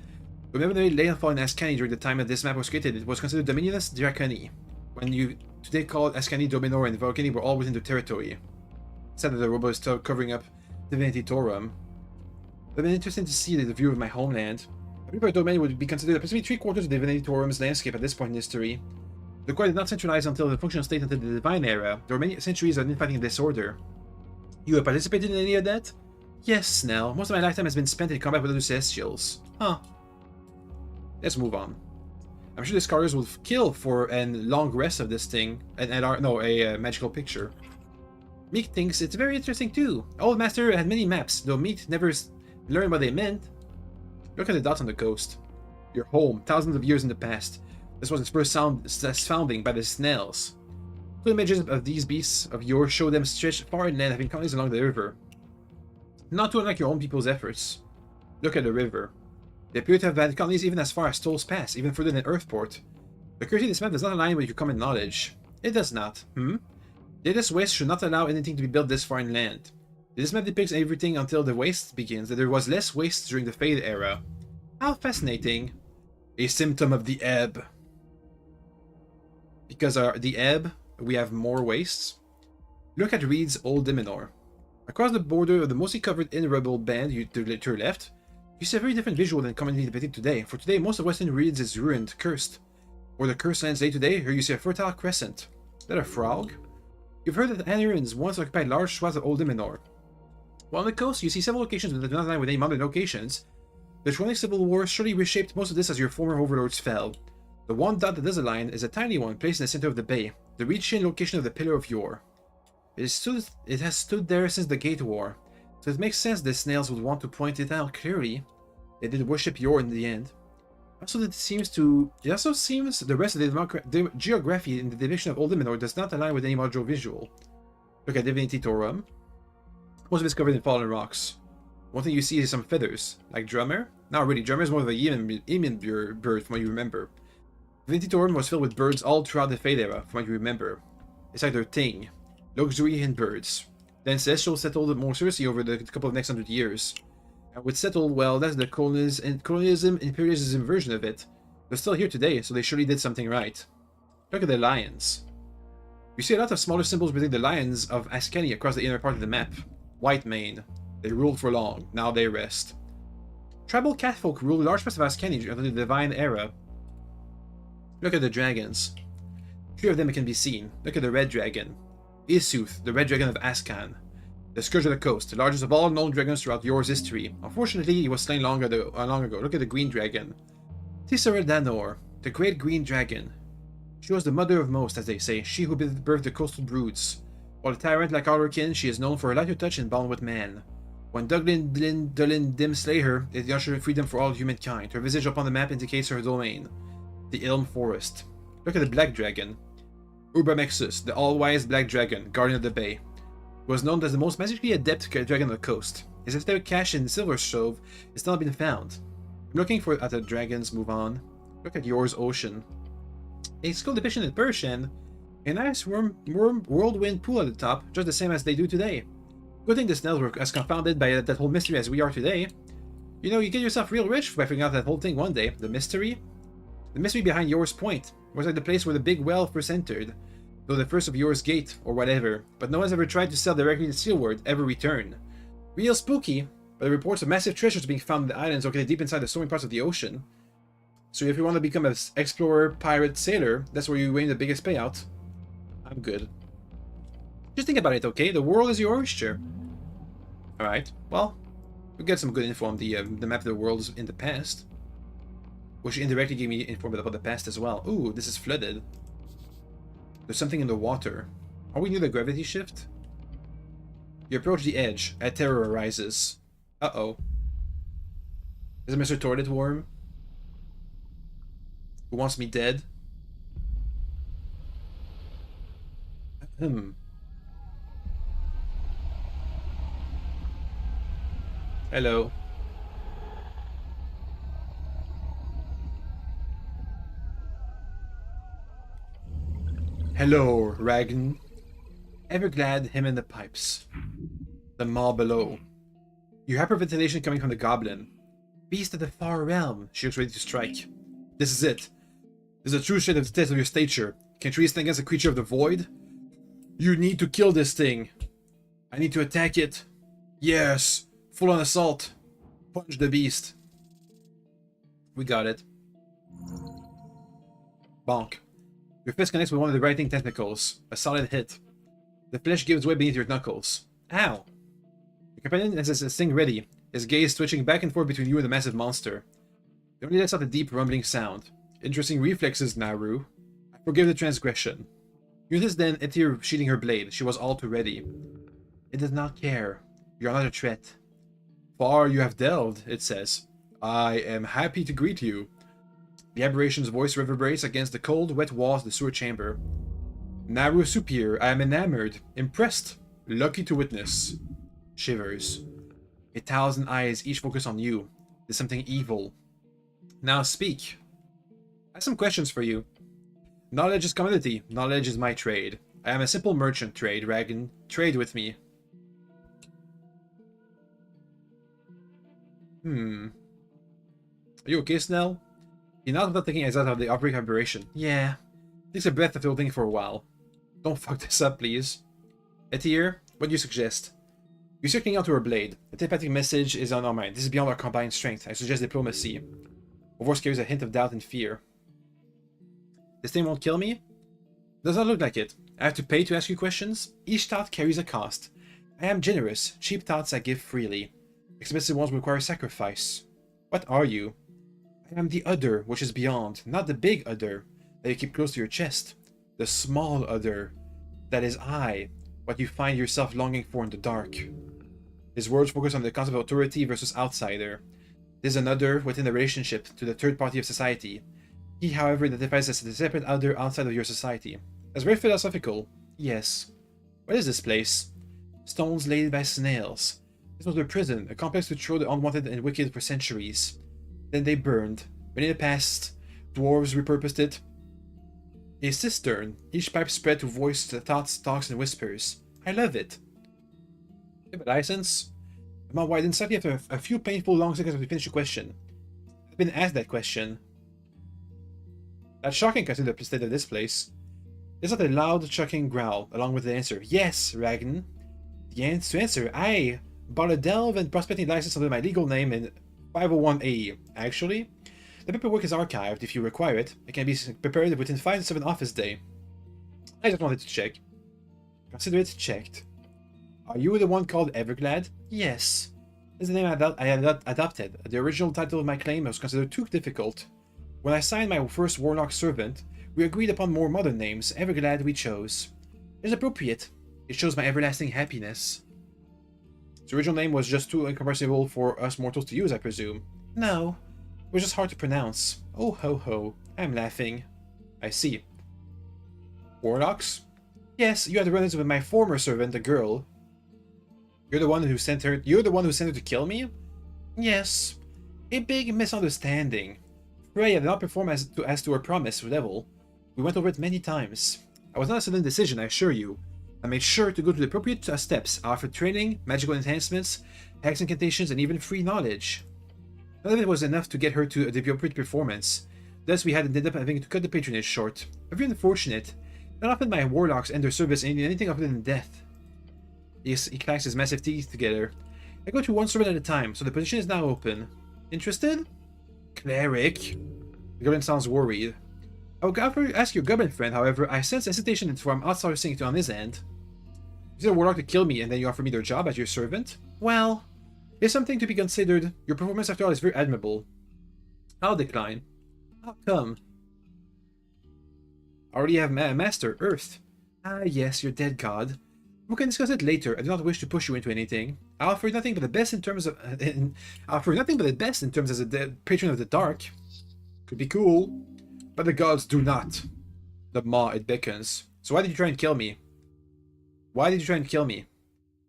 Remember the landfall in Ascani during the time that this map was created? It was considered Dominionus Draconi. When you today called Ascani, Dominor, and Volcani were all within the territory. Sad that the robot is still covering up Divinity Torum. It would have been interesting to see the view of my homeland. I believe our domain would be considered approximately 3/4 of Divinity Torum's landscape at this point in history. The core did not centralize until the functional state until the Divine Era. There were many centuries of infighting and disorder. You have participated in any of that? Yes, Snell. Most of my lifetime has been spent in combat with other Celestials. Huh. Let's move on. I'm sure the scholars will kill for a long rest of this thing, a magical picture. Meek thinks it's very interesting too. Old Master had many maps, though Meek never learned what they meant. Look at the dots on the coast. Your home, thousands of years in the past. This was its first founding by the snails. 2 images of these beasts of yours show them stretched far inland, having colonies along the river. Not too unlike your own people's efforts. Look at the river. They appear to have had colonies even as far as Toll's Pass, even further than Earthport. The accuracy of this map does not align with your common knowledge. It does not. This waste should not allow anything to be built this far inland. This map depicts everything until the waste begins, that there was less waste during the Fade era. How fascinating. A symptom of the ebb. Because the ebb, we have more wastes. Look at Reed's Old Diminor. Across the border of the mostly covered in rubble band to your left, you see a very different visual than commonly depicted today. For today, most of Western Reeds is ruined, cursed. Or the cursed lands lay today, here you see a fertile crescent. Is that a frog? You've heard that the Anirans once occupied large swaths of Old Diminor. While on the coast, you see several locations that do not align with any modern locations. The Tronic Civil War surely reshaped most of this as your former overlords fell. The one dot that does align is a tiny one placed in the center of the bay, the reach-in location of the Pillar of Yor. It has stood there since the Gate War, so it makes sense the snails would want to point it out clearly. They did worship Yor in the end. It also seems the rest of the geography in the division of Old Diminor does not align with any module visual. Look at Divinity Torum. Most of it's covered in fallen rocks. One thing you see is some feathers, like Drummer. Not really, Drummer is more of a Emin bird from what you remember. Divinity Torum was filled with birds all throughout the Fade era, from what you remember. It's like their thing. Luxury and birds. Then Celestials settled more seriously over the couple of next 100 years. And with settled, well, that's the colonialism, imperialism version of it. They're still here today, so they surely did something right. Look at the lions. You see a lot of smaller symbols representing the lions of Ascani across the inner part of the map. White mane. They ruled for long, now they rest. Tribal catfolk ruled large parts of Ascani until the Divine Era. Look at the dragons. 3 of them can be seen. Look at the red dragon. Isuth, the red dragon of Ascan. The Scourge of the Coast, the largest of all known dragons throughout Yor's history. Unfortunately, he was slain long ago. Look at the green dragon. Tisara Danor, the great green dragon. She was the mother of most, as they say, she who birthed the coastal broods. While a tyrant like all her kin, she is known for her lighter touch and bond with man. When Dullin Dim slay her, it ushered freedom for all humankind. Her visage upon the map indicates her domain. The Ilm Forest. Look at the Black Dragon. Urbamexus, the all-wise Black Dragon, guardian of the bay. He was known as the most magically adept dragon on the coast. His esoteric cache in the Silver Stove has still not been found. I'm looking at the dragons move on. Look at yours ocean. A skull depiction in Persian. A nice whirlwind pool at the top, just the same as they do today. Good thing the snails were as confounded by that whole mystery as we are today. You know, you get yourself real rich by figuring out that whole thing one day. The mystery? The mystery behind Yours Point was like the place where the big well first entered. Though the first of Yours Gate, or whatever. But no one's ever tried to sell directly to Sealward, ever return. Real spooky, but the reports of massive treasures being found in the islands located deep inside the stormy parts of the ocean. So if you want to become an explorer, pirate, sailor, that's where you win the biggest payout. I'm good. Just think about it, okay? The world is your oyster. Alright, well, we get some good info on the map of the world in the past. Which indirectly gave me info about the past as well. Ooh, this is flooded. There's something in the water. Are we near the gravity shift? You approach the edge. A terror arises. Uh-oh. Is it Mr. Toilet Worm? Who wants me dead? Hello. Hello, Ragn. Ever glad him in the pipes. The maw below. You have hyperventilation coming from the Goblin. Beast of the far realm. She looks ready to strike. This is it. This is a true shade of the test of your stature. Can you stand against a creature of the void? You need to kill this thing. I need to attack it. Yes. Full on assault. Punch the beast. We got it. Bonk. Your fist connects with one of the writhing tentacles. A solid hit. The flesh gives way beneath your knuckles. Ow. Your companion has his sting ready, his gaze switching back and forth between you and the massive monster. It only lets out a deep rumbling sound. Interesting reflexes, Naru. I forgive the transgression. You notice then Etir sheathing her blade. She was all too ready. It does not care. You are not a threat. Far you have delved, it says. I am happy to greet you. The aberration's voice reverberates against the cold, wet walls of the sewer chamber. Naru Superior, I am enamored, impressed, lucky to witness. Shivers. 1,000 eyes, each focus on you. There's something evil. Now speak. I have some questions for you. Knowledge is commodity. Knowledge is my trade. I am a simple merchant, Ragn. Trade with me. Are you okay, Snell? You're not without taking exile out of the outbreak aberration. Yeah. Takes a breath after holding for a while. Don't fuck this up, please. Etir, what do you suggest? You're circling out to her blade. The telepathic message is on our mind. This is beyond our combined strength. I suggest diplomacy. Her voice carries a hint of doubt and fear. This thing won't kill me? Does not look like it. I have to pay to ask you questions? Each thought carries a cost. I am generous. Cheap thoughts I give freely. Expensive ones require sacrifice. What are you? I am the other, which is beyond, not the big other that you keep close to your chest. The small other. That is I, what you find yourself longing for in the dark. His words focus on the concept of authority versus outsider. This is another within the relationship to the third party of society. He, however, identifies as a separate other outside of your society. That's very philosophical. Yes. What is this place? Stones laid by snails. This was their prison, a complex to throw the unwanted and wicked for centuries. Then they burned. When in the past, dwarves repurposed it. A cistern, each pipe spread to voice the thoughts, talks, and whispers. I love it. You have a license? The mouth widened slightly after a few painful long seconds to finish the question. I've been asked that question. That's shocking considering the state of this place. There's not a loud, chuckling growl, along with the answer. Yes, Ragn. The answer, I bought a delve and prospecting license under my legal name in 501A. Actually, the paperwork is archived if you require it. It can be prepared within 5 to 7 office day. I just wanted to check. Consider it checked. Are you the one called Everglad? Yes. This is the name I adopted. The original title of my claim was considered too difficult. When I signed my first Warlock servant, we agreed upon more modern names. Everglad we chose. It's appropriate. It shows my everlasting happiness. The original name was just too incomprehensible for us mortals to use, I presume. No. It was just hard to pronounce. Oh ho ho. I'm laughing. I see. Warlocks? Yes, you had run-ins with my former servant, the girl. You're the one who sent her to kill me? Yes. A big misunderstanding. Freya did not perform as to her promise level. We went over it many times. I was not a sudden decision, I assure you. I made sure to go to the appropriate steps. I offered training, magical enhancements, hex incantations, and even free knowledge. None of it was enough to get her to the appropriate performance. Thus, we had ended up having to cut the patronage short. Very unfortunate. Not often my warlocks end their service in anything other than death. He clacks his massive teeth together. I go through one servant at a time, so the position is now open. Interested? Cleric? The goblin sounds worried. I will ask your goblin friend, however, I sense hesitation from outsourcing it on his end. You said a warlock to kill me, and then you offer me their job as your servant? Well, there's something to be considered. Your performance, after all, is very admirable. I'll decline. How come? I already have a master, Earth. Ah, yes, your dead god. We can discuss it later. I do not wish to push you into anything. I offer nothing but the best in terms of as a patron of the dark. Could be cool, but the gods do not. The maw it beckons. So why did you try and kill me? Why did you try and kill me?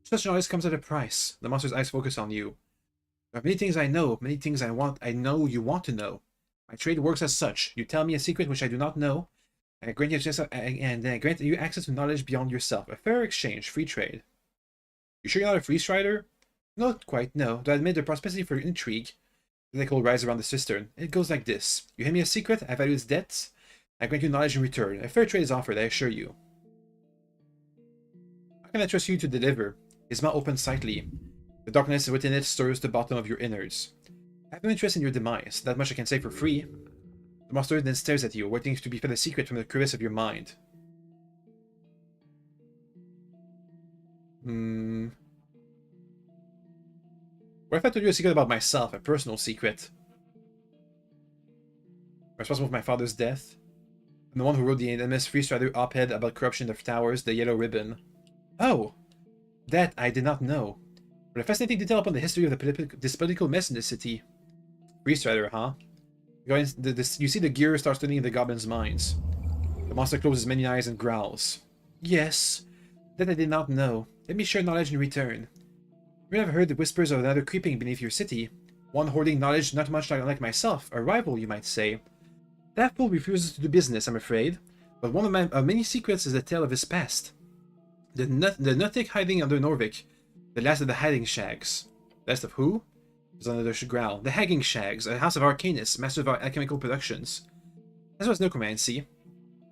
Such knowledge comes at a price. The monster's eyes focus on you. There are many things I know, many things I know you want to know. My trade works as such. You tell me a secret which I do not know, and I grant you access to knowledge beyond yourself. A fair exchange, free trade. You sure you're not a free strider? Not quite, no. Though I admit the prosperity for intrigue. The deck will rise around the cistern. It goes like this. You hand me a secret, I value its debts. I grant you knowledge in return. A fair trade is offered, I assure you. How can I trust you to deliver? His mouth opens slightly. The darkness within it stirs the bottom of your innards. I have no interest in your demise. That much I can say for free. The monster then stares at you, waiting to be fed a secret from the crevice of your mind. What if I told you a secret about myself, a personal secret? I'm responsible for my father's death. I'm the one who wrote the infamous Freestrider op-ed about corruption of towers, the Yellow Ribbon. Oh! That I did not know. But a fascinating detail upon the history of this political mess in the city. Freestrider, huh? You see the gear start turning in the goblin's minds. The monster closes many eyes and growls. Yes, that I did not know. Let me share knowledge in return. You may have heard the whispers of another creeping beneath your city. One hoarding knowledge not much like myself, a rival, you might say. That fool refuses to do business, I'm afraid, but one of my many secrets is the tale of his past. The Nuthic hiding under Norvik, the last of the hiding shags. Last of who? Was another growl. The Hagging Shags, a house of Arcanus, master of alchemical productions. As well as necromancy.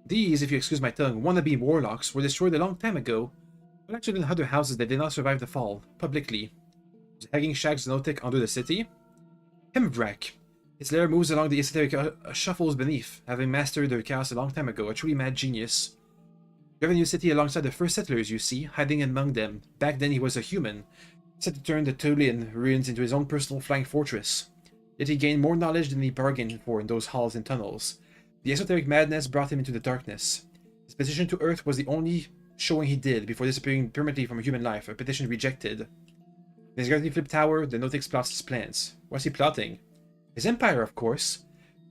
These, if you excuse my tongue, wannabe warlocks were destroyed a long time ago, but actually in other houses that did not survive the fall, publicly. The Hagging Shags Notic under the city? Hemvrak. Its lair moves along the esoteric shuffles beneath, having mastered their chaos a long time ago, a truly mad genius. You have a new city alongside the first settlers, you see, hiding among them. Back then he was a human, set to turn the Tulian ruins into his own personal flying fortress. Yet he gained more knowledge than he bargained for in those halls and tunnels. The esoteric madness brought him into the darkness. His petition to Earth was the only showing he did before disappearing permanently from human life, a petition rejected. In his gravity flip tower, the Notic plots his plans. What's he plotting? His empire, of course.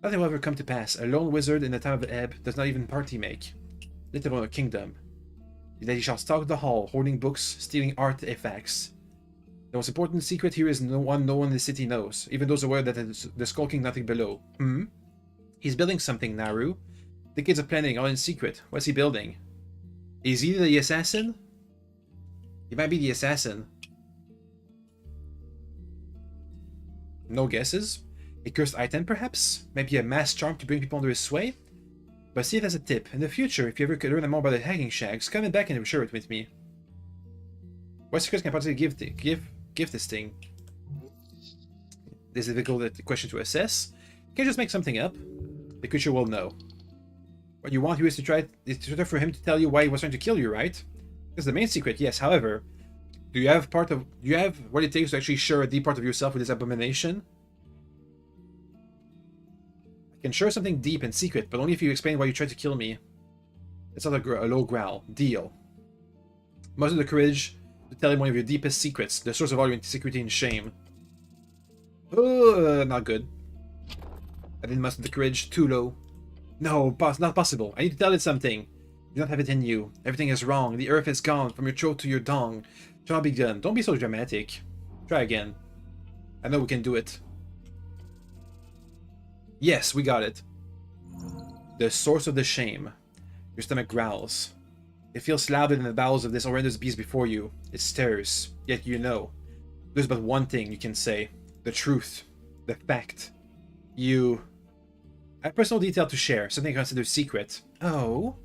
Nothing will ever come to pass. A lone wizard in the time of the ebb does not even party make, let alone a kingdom. That he shall stalk the hall, hoarding books, stealing artifacts. The most important secret here is no one in the city knows, even those aware that the skulking nothing below. He's building something, Naru. Decades of planning, all in secret. What's he building? Is he the assassin? He might be the assassin. No guesses? A cursed item, perhaps? Maybe a mass charm to bring people under his sway? But see it as a tip. In the future, if you ever could learn more about the Hagging Shags, come back and share it with me. What secrets can I possibly give this thing? This is a difficult question to assess. You can just make something up. The creature will know. What you want here is to try for him to tell you why he was trying to kill you, right? That's the main secret, yes. However, do you have what it takes to actually share a deep part of yourself with this abomination? I can share something deep and secret, but only if you explain why you tried to kill me. It's not a low growl. Deal. Muster the courage to tell him one of your deepest secrets, the source of all your insecurity and shame. Not good. I didn't muster the courage. Too low. No, boss, not possible. I need to tell it something. You don't have it in you. Everything is wrong. The earth is gone from your throat to your dong. Job begun. Don't be so dramatic. Try again. I know we can do it. Yes, we got it. The source of the shame. Your stomach growls. It feels louder than the bowels of this horrendous beast before you. It stirs, yet you know. There's but one thing you can say. The truth. The fact. You... I have personal detail to share, something I consider secret. Oh?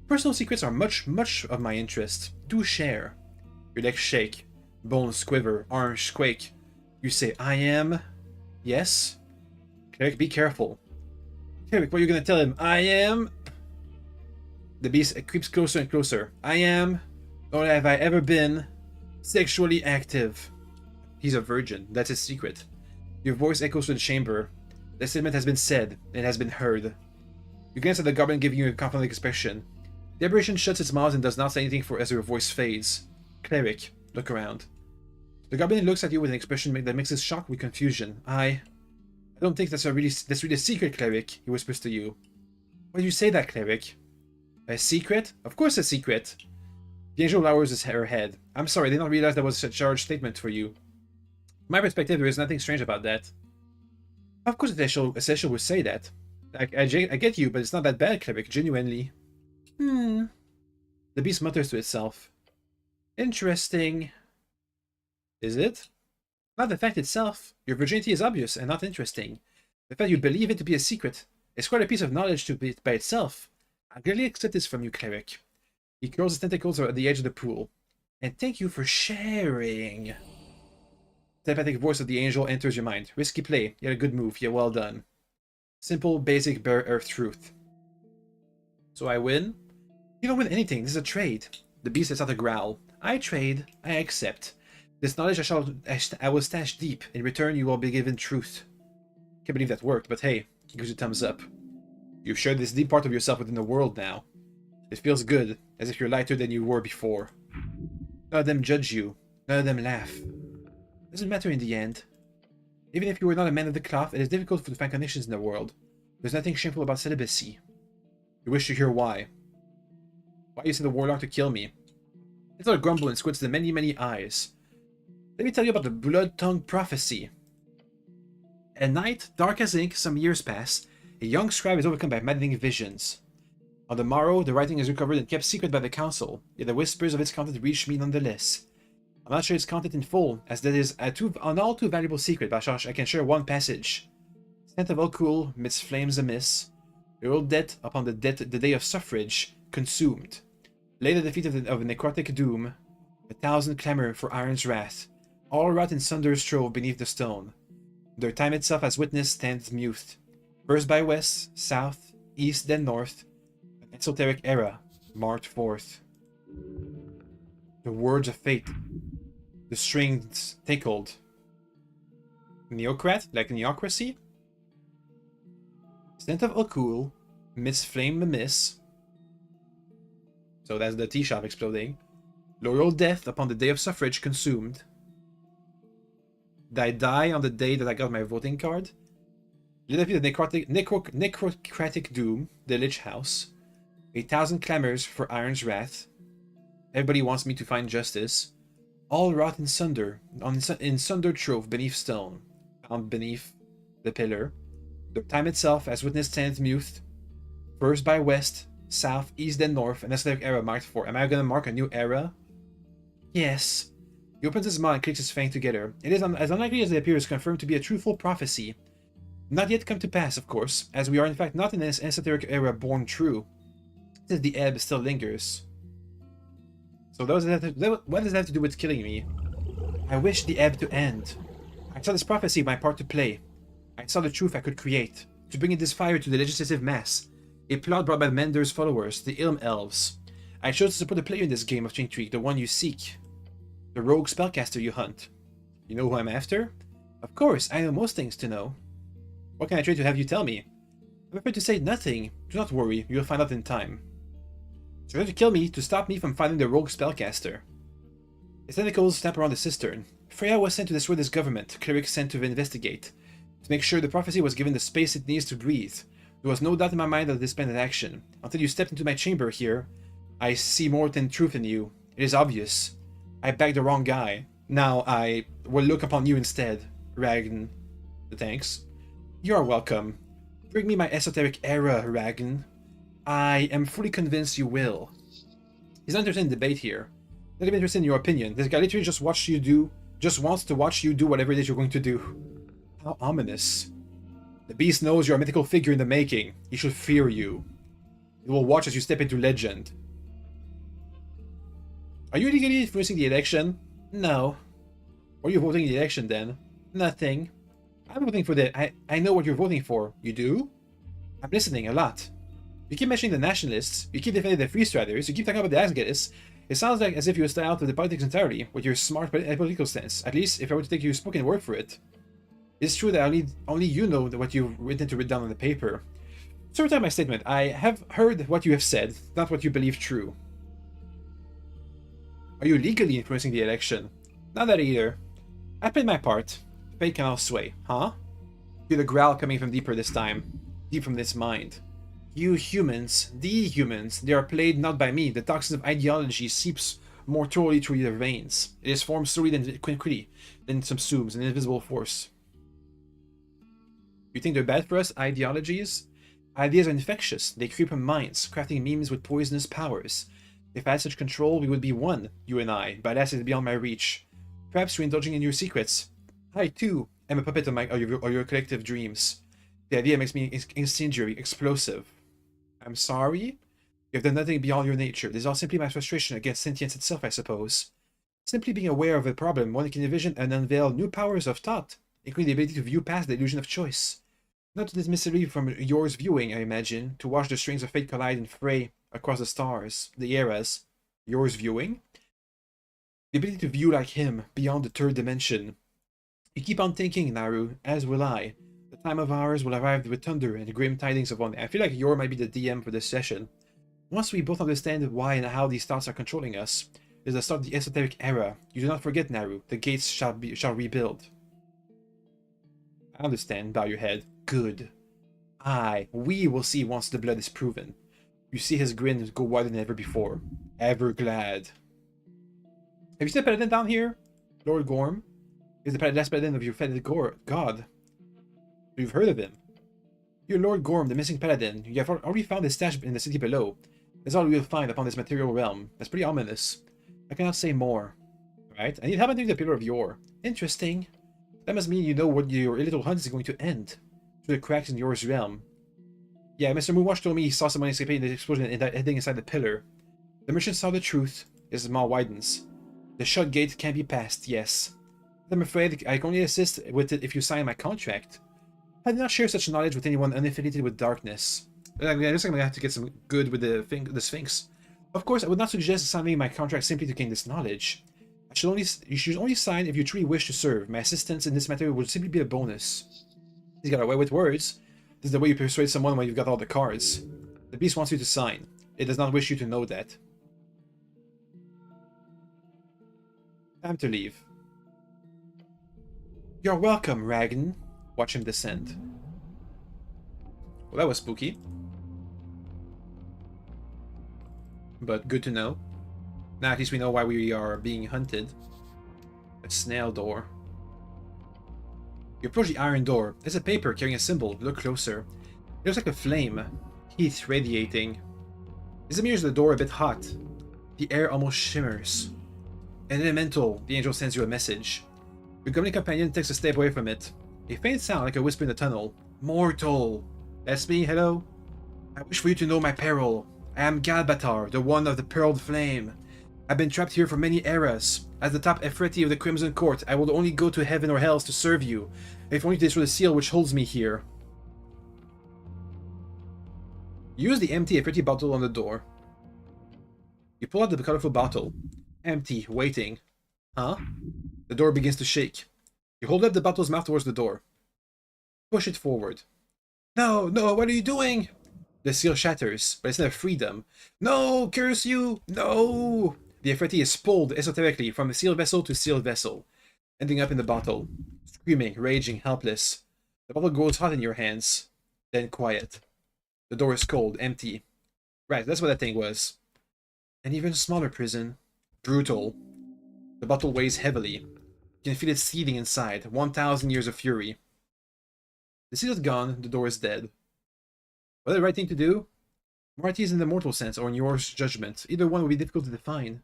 Personal secrets are much of my interest. Do share. Your legs shake. Bones quiver. Arms quake. You say, I am... Yes? Cleric, be careful. Cleric, what are you gonna tell him? I am... The beast creeps closer and closer. I am... Nor have I ever been... sexually active. He's a virgin. That's his secret. Your voice echoes through the chamber. The statement has been said. It has been heard. You glance at the goblin, giving you a confident expression. The aberration shuts its mouth and does not say anything for as your voice fades. Cleric, look around. The goblin looks at you with an expression that mixes shock with confusion. I don't think that's really a secret, Cleric, he whispers to you. Why do you say that, Cleric? A secret? Of course a secret. The angel lowers her head. I'm sorry, I did not realize that was a charged statement for you. From my perspective, there is nothing strange about that. Of course Essential would say that. I get you, but it's not that bad, Cleric, genuinely. The beast mutters to itself. Interesting. Is it? Not the fact itself. Your virginity is obvious and not interesting. The fact you believe it to be a secret is quite a piece of knowledge to be by itself. I gladly accept this from you, Cleric. He curls his tentacles at the edge of the pool. And thank you for sharing. The telepathic voice of the angel enters your mind. Risky play, yet a good move, yet well done. Simple, basic, bare earth truth. So I win? You don't win anything, this is a trade. The beast lets out a growl. I trade, I accept. This knowledge I will stash deep. In return, you will be given truth. Can't believe that worked, but hey, it gives you a thumbs up. You've shared this deep part of yourself within the world now. It feels good, as if you're lighter than you were before. None of them judge you. None of them laugh. Doesn't matter in the end. Even if you were not a man of the cloth, it is difficult to find connections in the world. There's nothing shameful about celibacy. You wish to hear why. Why you sent the warlock to kill me. Little grumble and squints the many eyes. Let me tell you about the blood-tongue prophecy. At night, dark as ink, some years pass. A young scribe is overcome by maddening visions. On the morrow, the writing is recovered and kept secret by the council, yet the whispers of its content reach me nonetheless. I'm not sure its content in full, as that is an all too valuable secret, but I can share one passage. Scent of alcohol midst flames amiss. Your old debt upon the day of suffrage, consumed. Lay the defeat of a necrotic doom. 1,000 clamor for iron's wrath. All wrought in sunder strove beneath the stone. Their time itself as witness stands mute. First by west, south, east, then north. An esoteric era marked forth. The words of fate. The strings tickled. Neocrat? Like neocracy? Scent of alcohol. Miss flame amiss. So that's the tea shop exploding. Loyal death upon the day of suffrage consumed. Did I die on the day that I got my voting card? Little bit of necrocratic doom. The Lich House. 1,000 clamors for iron's wrath. Everybody wants me to find justice. All wrought in sunder, in sunder trove beneath stone, found beneath the pillar. The time itself, as witness stands mute. First by west, south, east, then north, an esoteric era marked for. Am I gonna mark a new era? Yes. He opens his mouth and clicks his fangs together. It is as unlikely as it appears confirmed to be a truthful prophecy. Not yet come to pass, of course, as we are in fact not in this esoteric era born true. Since the ebb still lingers. So what does that have to do with killing me? I wish the ebb to end. I saw this prophecy my part to play. I saw the truth I could create, to bring in this fire to the legislative mass. A plot brought by Mender's followers, the Ilm Elves. I chose to support the player in this game of intrigue, the one you seek. The rogue spellcaster you hunt. You know who I'm after? Of course, I know most things to know. What can I trade to have you tell me? I'm afraid to say nothing. Do not worry, you'll find out in time. Try to kill me to stop me from finding the rogue spellcaster. His tentacles snap around the cistern. Freya was sent to destroy this government, Cleric sent to investigate. To make sure the prophecy was given the space it needs to breathe. There was no doubt in my mind of this planned action. Until you stepped into my chamber here, I see more than truth in you. It is obvious. I bagged the wrong guy. Now I will look upon you instead, Ragn. Thanks. You are welcome. Bring me my esoteric era, Ragn. I am fully convinced you will. He's not interested in debate here. Not even interested in your opinion. This guy literally just wants to watch you do whatever it is you're going to do. How ominous. The beast knows you're a mythical figure in the making. He should fear you. He will watch as you step into legend. Are you illegally influencing the election? No. What are you voting in the election then? Nothing. I'm voting for the... I know what you're voting for. You do? I'm listening a lot. You keep mentioning the nationalists, you keep defending the freestriders, you keep talking about the Asgardis. It sounds like as if you would stay out of the politics entirely with your smart political stance, at least if I were to take your spoken word for it. It's true that only you know what you've written to read down on the paper. So return my statement. I have heard what you have said, not what you believe true. Are you legally influencing the election? Not that either. I played my part. Fate cannot sway, huh? Feel the growl coming from deeper this time. Deep from this mind. You humans, the humans, they are played not by me. The toxin of ideology seeps more thoroughly through their veins. It is formed slowly then quickly, then subsumes an invisible force. You think they're bad for us, ideologies? Ideas are infectious. They creep in minds, crafting memes with poisonous powers. If I had such control, we would be one, you and I, but that is beyond my reach. Perhaps you're indulging in your secrets. I, too, am a puppet of your collective dreams. The idea makes me incendiary, explosive. I'm sorry? You have done nothing beyond your nature. This is all simply my frustration against sentience itself, I suppose. Simply being aware of a problem, one can envision and unveil new powers of thought, including the ability to view past the illusion of choice. Not to dismiss it from yours viewing, I imagine, to watch the strings of fate collide and fray across the stars, the eras. Yours viewing? The ability to view like him, beyond the third dimension. You keep on thinking, Naru, as will I. The time of ours will arrive with thunder and grim tidings of one. I feel like Yor might be the DM for this session. Once we both understand why and how these thoughts are controlling us, it is the start of the esoteric era. You do not forget, Naru. The gates shall rebuild. I understand. Bow your head. Good. We will see once the blood is proven. You see his grin go wider than ever before. Ever glad. Have you seen the paladin down here? Lord Gorm? He's the last paladin of your feted god. You've heard of him. You're Lord Gorm, the missing paladin. You have already found his stash in the city below. That's all we will find upon this material realm. That's pretty ominous. I cannot say more. Right? I need help entering the Pillar of Yor. Interesting. That must mean you know what your little hunt is going to end. Through the cracks in Yor's realm. Yeah, Mr. Moonwash told me he saw someone escaping the explosion and heading inside the pillar. The merchant saw the truth. His mouth widens. The shut gate can't be passed, yes. But I'm afraid I can only assist with it if you sign my contract. I did not share such knowledge with anyone unaffiliated with darkness. I guess I'm gonna have to get some good with the Sphinx. Of course, I would not suggest signing my contract simply to gain this knowledge. You should only sign if you truly wish to serve. My assistance in this matter would simply be a bonus. He's got away with words. This is the way you persuade someone when you've got all the cards. The beast wants you to sign. It does not wish you to know that. Time to leave. You're welcome, Ragn. Watch him descend. Well, that was spooky. But good to know. Now at least we know why we are being hunted. A snail door. You approach the iron door. There's a paper carrying a symbol. Look closer. It looks like a flame. Heat radiating. Is the mirrors of the door a bit hot? The air almost shimmers. An elemental. The angel sends you a message. Your goblin companion takes a step away from it. A faint sound like a whisper in the tunnel. Mortal. That's me, hello? I wish for you to know my peril. I am Galbatar, the one of the pearled flame. I've been trapped here for many eras. As the top Ephreti of the Crimson Court, I will only go to heaven or hells to serve you, if only to destroy the seal which holds me here. Use the empty Ephreti bottle on the door. You pull out the colorful bottle. Empty, waiting. Huh? The door begins to shake. You hold up the bottle's mouth towards the door. Push it forward. No, no, what are you doing? The seal shatters, but instead of freedom. No, curse you! No! The Ephreti is pulled esoterically from sealed vessel to sealed vessel, ending up in the bottle. Screaming, raging, helpless. The bottle grows hot in your hands, then quiet. The door is cold, empty. Right, that's what that thing was. An even smaller prison. Brutal. The bottle weighs heavily. You can feel it seething inside. 1,000 years of fury. The seal is gone, the door is dead. Was it the right thing to do? Morality is in the mortal sense, or in yours judgment. Either one will be difficult to define.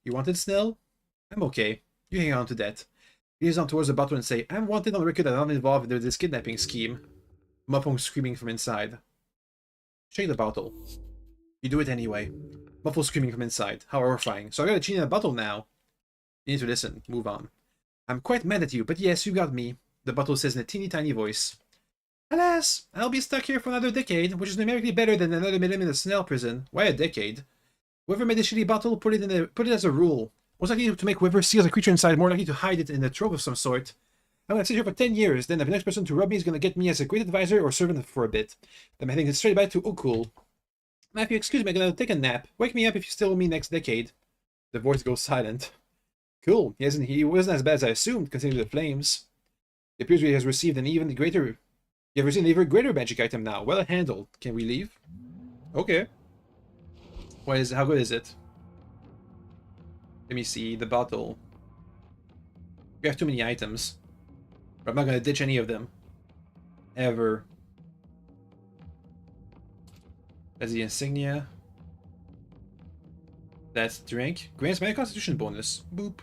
You wanted, Snell? I'm okay. You hang on to that. He leans on towards the bottle and say, I'm wanted on the record that I'm not involved in this kidnapping scheme. Muffled screaming from inside. Shake the bottle. You do it anyway. Muffled screaming from inside. How horrifying. So I got a genie in a bottle now. You need to listen. Move on. I'm quite mad at you, but yes, you got me. The bottle says in a teeny tiny voice. Alas, I'll be stuck here for another decade, which is numerically better than another minute in a Snell prison. Why a decade? Whoever made the shitty bottle put it as a rule. Most likely to make whoever seals a creature inside more likely to hide it in a trove of some sort. I'm gonna sit here for 10 years, then the next person to rub me is gonna get me as a great advisor or servant for a bit. Then I'm heading straight back to Okul. Matthew, excuse me, I'm gonna take a nap. Wake me up if you still owe me next decade. The voice goes silent. Cool. He wasn't as bad as I assumed, considering the flames. It appears he has received an even greater... You have received an even greater magic item now. Well handled. Can we leave? Okay. How good is it? Let me see. The bottle. We have too many items. But I'm not going to ditch any of them. Ever. That's the insignia. That's drink. Grants my constitution bonus. Boop.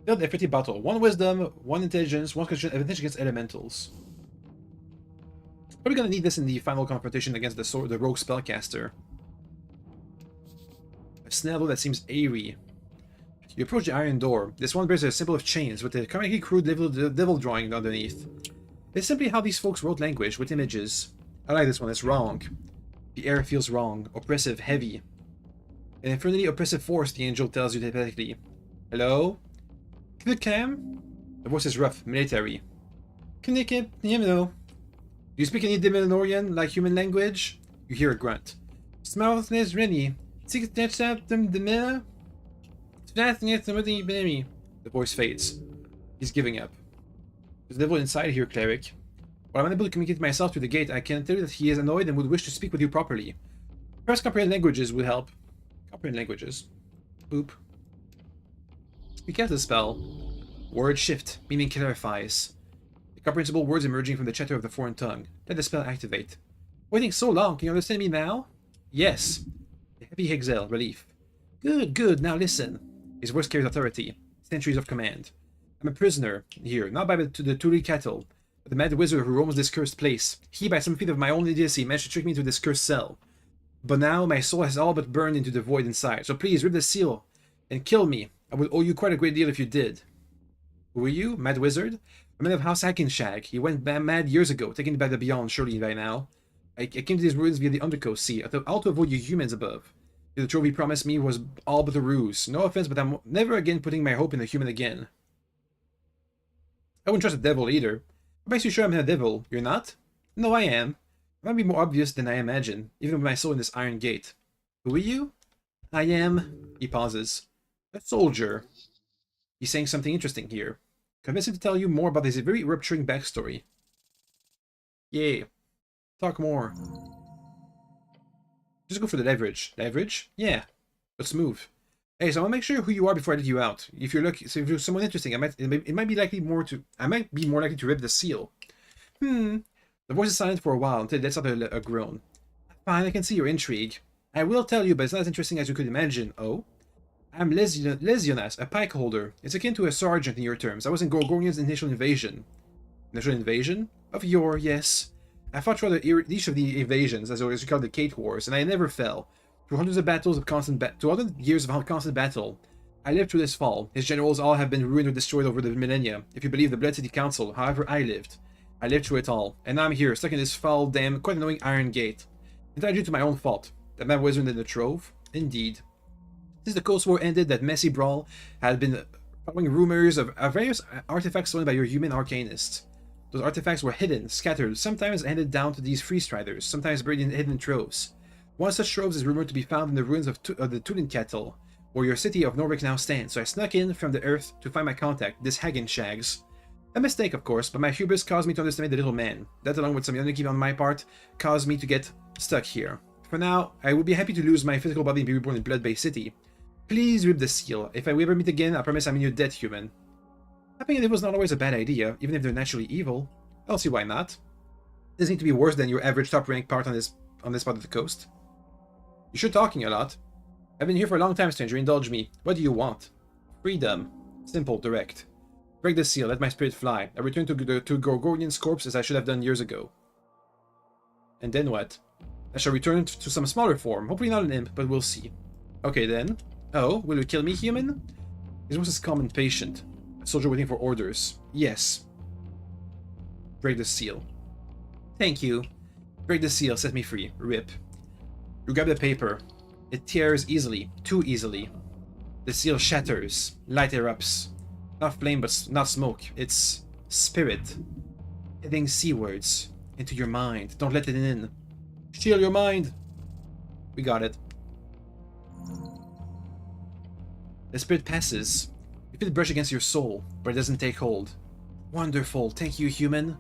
Build a 50 bottle. 1 wisdom, 1 intelligence, 1 constitution advantage against elementals. Probably gonna need this in the final confrontation against the rogue spellcaster. A snell that seems airy. You approach the iron door. This one bears a symbol of chains with a comically crude devil drawing underneath. It's simply how these folks wrote language, with images. I like this one, it's wrong. The air feels wrong, oppressive, heavy. An infernally oppressive force, the angel tells you telepathically. Hello? Cam? The voice is rough, military. Do you speak any Dimenorian, like human language? You hear a grunt. The voice fades. He's giving up. There's a devil inside here, Cleric. While I'm unable to communicate myself through the gate, I can tell you that he is annoyed and would wish to speak with you properly. Perhaps comprehend languages would help. Comprehend languages. Boop. We cast the spell. Word shift, meaning clarifies. Incomprehensible words emerging from the chatter of the foreign tongue. Let the spell activate. Waiting so long, can you understand me now? Yes. A heavy exhale, relief. Good, good, now listen. His voice carries authority. Centuries of command. I'm a prisoner here, not by the Turi cattle, but the mad wizard who roams this cursed place. He, by some feat of my own idiocy, managed to trick me into this cursed cell. But now my soul has all but burned into the void inside, so please rip the seal and kill me. I would owe you quite a great deal if you did. Who are you? Mad wizard? A man of House Hackenshag. He went mad years ago, taking it back the beyond, surely by now. I came to these ruins via the undercoast sea, all to avoid you humans above. The trophy promised me was all but a ruse. No offense, but I'm never again putting my hope in a human again. I wouldn't trust a devil either. What makes you sure I'm a devil? You're not? No, I am. It might be more obvious than I imagine, even with my soul in this iron gate. Who are you? I am... He pauses. A soldier. He's saying something interesting here. Convince him to tell you more about his very rupturing backstory. Yay. Talk more. Just go for the leverage. Leverage? Yeah. Let's move. Hey, so I want to make sure who you are before I let you out. If you're someone interesting, I might be more likely to rip the seal. The voice is silent for a while until it lets out a groan. Fine, I can see your intrigue. I will tell you, but it's not as interesting as you could imagine. Oh? I'm Lesionas, a pike holder. It's akin to a sergeant in your terms. I was in Gorgonian's initial invasion. Initial invasion? Of yore, yes. I fought throughout each of the invasions, as you call the Kate Wars, and I never fell. Through hundreds of battles of constant 200 years of constant battle, I lived through this fall. His generals all have been ruined or destroyed over the millennia, if you believe the Blood City Council. However, I lived. I lived through it all, and now I'm here, stuck in this foul, damn, quite annoying iron gate. Entirely due to my own fault. That mad wizard in the trove? Indeed. Since the Coast War ended, that messy brawl had been following rumors of various artifacts stolen by your human arcanists. Those artifacts were hidden, scattered, sometimes handed down to these free striders, sometimes buried in hidden troves. One such trove is rumored to be found in the ruins of the Tulinkattel, where your city of Norvik now stands, so I snuck in from the earth to find my contact, this Hagenshags. A mistake, of course, but my hubris caused me to underestimate the little man. That, along with some unlucky on my part, caused me to get stuck here. For now, I would be happy to lose my physical body and be reborn in Blood-Bay City. Please rip the seal. If we ever meet again, I promise I'm in your debt, human. Happening it was not always a bad idea, even if they're naturally evil. I don't see why not. It doesn't need to be worse than your average top-ranked part on this part of the coast. You're sure talking a lot. I've been here for a long time, stranger. Indulge me. What do you want? Freedom. Simple, direct. Break the seal, let my spirit fly. I return to Gorgonian's corpse as I should have done years ago. And then what? I shall return to some smaller form. Hopefully not an imp, but we'll see. Okay then. Oh, will you kill me, human? His voice is calm and patient. A soldier waiting for orders. Yes. Break the seal. Thank you. Break the seal, set me free. Rip. You grab the paper. It tears easily. Too easily. The seal shatters. Light erupts. Not flame, but not smoke. It's spirit. Heading seawards. Into your mind. Don't let it in. Shield your mind. We got it. The spirit passes. You feel it brush against your soul, but it doesn't take hold. Wonderful. Thank you, human.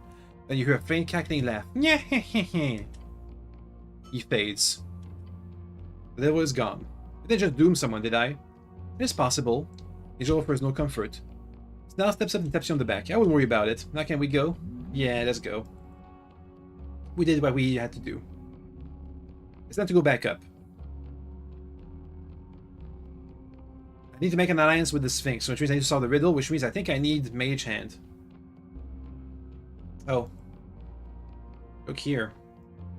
Then you hear a faint cackling laugh. He fades. The devil is gone. I didn't just doom someone, did I? It is possible. Angel offers no comfort. Snell steps up and taps you on the back. I wouldn't worry about it. Now can we go? Yeah, let's go. We did what we had to do. It's time to go back up. I need to make an alliance with the Sphinx, which means I need to solve the riddle, which means I think I need Mage Hand. Oh. Look here.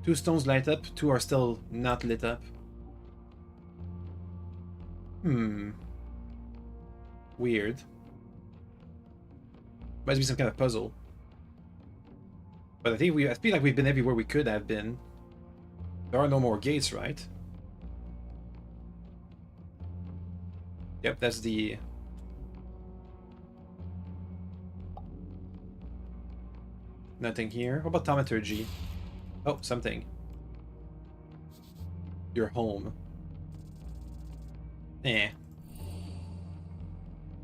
2 stones light up, 2 are still not lit up. Weird. Must be some kind of puzzle. But I feel like we've been everywhere we could have been. There are no more gates, right? Yep, that's the... Nothing here. What about thaumaturgy? Oh, something. Your home. Eh.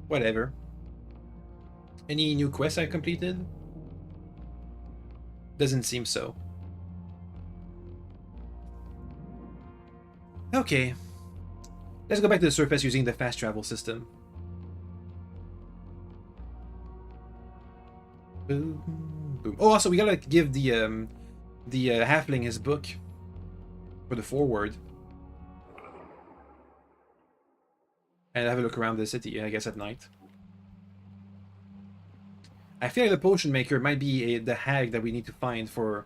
Whatever. Any new quests I completed? Doesn't seem so. Okay. Let's go back to the surface using the fast travel system. Boom, boom. Oh, also we gotta give the halfling his book for the forward, and have a look around the city. I guess at night. I feel like the potion maker might be the hag that we need to find for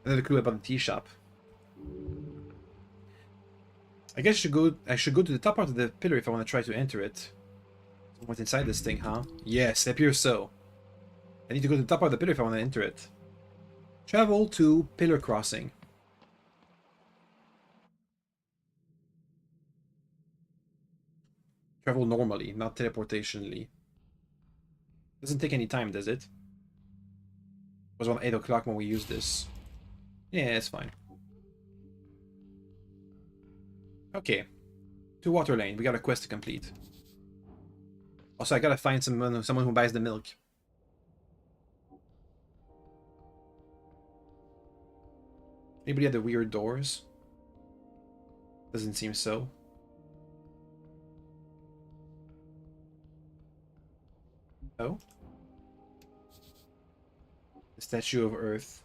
another clue about the tea shop. I guess I should go to the top part of the pillar if I want to try to enter it. What's inside this thing, huh? Yes, it appears so. I need to go to the top part of the pillar if I want to enter it. Travel to Pillar Crossing. Travel normally, not teleportationally. Doesn't take any time, does it? It was around 8 o'clock when we used this. Yeah, it's fine. Okay. To Water Lane, we got a quest to complete. Also, I gotta find someone who buys the milk. Anybody at the weird doors? Doesn't seem so. Oh? The Statue of Earth.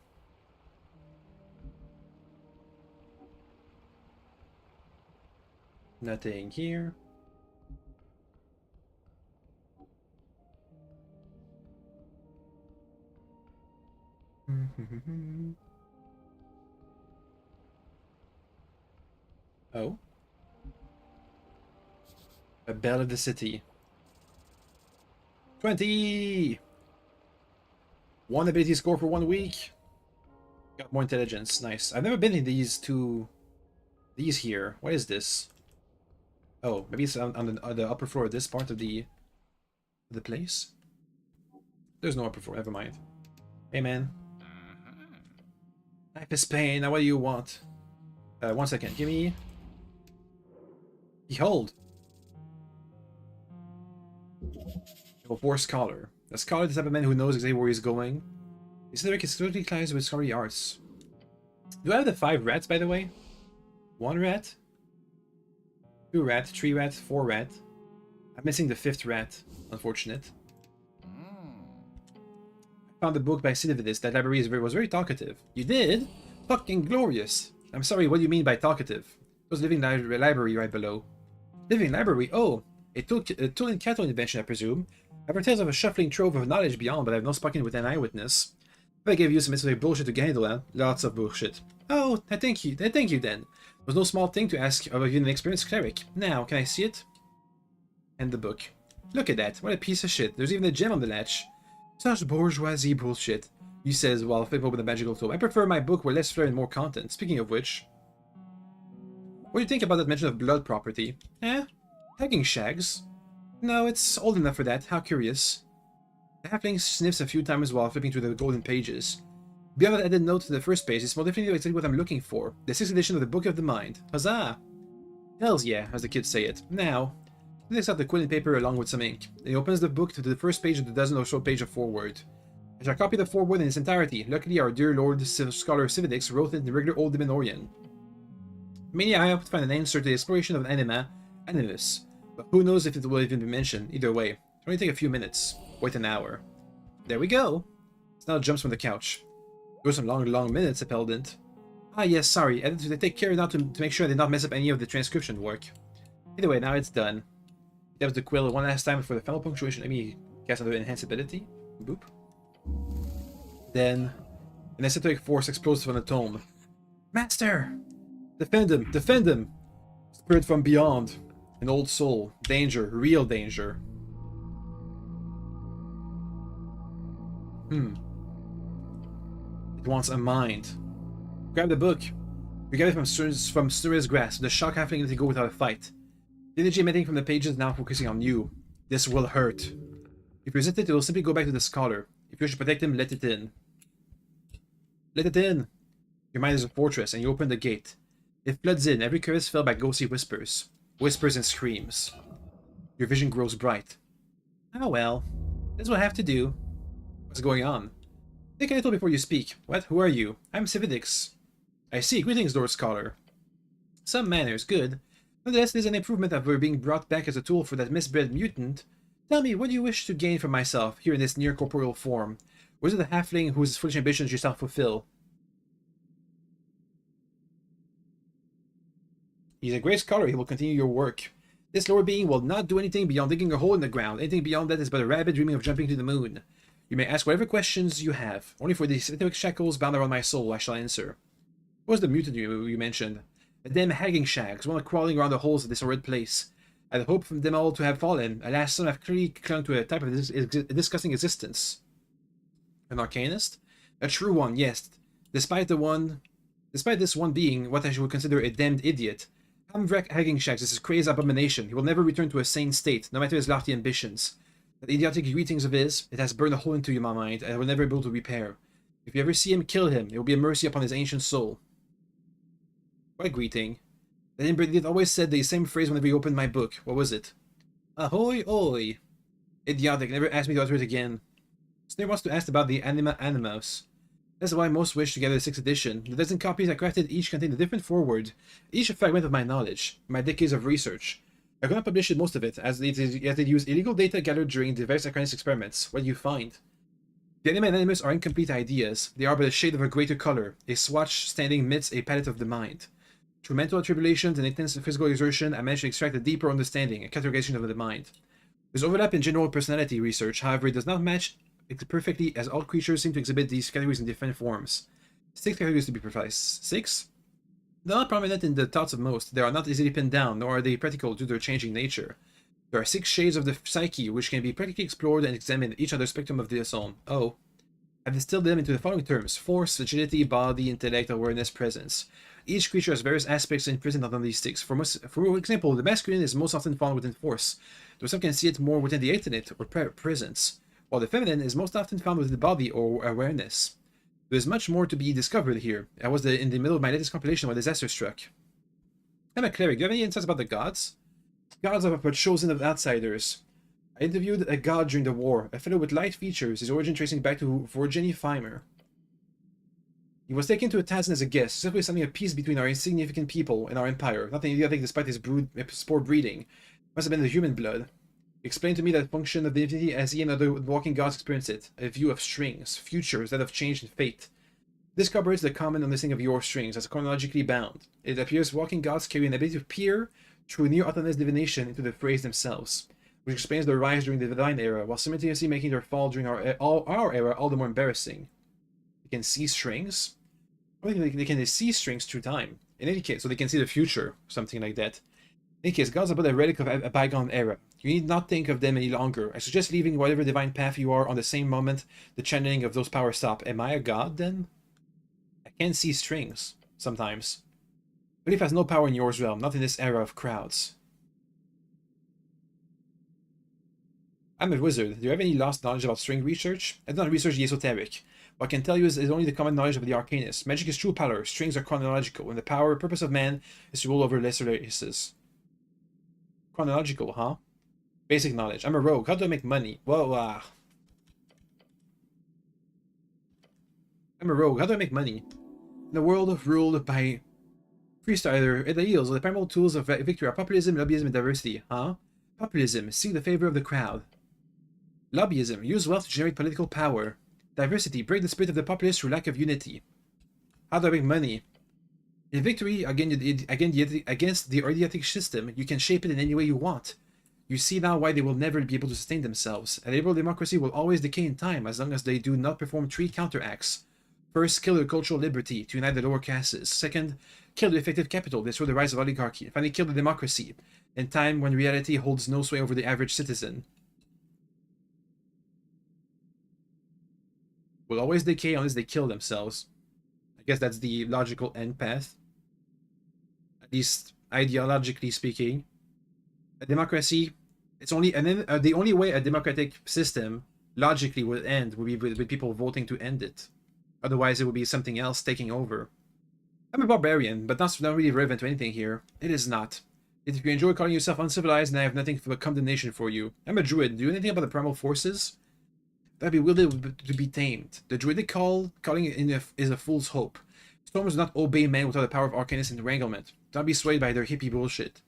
Nothing here. Oh. A bell of the city. 20! 1 ability score for 1 week. Got more intelligence. Nice. I've never been in these here. What is this? Oh, maybe it's on the upper floor of this part of the place? There's no upper floor, never mind. Hey man. Life is pain, now what do you want? 1 second, give me... Behold! Level 4 Scholar. A scholar is the type of man who knows exactly where he's going. Esoteric is totally classed with scholarly arts. Do I have the 5 rats, by the way? 1 rat? 2 rat, 3 rat, 4 rat. I'm missing the 5th rat. Unfortunate. I found the book by Cinevidis. That library was very talkative. You did? Fucking glorious. I'm sorry, what do you mean by talkative? It was living library right below. Living library? Oh, a tool and cattle invention, I presume. I've heard tales of a shuffling trove of knowledge beyond, but I've not spoken with an eyewitness. If I gave you some esoteric bullshit to handle, huh? Lots of bullshit. Oh, I thank you then. It was no small thing to ask of an experienced cleric. Now, can I see it? And the book. Look at that, what a piece of shit. There's even a gem on the latch. Such bourgeoisie bullshit, he says while flipping open the magical tome. I prefer my book with less flair and more content. Speaking of which, what do you think about that mention of blood property? Eh? Hanging shags? No, it's old enough for that. How curious. The halfling sniffs a few times while flipping through the golden pages. Beyond that added note to the first page, it's more definitely exactly what I'm looking for. The 6th edition of the Book of the Mind. Huzzah! Hells yeah, as the kids say it. Now, he takes out the quill and paper along with some ink. Then he opens the book to the first page of the dozen or so page of foreword. I shall copy the foreword in its entirety. Luckily, our dear Lord Scholar Cividix wrote it in the regular old Dimnorian. Mainly, I hope to find an answer to the exploration of anima, animus. But who knows if it will even be mentioned. Either way, it'll only take a few minutes. Wait an hour. There we go. Snell jumps from the couch. There were some long minutes, Appellant. Ah yes, sorry. I had to take care not to make sure I did not mess up any of the transcription work. Either way, now it's done. That was the quill one last time before the final punctuation. Let me cast another enhanced ability. Boop. Then, an esoteric force explodes from the tome. Master! Defend him! Defend him! Spirit from beyond. An old soul. Danger. Real danger. It wants a mind. Grab the book. You get it from Stur's grasp. The shock halfling let it go without a fight. The energy emitting from the pages now focusing on you. This will hurt. If you resist it, it will simply go back to the scholar. If you wish to protect him, let it in. Let it in. Your mind is a fortress, and you open the gate. It floods in. Every crevice filled by ghostly whispers. Whispers and screams. Your vision grows bright. Oh well. This will have to do. What's going on? Think a little before you speak. What? Who are you? I'm Cividix. I see. Greetings, Lord Scholar. Some manners, good. Nonetheless, there's an improvement of her being brought back as a tool for that misbred mutant. Tell me, what do you wish to gain for myself, here in this near-corporeal form? Or is it the halfling whose foolish ambitions you shall fulfill? He's a great scholar. He will continue your work. This lower being will not do anything beyond digging a hole in the ground. Anything beyond that is but a rabbit dreaming of jumping to the moon. You may ask whatever questions you have. Only for these esoteric shackles bound around my soul I shall answer. What was the mutant you mentioned? A damn hanging shags, one crawling around the holes of this horrid place. I had hoped from them all to have fallen. Alas, some have clearly clung to a type of disgusting existence. An arcanist? A true one, yes. Despite this one being what I would consider a damned idiot. Hamvrak Hanging Shags is a crazed abomination. He will never return to a sane state, no matter his lofty ambitions. That idiotic greetings of his, it has burned a hole into my mind, and I will never be able to repair. If you ever see him, kill him. It will be a mercy upon his ancient soul. What a greeting. That idiot always said the same phrase whenever he opened my book. What was it? Ahoy, oi. Idiotic, never asked me to utter it again. Snare wants to ask about the anima animus. That's why I most wish to gather the 6th edition. The dozen copies I crafted each contain a different foreword, each a fragment of my knowledge, my decades of research. I could not publish most of it, as they use illegal data gathered during diverse Acronis experiments. What do you find? The anima and animus are incomplete ideas. They are but a shade of a greater color, a swatch standing amidst a palette of the mind. Through mental tribulations and intense physical exertion, I managed to extract a deeper understanding, a categorization of the mind. There's overlap in general personality research, however, it does not match perfectly, as all creatures seem to exhibit these categories in different forms. 6 categories to be precise. 6? They're not prominent in the thoughts of most. They are not easily pinned down, nor are they practical due to their changing nature. There are 6 shades of the psyche, which can be practically explored and examined, each other spectrum of their own. Oh. I've distilled them into the following terms: force, agility, body, intellect, awareness, presence. Each creature has various aspects imprisoned on these 6. For example, the masculine is most often found within force, though some can see it more within the intellect or presence, while the feminine is most often found within the body or awareness. There is much more to be discovered here. I was in the middle of my latest compilation when disaster struck. I'm a cleric. Do you have any insights about the gods? Gods are but chosen of outsiders. I interviewed a god during the war, a fellow with light features, his origin tracing back to Virginie Fimer. He was taken to a Tazan as a guest, simply something of peace between our insignificant people and our empire, nothing idiotic despite his spore breeding. Must have been the human blood. He explained to me that function of divinity as he and other walking gods experience it, a view of strings, futures that have changed in fate. This corroborates the common understanding of your strings as chronologically bound. It appears walking gods carry an ability to peer through near-autonomous divination into the phrase themselves, which explains their rise during the Divine Era, while simultaneously making their fall during our era all the more embarrassing. They can see strings? I don't think they can see strings through time. In any case, so they can see the future, something like that. In any case, gods are but a relic of a bygone era. You need not think of them any longer. I suggest leaving whatever divine path you are on the same moment the channeling of those powers stop. Am I a god, then? I can see strings, sometimes. Belief has no power in yours realm, not in this era of crowds. I'm a wizard. Do you have any lost knowledge about string research? I do not research the esoteric. What I can tell you is only the common knowledge of the arcanist. Magic is true power, strings are chronological, and the purpose of man is to rule over lesser races. Chronological, huh? Basic knowledge. I'm a rogue. How do I make money? Whoa, I'm a rogue. How do I make money? In a world ruled by freestyler, ideals are the primal tools of victory are populism, lobbyism, and diversity, huh? Populism. Seek the favor of the crowd. Lobbyism. Use wealth to generate political power. Diversity. Break the spirit of the populace through lack of unity. How do I make money? In victory against the idiotic system, you can shape it in any way you want. You see now why they will never be able to sustain themselves. A liberal democracy will always decay in time as long as they do not perform three counteracts. First, kill the cultural liberty to unite the lower castes. Second, kill the effective capital, destroy the rise of oligarchy. Finally, kill the democracy in time when reality holds no sway over the average citizen. Will always decay unless they kill themselves. I guess that's the logical end path. At least ideologically speaking. A democracy, it's only and then the only way a democratic system logically would end would be with people voting to end it. Otherwise, it would be something else taking over. I'm a barbarian, but not really relevant to anything here. It is not. If you enjoy calling yourself uncivilized, then I have nothing but condemnation for you. I'm a druid. Do you know anything about the primal forces? That'd be willing to be tamed. The druidic calling is a fool's hope. Stormers do not obey men without the power of arcanist and wranglement. Do not be swayed by their hippie bullshit.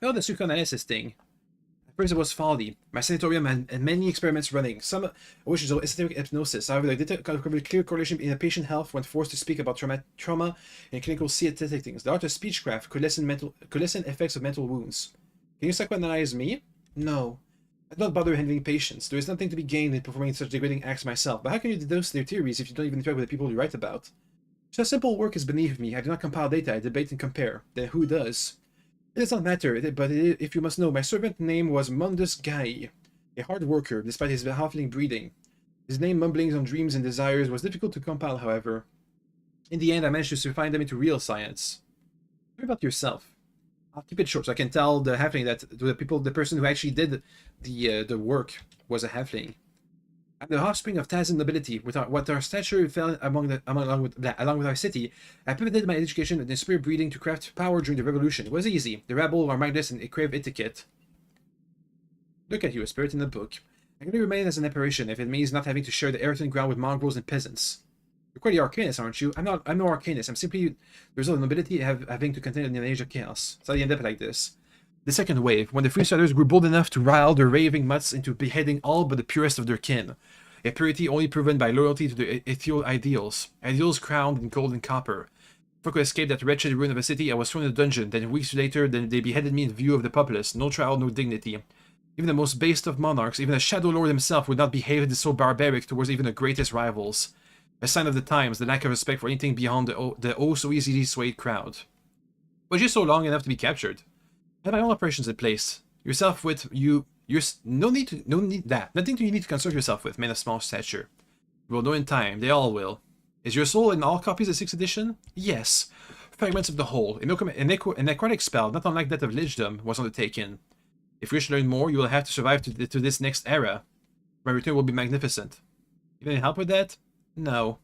Oh, the psychoanalysis thing. At first it was folly. My sanatorium had many experiments running, some of which is esoteric hypnosis. However, I did cover a clear correlation in a patient health when forced to speak about trauma and clinical settings. The art of speechcraft could lessen effects of mental wounds. Can you psychoanalyze me? No. I do not bother handling patients. There is nothing to be gained in performing such degrading acts myself. But how can you deduce their theories if you don't even interact with the people you write about? Such simple work is beneath me. I do not compile data, I debate and compare. Then who does? It does not matter, if you must know, my servant name was Mundus Gai, a hard worker, despite his halfling breeding. His name, mumblings on dreams and desires, was difficult to compile, however. In the end, I managed to refine them into real science. What about yourself? I'll keep it short so I can tell the halfling that the person who actually did the work was a halfling. I'm the offspring of Tazan nobility. With our stature fell along with our city, I pivoted my education and spirit breeding to craft power during the revolution. It was easy. The rabble are mindless and crave etiquette. Look at you, a spirit in the book. I can only remain as an apparition if it means not having to share the earthen ground with mongrels and peasants. You're quite the arcanist, aren't you? I'm no arcanist. I'm simply the result of nobility having to contend in an age of chaos. So I end up like this. The second wave, when the freestylers grew bold enough to rile their raving mutts into beheading all but the purest of their kin. A purity only proven by loyalty to the ethereal ideals. Ideals crowned in gold and copper. If I could escape that wretched ruin of a city, I was thrown in a dungeon. Then weeks later, they beheaded me in view of the populace. No trial, no dignity. Even the most based of monarchs, even the Shadow Lord himself, would not behave so barbaric towards even the greatest rivals. A sign of the times, the lack of respect for anything beyond the oh so easily swayed crowd. But just so long enough to be captured. I have my own operations in place. Yourself with you. Nothing you need to concern yourself with, men of small stature. You will know in time. They all will. Is your soul in all copies of 6th edition? Yes. Fragments of the whole. A necrotic spell, not unlike that of lichdom, was undertaken. If you wish to learn more, you will have to survive to this next era. My return will be magnificent. You need help with that? No.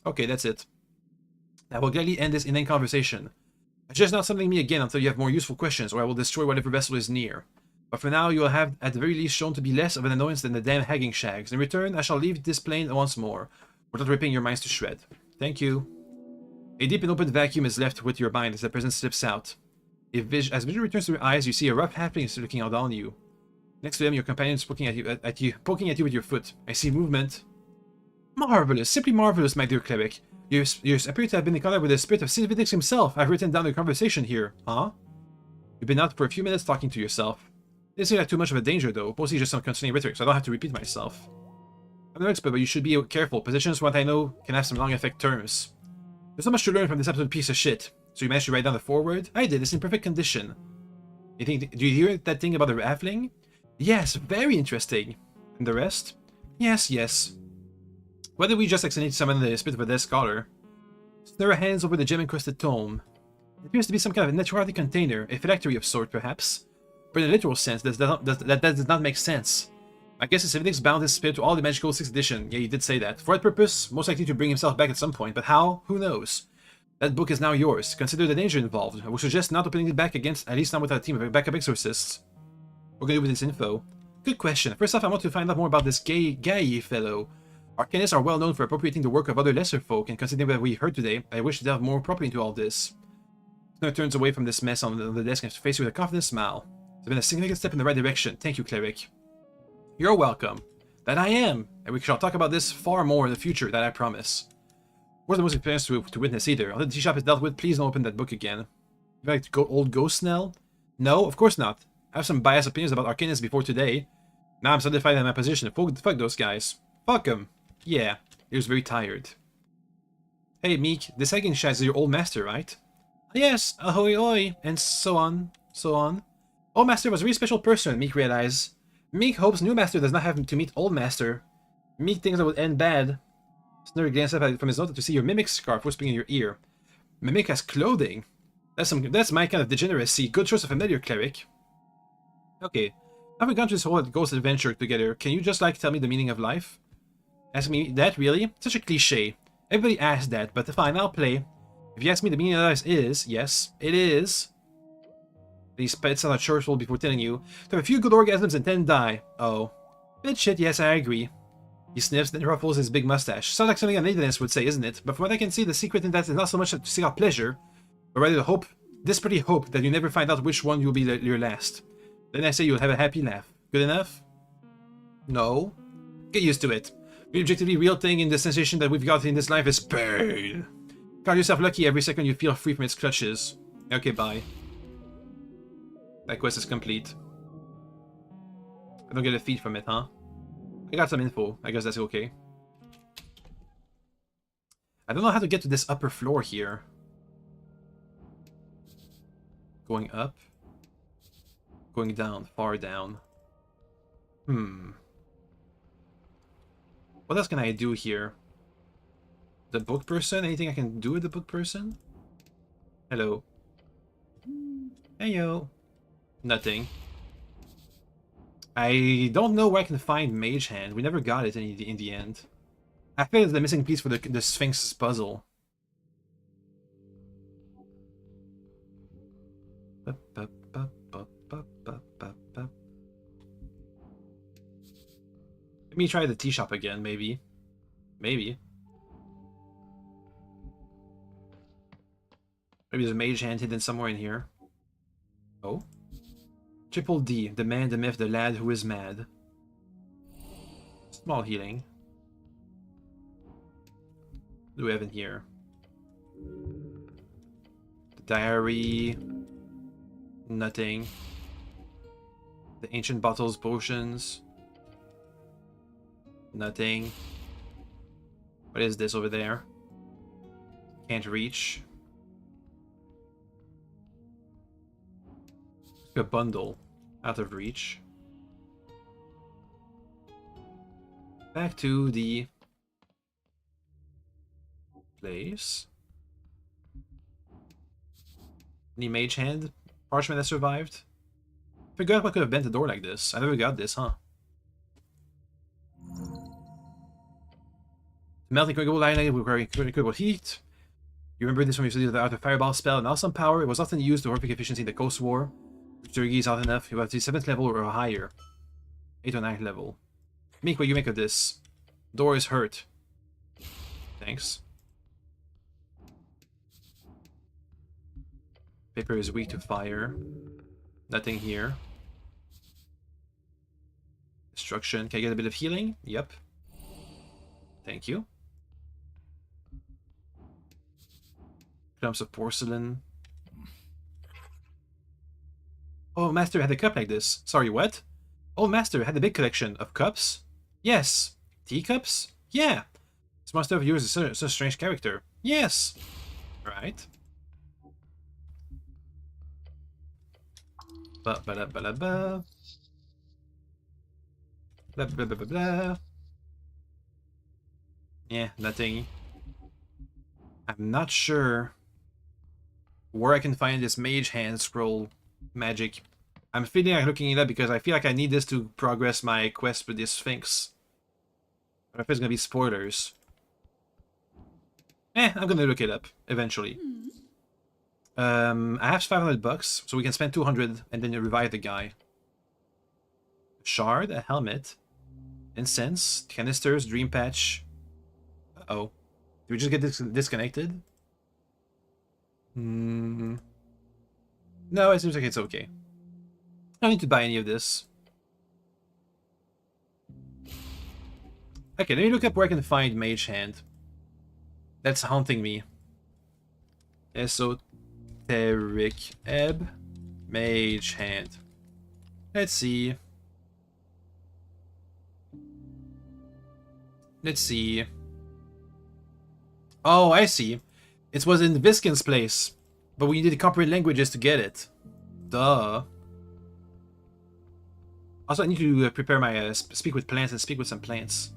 Okay, that's it. I will gladly end this inane conversation. Suggest not something me again until you have more useful questions, or I will destroy whatever vessel is near. But for now, you will have at the very least shown to be less of an annoyance than the damn hagging shags. In return, I shall leave this plane once more, without ripping your minds to shred. Thank you. A deep and open vacuum is left with your mind as the present slips out. As vision returns to your eyes, you see a rough halfling looking out on you. Next to them, your companion is poking at you with your foot. I see movement. Marvelous, simply marvelous, my dear Cleric. You appear to have been in contact with the spirit of St. Vitex himself. I've written down the conversation here. Huh? You've been out for a few minutes talking to yourself. Didn't seem like too much of a danger, though. Mostly just some concerning rhetoric, so I don't have to repeat myself. I'm no expert, but you should be careful. Possessions, what I know, can have some long-effect terms. There's so much to learn from this absolute piece of shit. So you managed to write down the foreword? I did. It's in perfect condition. Do you hear that thing about the halfling? Yes, very interesting. And the rest? Yes, yes. Why did we just accidentally summon the spirit of a dead scholar? Stir her hands over the gem-encrusted tome. It appears to be some kind of a necrotic container, a phylactery of sort, perhaps. But in a literal sense, that does not make sense. I guess the Civics bound his spirit to all the magical 6th edition. Yeah, he did say that. For that purpose, most likely to bring himself back at some point, but how? Who knows? That book is now yours. Consider the danger involved. I would suggest not opening it back against, at least not without a team of backup exorcists. What can we do with this info? Good question. First off, I want to find out more about this Guy fellow. Arcanists are well known for appropriating the work of other lesser folk, and considering what we heard today, I wish to delve more properly into all this. Snur turns away from this mess on the desk and faces you with a confident smile. It's been a significant step in the right direction. Thank you, Cleric. You're welcome. That I am, and we shall talk about this far more in the future, that I promise. Wasn't the most experience to witness either. Although the tea shop is dealt with, please don't open that book again. You like to go old ghost Snell? No, of course not. I have some biased opinions about Arcanists before today. Now I'm solidified in my position. Fuck those guys. Fuck them. Yeah, he was very tired. Hey, Meek, this hanging shag is your old master, right? Yes, ahoy oi, and so on, so on. Old master was a really special person, Meek realized. Meek hopes new master does not have to meet old master. Meek thinks that would end bad. Snurry glanced up from his note to see your mimic scarf whispering in your ear. Mimic has clothing. That's my kind of degeneracy. Good choice of familiar, Cleric. Okay, now we've gone through this whole ghost adventure together. Can you just tell me the meaning of life? Ask me that, really? Such a cliche. Everybody asks that, but fine, I'll play. If you ask me, the meaning of life is, yes, it is. These pets are not truthful before telling you. To have a few good orgasms and 10 die. Oh. Bit shit, yes, I agree. He sniffs, then ruffles his big mustache. Sounds like something a Nathanist would say, isn't it? But from what I can see, the secret in that is not so much to seek out pleasure, but rather the hope, desperately hope, that you never find out which one will be your last. Then I say you'll have a happy laugh. Good enough? No. Get used to it. The objectively real thing in the sensation that we've got in this life is pain. Count yourself lucky every second you feel free from its clutches. Okay, bye. That quest is complete. I don't get a feed from it, huh? I got some info. I guess that's okay. I don't know how to get to this upper floor here. Going up. Going down. Far down. What else can I do here? The book person? Anything I can do with the book person? Hello. Heyo. Nothing. I don't know where I can find Mage Hand. We never got it in the end. I feel it's the missing piece for the Sphinx's puzzle. Let me try the tea shop again, maybe. Maybe. Maybe there's a Mage Hand hidden somewhere in here. Oh? Triple D, the man, the myth, the lad who is mad. Small healing. What do we have in here? The diary. Nothing. The ancient bottles, potions. Nothing. What is this over there? Can't reach. A bundle. Out of reach. Back to the place. Any Mage Hand? Parchment that survived? Forgot what could have bent the door like this. I never got this, huh? Melting gold iron requiring critical heat. You remember this when you studied the Art of Fireball spell and awesome power. It was often used to horrific efficiency in the Coast War. Sturgi is hot enough. You have the 7th level or higher. 8th or 9th level. Make what you make of this. Door is hurt. Thanks. Paper is weak to fire. Nothing here. Destruction. Can I get a bit of healing? Yep. Thank you. Clumps of porcelain. Oh, Master had a cup like this. Sorry, what? Oh, Master had a big collection of cups? Yes. Teacups? Yeah. This master of yours is such a strange character. Yes. Right. Ba ba da ba da ba. Blah blah blah blah blah. Yeah, nothing. I'm not sure where I can find this mage hand scroll magic. I'm feeling like looking it up because I feel like I need this to progress my quest with this Sphinx. But if it's gonna be spoilers. I'm gonna look it up eventually. I have 500 bucks, so we can spend 200 and then revive the guy. Shard, a helmet, incense, canisters, dream patch. Uh-oh. Did we just get disconnected? No, it seems like it's okay. I don't need to buy any of this. Okay, let me look up where I can find Mage Hand. That's haunting me. Esoteric Ebb. Mage Hand. Let's see. Let's see. Oh, I see. It was in Viskin's place, but we needed comprehend languages to get it. Duh. Also, I need to prepare my speak with plants and speak with some plants.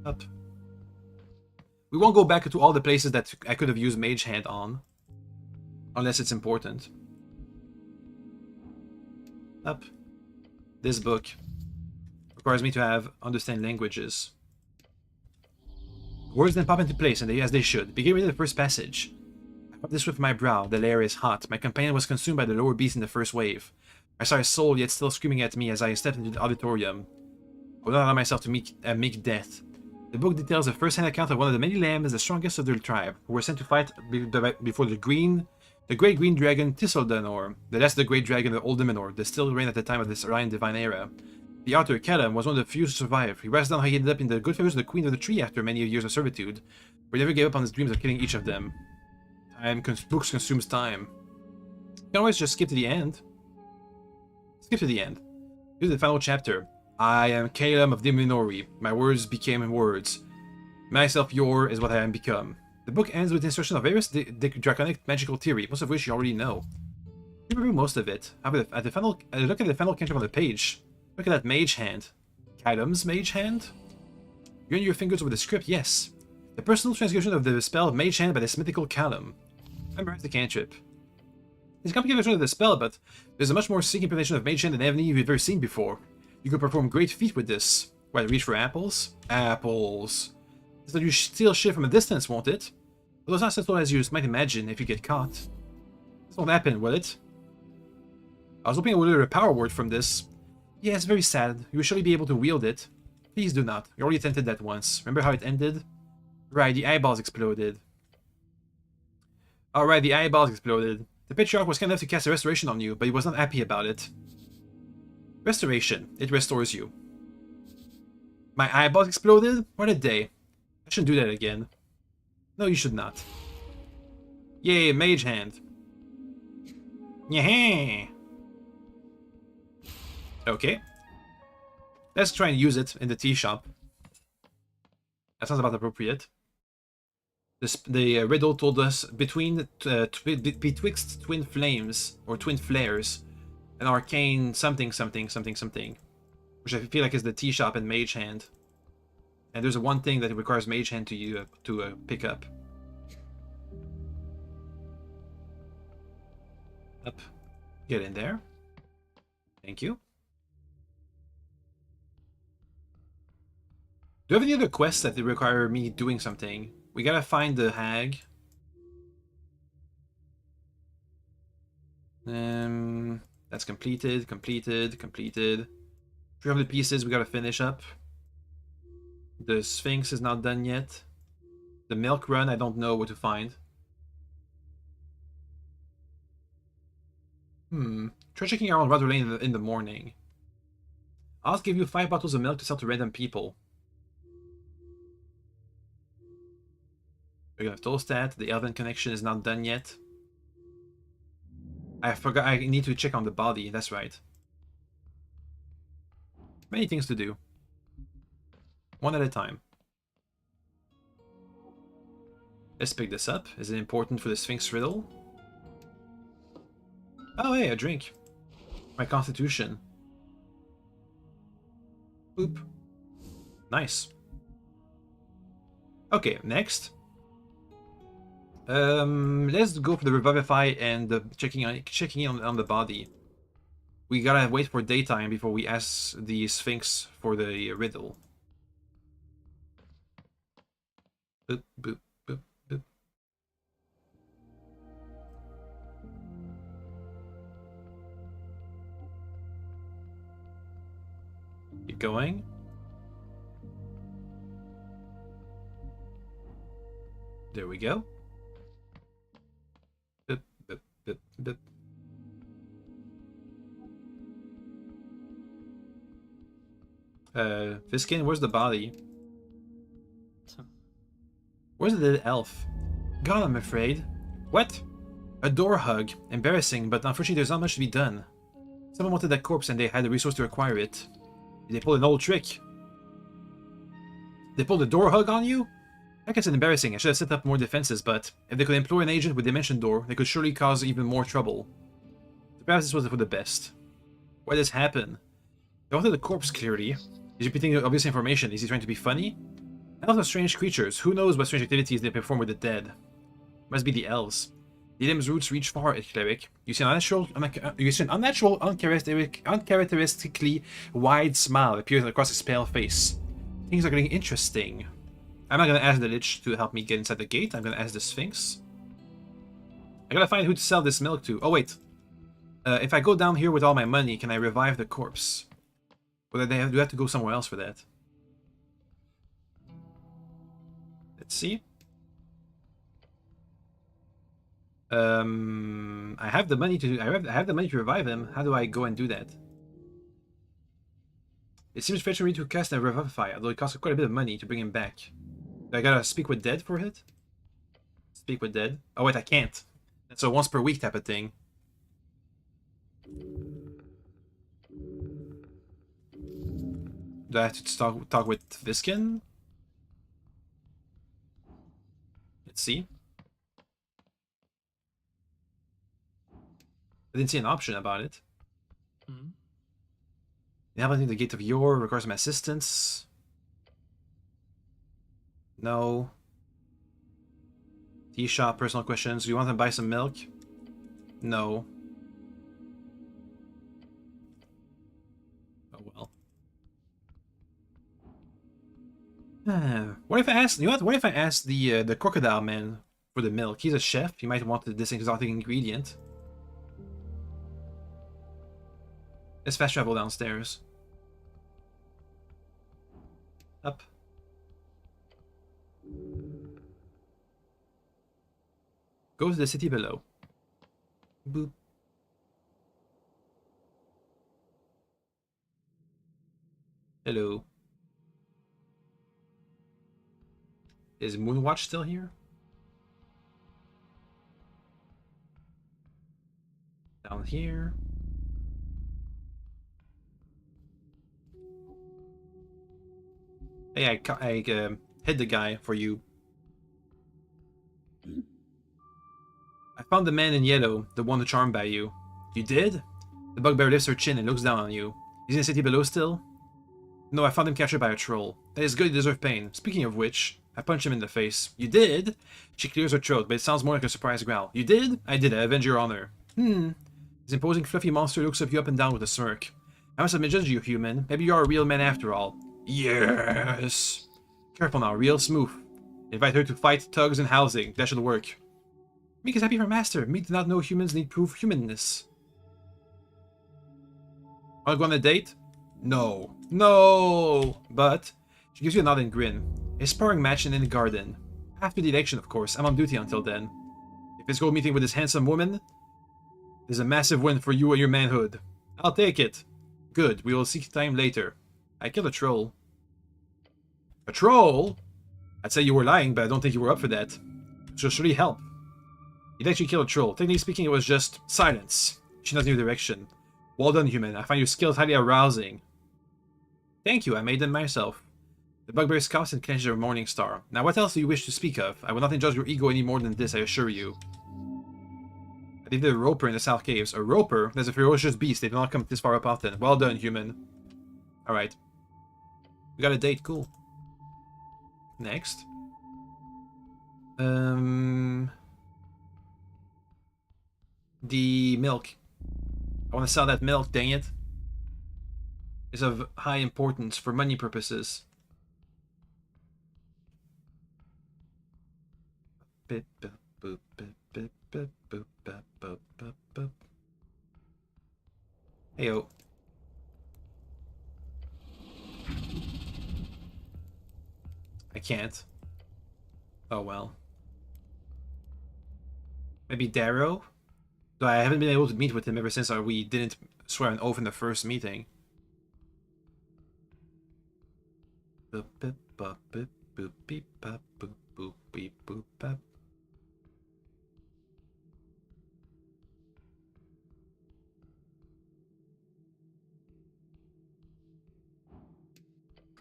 Up. We won't go back to all the places that I could have used Mage Hand on, unless it's important. Up. This book requires me to understand languages. Words then pop into place, and as they should. Begin reading the first passage. I felt this with my brow. The lair is hot. My companion was consumed by the lower beast in the first wave. I saw his soul yet still screaming at me as I stepped into the auditorium. I would not allow myself to meet death. The book details a first-hand account of one of the many lambs, the strongest of their tribe, who were sent to fight before the great green dragon Thistledown, that's the great dragon of Old Numenor, that still reigned at the time of this Orion Divine era. The author, Callum, was one of the few to survive. He writes down how he ended up in the good favors of the Queen of the Tree after many years of servitude, but he never gave up on his dreams of killing each of them. Books consumes time. You can always just skip to the end. Skip to the end. Here's the final chapter. I am Calum of Diminori. My words became words. Myself your is what I am become. The book ends with instructions of various draconic magical theory, most of which you already know. You remember most of it. Look at the final cantrip on the page. Look at that mage hand. Calum's mage hand? You run your fingers over the script, yes. The personal transcription of the spell of Mage Hand by the mythical Callum. Memorize the cantrip. It's a complicated version of the spell, but there's a much more sleek implementation of Mage Hand than any you've ever seen before. You could perform great feat with this. What, reach for apples? Apples. This will you steal shit from a distance, won't it? But it's not so simple as you might imagine if you get caught. This won't happen, will it? I was hoping I would learn a power word from this. Yeah, it's very sad. You will surely be able to wield it. Please do not. You already attempted that once. Remember how it ended? Right, the eyeballs exploded. Alright, the eyeballs exploded. The patriarch was kind enough to cast a restoration on you, but he was not happy about it. Restoration. It restores you. My eyeballs exploded? What a day. I shouldn't do that again. No, you should not. Yay, mage hand. Yeah. Okay. Let's try and use it in the tea shop. That sounds about appropriate. The riddle told us betwixt twin flames or twin flares, an arcane something something something something, which I feel like is the tea shop and mage hand. And there's one thing that requires mage hand to pick up. Up, get in there. Thank you. Do you have any other quests that require me doing something? We gotta find the hag. That's completed. 300 pieces we gotta finish up. The Sphinx is not done yet. The milk run, I don't know what to find. Try checking around Rudder Lane in the morning. I'll give you 5 bottles of milk to sell to random people. We're gonna toast that. The Elven connection is not done yet. I forgot, I need to check on the body, that's right. Many things to do. One at a time. Let's pick this up. Is it important for the Sphinx riddle? Oh hey, a drink. My constitution. Boop. Nice. Okay, next. Let's go for the Revivify and the checking in on the body. We gotta wait for daytime before we ask the Sphinx for the riddle. Boop, boop, boop, boop. Keep going. There we go. Boop, boop, boop, boop. Viskin, where's the body? Where's the dead elf? God, I'm afraid. What? A door hug. Embarrassing, but unfortunately there's not much to be done. Someone wanted that corpse and they had the resource to acquire it. They pulled an old trick. They pulled a door hug on you? I guess it's embarrassing. I should have set up more defenses, but if they could employ an agent with Dimension Door, they could surely cause even more trouble. So perhaps this was for the best. Why did this happen? They wanted the corpse clearly. He's repeating obvious information. Is he trying to be funny? Elves are strange creatures. Who knows what strange activities they perform with the dead? Must be the elves. The item's roots reach far, Cleric. You see an uncharacteristically wide smile appears across his pale face. Things are getting interesting. I'm not gonna ask the Lich to help me get inside the gate. I'm gonna ask the Sphinx. I gotta find who to sell this milk to. Oh wait. If I go down here with all my money, can I revive the corpse? Or do I have to go somewhere else for that? Let's see. I have the money to. I have the money to revive him. How do I go and do that? It seems treachery to cast and revivify, although it costs quite a bit of money to bring him back. Do I gotta speak with dead for it? Speak with dead. Oh wait, I can't. That's a once per week type of thing. Do I have to talk with Viskin? Let's see. I didn't see an option about it. Inhabiting the Gate of Yore requires my assistance. No. Tea shop, personal questions. Do you want to buy some milk? No. Oh well. What if I ask? You know what? What if I ask the crocodile man for the milk? He's a chef. He might want this exotic ingredient. Let's fast travel downstairs. Up. Go to the city below. Boop. Hello. Is Moonwatch still here? Down here. Hey, I hit the guy for you. I found the man in yellow, the one charmed by you. You did? The bugbear lifts her chin and looks down on you. Is he in the city below still? No, I found him captured by a troll. That is good, you deserve pain. Speaking of which, I punched him in the face. You did? She clears her throat, but it sounds more like a surprised growl. You did? I did, I avenge your honor. His imposing fluffy monster looks at you up and down with a smirk. I must have misjudged you, human. Maybe you are a real man after all. Yes! Careful now, real smooth. Invite her to fight thugs in housing. That should work. Meek is happy for master. Meek did not know humans need proof humanness. Wanna go on a date? No. No! But she gives you a nod and grin. A sparring match in the garden. After the election, of course. I'm on duty until then. A physical meeting with this handsome woman is a massive win for you and your manhood. I'll take it. Good. We will seek time later. I killed a troll. A troll? I'd say you were lying, but I don't think you were up for that. She'll surely help. You'd actually kill a troll. Technically speaking, it was just silence. She knows new direction. Well done, human. I find your skills highly arousing. Thank you. I made them myself. The bugbear scoffs and clenches her morning star. Now, what else do you wish to speak of? I will not indulge your ego any more than this, I assure you. I defeated a roper in the South Caves. A roper? That's a ferocious beast. They do not come this far up often. Well done, human. Alright. We got a date. Cool. Next. The milk. I want to sell that milk, dang it. It's of high importance for money purposes. Heyo. I can't. Oh well. Maybe Darrow? Though I haven't been able to meet with him ever since we didn't swear an oath in the first meeting.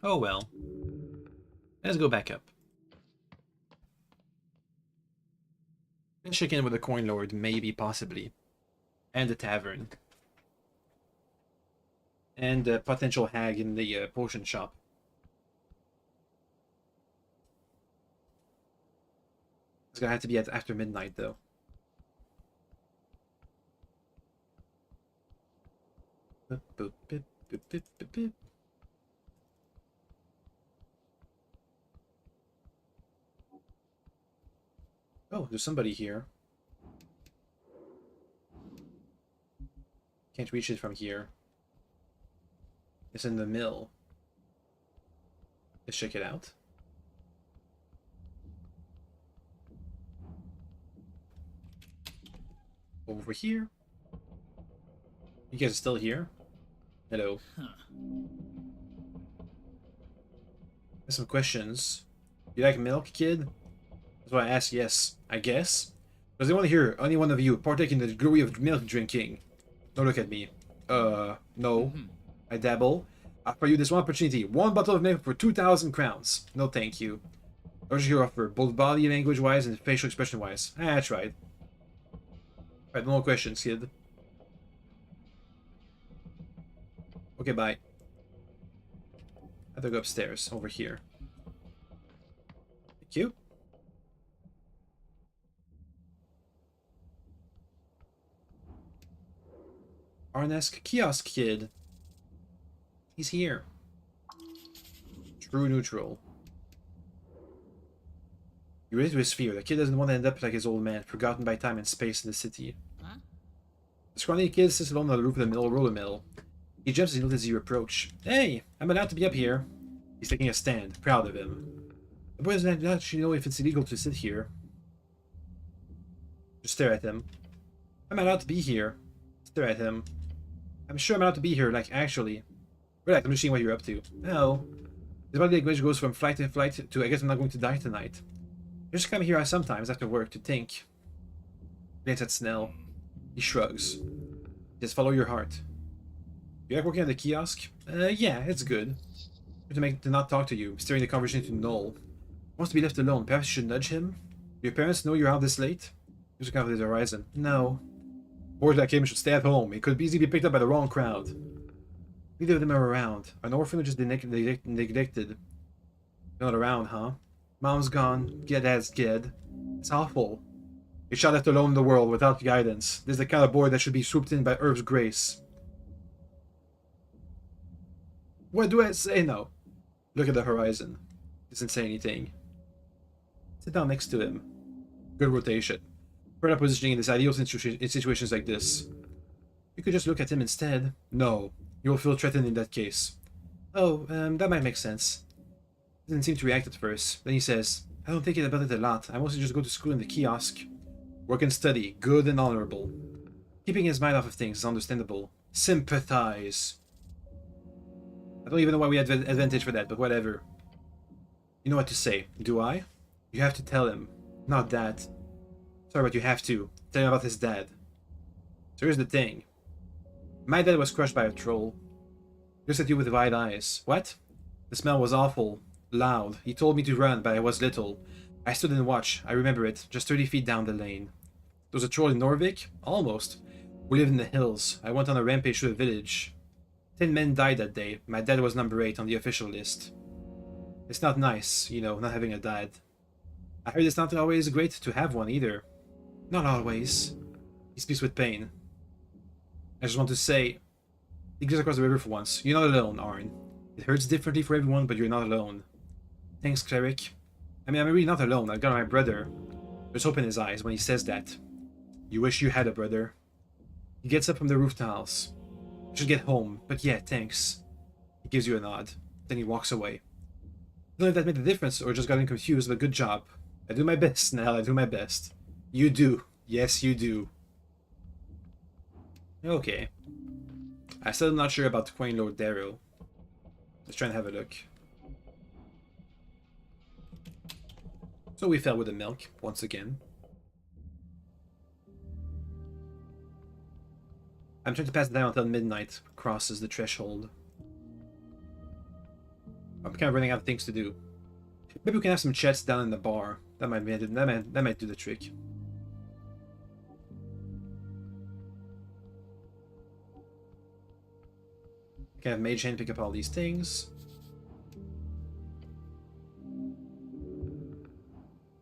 Oh well. Let's go back up. And check in with the coin lord, maybe, possibly. And the tavern. And the potential hag in the potion shop. It's gonna have to be after midnight, though. Oh, there's somebody here. Can't reach it from here. It's in the mill. Let's check it out. Over here. You guys are still here? Hello. Huh. There's some questions. You like milk, kid? That's why I asked yes, I guess. Because they want to hear any one of you partake in the glory of milk drinking. Don't look at me. No. I dabble. I offer you this one opportunity. One bottle of milk for 2,000 crowns. No thank you. What is your offer? Both body language-wise and facial expression-wise. That's right. Alright, no more questions, kid. Okay, bye. I have to go upstairs, over here. Thank you. Arnesk Kiosk Kid. He's here. True neutral. You raised to his fear. The kid doesn't want to end up like his old man, forgotten by time and space in the city. Huh? The scrawny kid sits alone on the roof of the roller mill. He jumps as he notices your approach. Hey, I'm allowed to be up here. He's taking a stand, proud of him. The boy doesn't actually know if it's illegal to sit here. Just stare at him. I'm allowed to be here. Stare at him. I'm sure I'm allowed to be here, like, actually. Relax, I'm just seeing what you're up to. No. His body language goes from flight to flight to I guess I'm not going to die tonight. I just come here sometimes after work to think. Glance at Snell. He shrugs. Just follow your heart. You like working at the kiosk? Yeah, it's good. To not talk to you, steering the conversation to Noel. Wants to be left alone. Perhaps you should nudge him? Do your parents know you're out this late? Here's a kind of the horizon. No. Boys like him should stay at home. He could easily be picked up by the wrong crowd. Neither of them are around. An orphanage is neglected. They're not around, huh? Mom's gone. Dad's dead. It's awful. A child left alone in the world without guidance. This is the kind of boy that should be swooped in by Earth's grace. What do I say now? Look at the horizon. Doesn't say anything. Sit down next to him. Good rotation. Perfect positioning is ideal in situations like this. You could just look at him instead. No. You will feel threatened in that case. Oh, that might make sense. He didn't seem to react at first. Then he says, I don't think about it a lot. I mostly just go to school in the kiosk. Work and study. Good and honorable. Keeping his mind off of things is understandable. Sympathize. I don't even know why we had advantage for that, but whatever. You know what to say, do I? You have to tell him. Not that. Sorry, but you have to. Tell him about his dad. So here's the thing. My dad was crushed by a troll. He looks at you with wide eyes. What? The smell was awful. Loud. He told me to run, but I was little. I stood and watched. I remember it. Just 30 feet down the lane. There was a troll in Norvik? Almost. We lived in the hills. I went on a rampage through the village. 10 men died that day. My dad was number 8 on the official list. It's not nice, you know, not having a dad. I heard it's not always great to have one either. Not always. He speaks with pain. I just want to say, he goes across the river for once. You're not alone, Arn. It hurts differently for everyone, but you're not alone. Thanks, Cleric. I mean, I'm really not alone. I've got my brother. There's hope in his eyes when he says that. You wish you had a brother. He gets up from the roof tiles. I should get home, but yeah, thanks. He gives you a nod. Then he walks away. I don't know if that made a difference or just got him confused, but good job. I do my best, Nell. I do my best. You do. Yes, you do. Okay. I'm still not sure about Queen Lord Darrow. Let's try and have a look. So we fell with the milk, once again. I'm trying to pass it down until midnight crosses the threshold. I'm kind of running out of things to do. Maybe we can have some chats down in the bar. That might do the trick. Can have Mage Hand pick up all these things.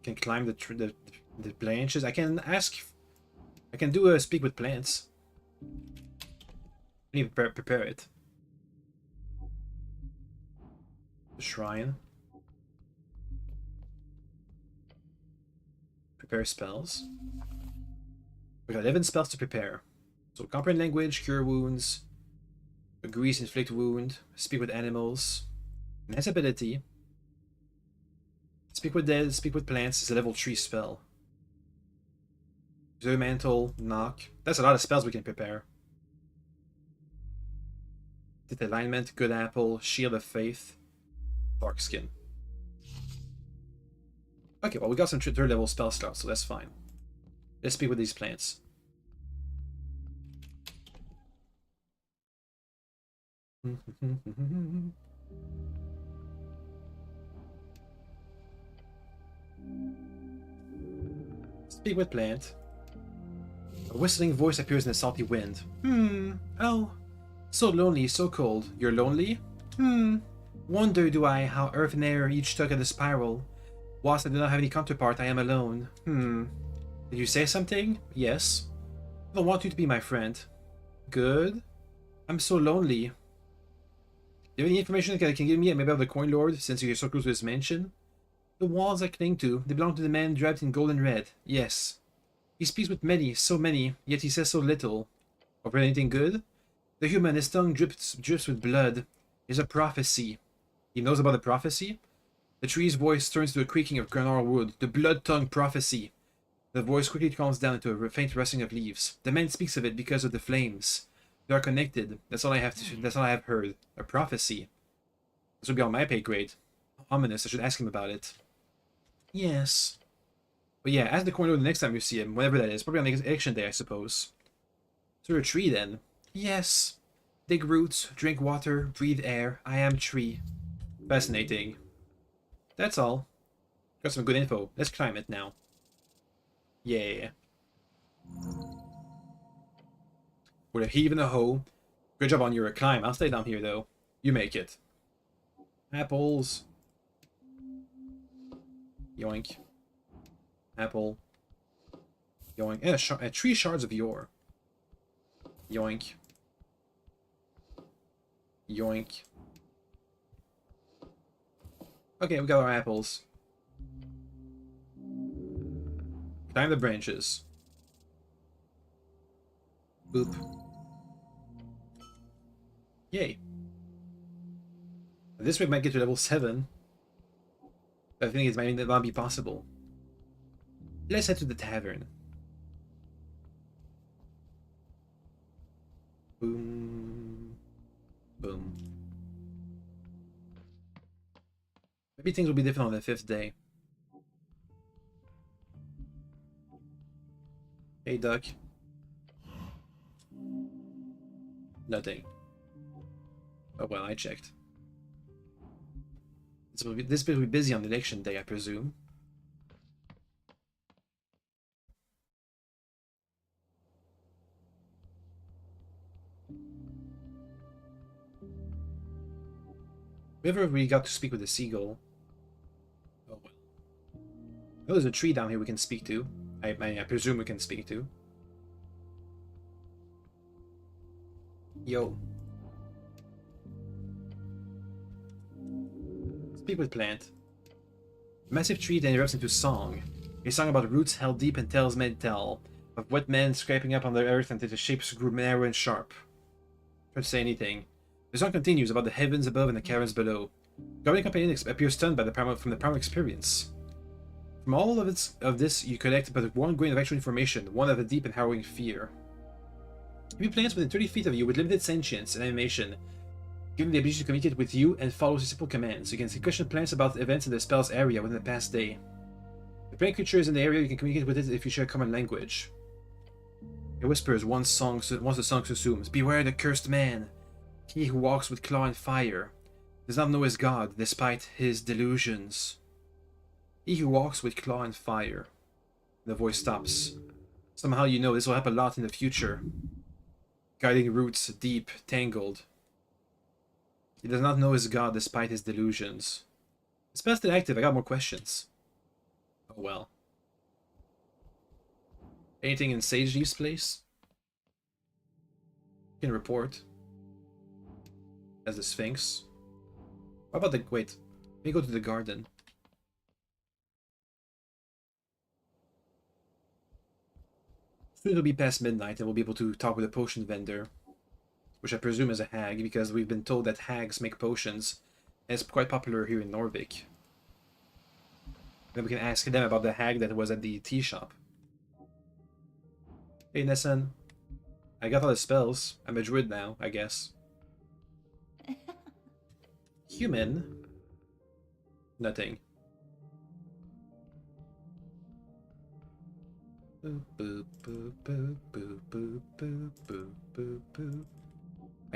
Can climb the branches. I can do a speak with plants. I need to prepare it. The shrine. Prepare spells. We got 11 spells to prepare. So comprehend language, cure wounds, agrees, inflict wound, speak with animals, nice ability. Speak with dead, speak with plants is a level 3 spell. Reserve mantle, knock. That's a lot of spells we can prepare. Did alignment, good apple, shield of faith, dark skin. Okay, well we got some 3rd level spell slots, so that's fine. Let's speak with these plants. Speak with plant. A whistling voice appears in the salty wind. Oh. So lonely, so cold. You're lonely? Wonder do I how earth and air each stuck at the spiral. Whilst I do not have any counterpart, I am alone. Did you say something? Yes. I don't want you to be my friend. Good. I'm so lonely. Do you have any information that can give me maybe about the Coin Lord, since you're so close to his mansion? The walls I cling to, they belong to the man draped in gold and red. Yes. He speaks with many, so many, yet he says so little. Over anything good? The human, his tongue drips with blood. Is a prophecy. He knows about the prophecy? The tree's voice turns to a creaking of gnarled wood. The blood-tongue prophecy. The voice quickly calms down into a faint rustling of leaves. The man speaks of it because of the flames. They are connected. That's all I have heard. A prophecy. This would be on my pay grade. Ominous. I should ask him about it. Yes. But yeah, ask the Coin Lord the next time you see him, whenever that is. Probably on election day, I suppose. So a tree then. Yes. Dig roots, drink water, breathe air. I am tree. Fascinating. That's all. Got some good info. Let's climb it now. Yeah. With a heave and a hoe. Good job on your climb. I'll stay down here though. You make it. Apples. Yoink. Apple. Yoink. Yeah, 3 shards of yore. Yoink. Yoink. Okay, we got our apples. Climb the branches. Boop. Yay. This way might get to level 7. But I think it might not be possible. Let's head to the tavern. Boom. Boom. Maybe things will be different on the 5th day. Hey, Duck. Nothing. Oh well, I checked. This bit will be busy on election day, I presume. We never really got to speak with the seagull. Oh well. Oh, there's a tree down here we can speak to. I presume we can speak to. Yo. Speak with plant. A massive tree then erupts into song. A song about roots held deep in tales made tell. Of wet men scraping up on the earth until the shapes grew narrow and sharp. Try to say anything. The song continues about the heavens above and the caverns below. Goblin companion appears stunned by the primal experience. From all of this, you collect but one grain of actual information, one of a deep and harrowing fear. If you plants within 30 feet of you with limited sentience and animation, given the ability to communicate with you and follow simple commands, you can question plants about events in the spell's area within the past day. The plant creature is in the area, you can communicate with it if you share a common language. It whispers once the song assumes, "Beware the cursed man! He who walks with claw and fire does not know his god, despite his delusions." He who walks with claw and fire. The voice stops. Somehow you know this will help a lot in the future. Guiding roots, deep, tangled. He does not know his god despite his delusions. The spell's still active, I got more questions. Oh well. Anything in Sage Leaf's place? You can report. As the Sphinx. What about the... wait. Let me go to the garden. Soon it'll be past midnight and we'll be able to talk with a potion vendor. Which I presume is a hag, because we've been told that hags make potions. And it's quite popular here in Norvik. Then we can ask them about the hag that was at the tea shop. Hey Nessun. I got all the spells. I'm a druid now, I guess. Human? Nothing. I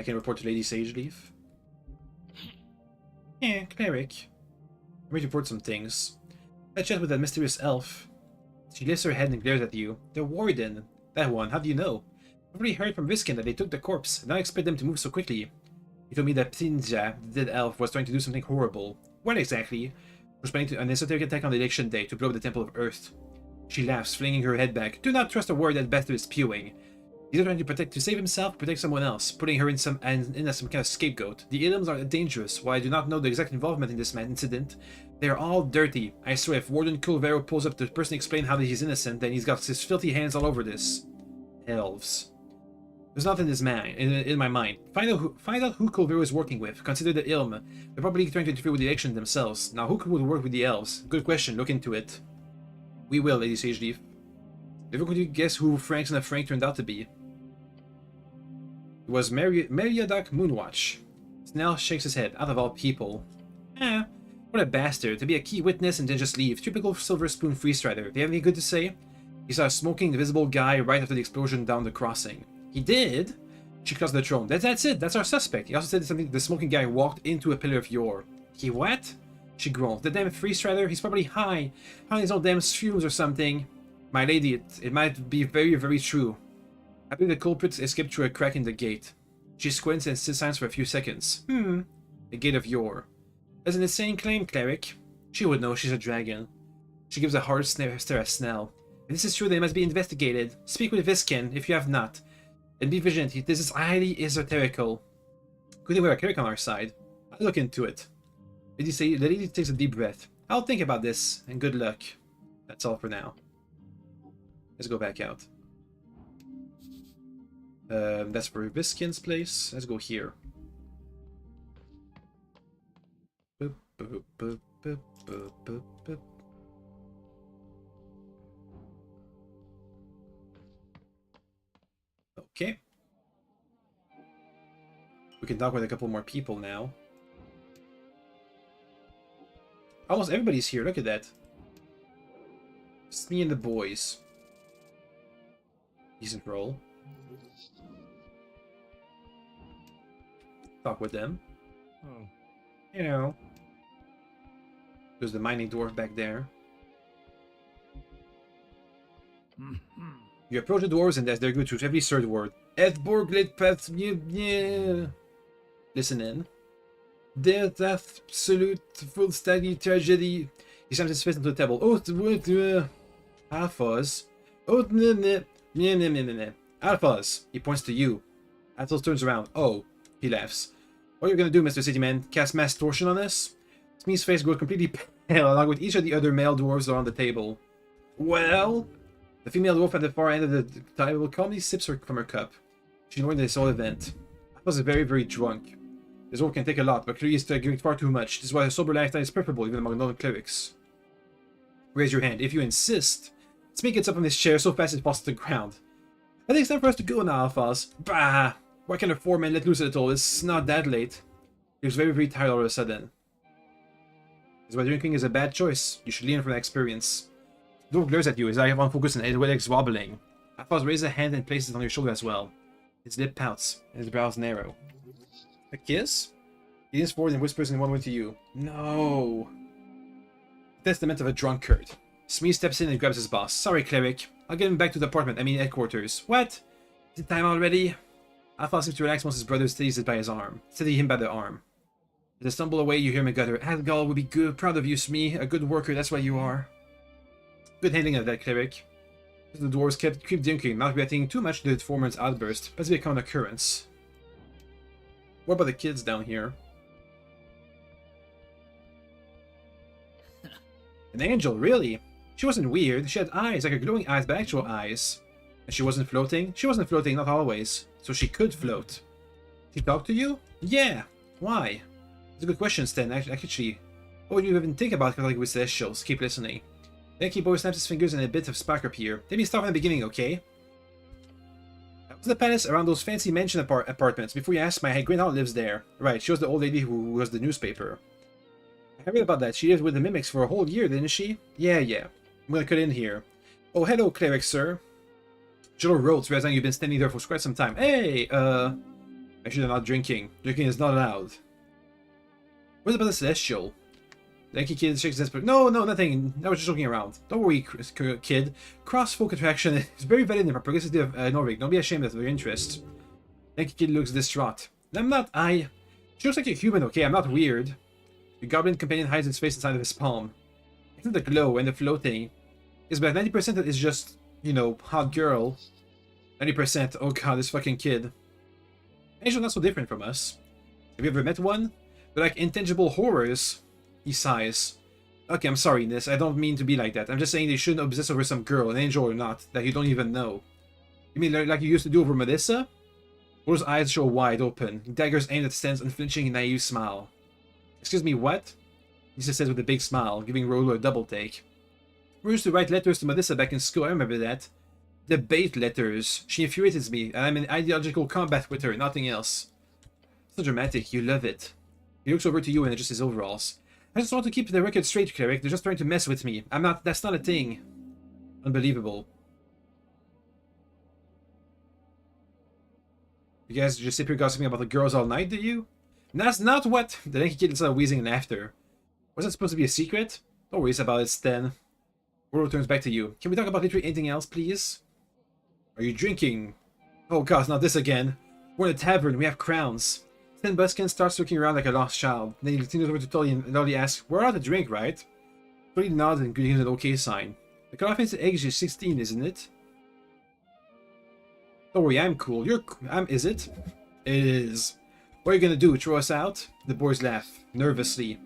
can report to Lady Sageleaf. Yeah, Cleric. I'm ready to report some things. I chat with that mysterious elf. She lifts her head and glares at you. The warden. That one, how do you know? I've already heard from Viskin that they took the corpse. I don't expect them to move so quickly. He told me that Ptinja, the dead elf, was trying to do something horrible. What exactly? He was planning an esoteric attack on the election day to blow up the Temple of Earth. She laughs, flinging her head back. Do not trust a word that bastard is spewing. He's trying to save himself, protect someone else, putting her in as some kind of scapegoat. The Ilms are dangerous. While I do not know the exact involvement in this incident, they are all dirty. I swear, if Warden Culvero pulls up to personally explain how he's innocent, then he's got his filthy hands all over this. Elves. There's nothing in his in my mind. Find out who Culvero is working with. Consider the Ilm. They're probably trying to interfere with the election themselves. Now, who would work with the elves? Good question. Look into it. We will, Lady Sageleaf. Never could you guess who Frank and Frank turned out to be? It was Meriadoc Moonwatch. Snell shakes his head. Out of all people. What a bastard. To be a key witness and then just leave. Typical Silver Spoon Freestrider. Do you have any good to say? He saw a smoking, invisible guy right after the explosion down the crossing. He did? She crossed the throne. That's it. That's our suspect. He also said something. The smoking guy walked into a pillar of yore. He what? She groaned. The damn Freestrider. He's probably high. On his own damn fumes or something. My lady, it might be very, very true. I believe the culprit escaped through a crack in the gate. She squints and silence for a few seconds. The gate of yore. That's an insane claim, Cleric. She would know. She's a dragon. She gives a hard stare at Snell. If this is true, they must be investigated. Speak with Viskin, if you have not. And be vigilant. This is highly esoterical. Good thing we have a Cleric on our side. I'll look into it. The lady takes a deep breath. I'll think about this, and good luck. That's all for now. Let's go back out. That's for Viskin's place. Let's go here. Okay. We can talk with a couple more people now. Almost everybody's here, look at that. It's me and the boys. Decent roll. Talk with them.
Oh.
You know. There's the mining dwarf back there. You approach the dwarves and as they're good to every third word. Edborglit path yeah. Listen in. Death, absolute, full steady tragedy. He slams his fist into the table. Oh, Alphas. Oh, Alphas. He points to you. Athos turns around. Oh, he laughs. What are you gonna do, Mr. Cityman? Cast mass torsion on us? Smee's face goes completely pale, along with each of the other male dwarves around the table. Well, the female dwarf at the far end of the table calmly sips from her cup. She ignored this whole event. Athos is very, very drunk. This dwarf can take a lot, but clearly he's drinking far too much. This is why a sober lifestyle is preferable, even among non-clerics. Raise your hand if you insist. Smee gets up from his chair so fast it falls to the ground. I think it's time for us to go now, Alphas. Bah! Why can't a 4-man let loose at all? It's not that late. He was very, very tired all of a sudden. This is why drinking is a bad choice. You should learn from that experience. The dwarf glares at you, his eye on focus and his legs wobbling. Alphas raises a hand and places it on your shoulder as well. His lip pouts, and his brows narrow. A kiss? He leans forward and whispers in one way to you. No. Testament of a drunkard. Smee steps in and grabs his boss. Sorry, Cleric. I'll get him back to the apartment, I mean headquarters. What? Is it time already? Alpha seems to relax once his brother steadies him by the arm. As they stumble away, you hear him gutter. Adgal will be good, proud of you, Smee. A good worker, that's what you are. Good handling of that, Cleric. The dwarves keep drinking, not reacting too much to the foreman's outburst, but it's become an occurrence. What about the kids down here? An angel, really? She wasn't weird. She had eyes, like her glowing eyes, but actual eyes. And she wasn't floating? She wasn't floating, not always. So she could float. She talked to you? Yeah. Why? It's a good question, Stan. Actually, what would you even think about like with celestials? Keep listening. Yankee boy snaps his fingers and a bit of spark appear. Let me start from the beginning, okay? That was the palace around those fancy mansion apartments. Before you ask, my great aunt lives there. Right, she was the old lady who was the newspaper. I read about that. She lived with the mimics for a whole year, didn't she? Yeah. I'm gonna cut in here. Oh, hello, Cleric, sir. Jill wrote, realizing you've been standing there for quite some time. Hey, actually, I'm not drinking. Drinking is not allowed. What about the Celestial? The Yankee kid shakes his head. No, nothing. I was just looking around. Don't worry, kid. Cross-folk attraction is very valid in the progressivity of Norvik. Don't be ashamed of your interest. The Yankee kid looks distraught. I'm not. She looks like a human, okay? I'm not weird. The goblin companion hides his face inside of his palm. It's not the glow and the floating. It's about 90% that is just, you know, hot girl. 90%. Oh god, this fucking kid. Angel not so different from us. Have you ever met one? They're like intangible horrors. He sighs. Okay, I'm sorry, Nis. I don't mean to be like that. I'm just saying they shouldn't obsess over some girl, an angel or not, that you don't even know. You mean like you used to do over Melissa? Those eyes show wide open. Daggers aimed at Stan's unflinching, naive smile. Excuse me, what? Lisa says with a big smile, giving Rolo a double take. We used to write letters to Melissa back in school, I remember that. Debate letters. She infuriates me, and I'm in ideological combat with her, nothing else. So dramatic, you love it. He looks over to you and adjusts his overalls. I just want to keep the record straight, Cleric. They're just trying to mess with me. I'm not. That's not a thing. Unbelievable. You guys just sit here gossiping about the girls all night, do you? And that's not what. The Yankee kid started wheezing in laughter. Was that supposed to be a secret? Don't worry about it, Stan. World turns back to you. Can we talk about literally anything else, please? Are you drinking? Oh god, not this again. We're in a tavern. We have crowns. Stan Buskin starts looking around like a lost child. Then he continues over to Tully and Tully asks, "We're allowed to drink, right?" Tully nods and gives an okay sign. The cutoff is age is 16, isn't it? Don't worry, I'm cool. Is it? It is. What are you gonna do? Throw us out? The boys laugh nervously.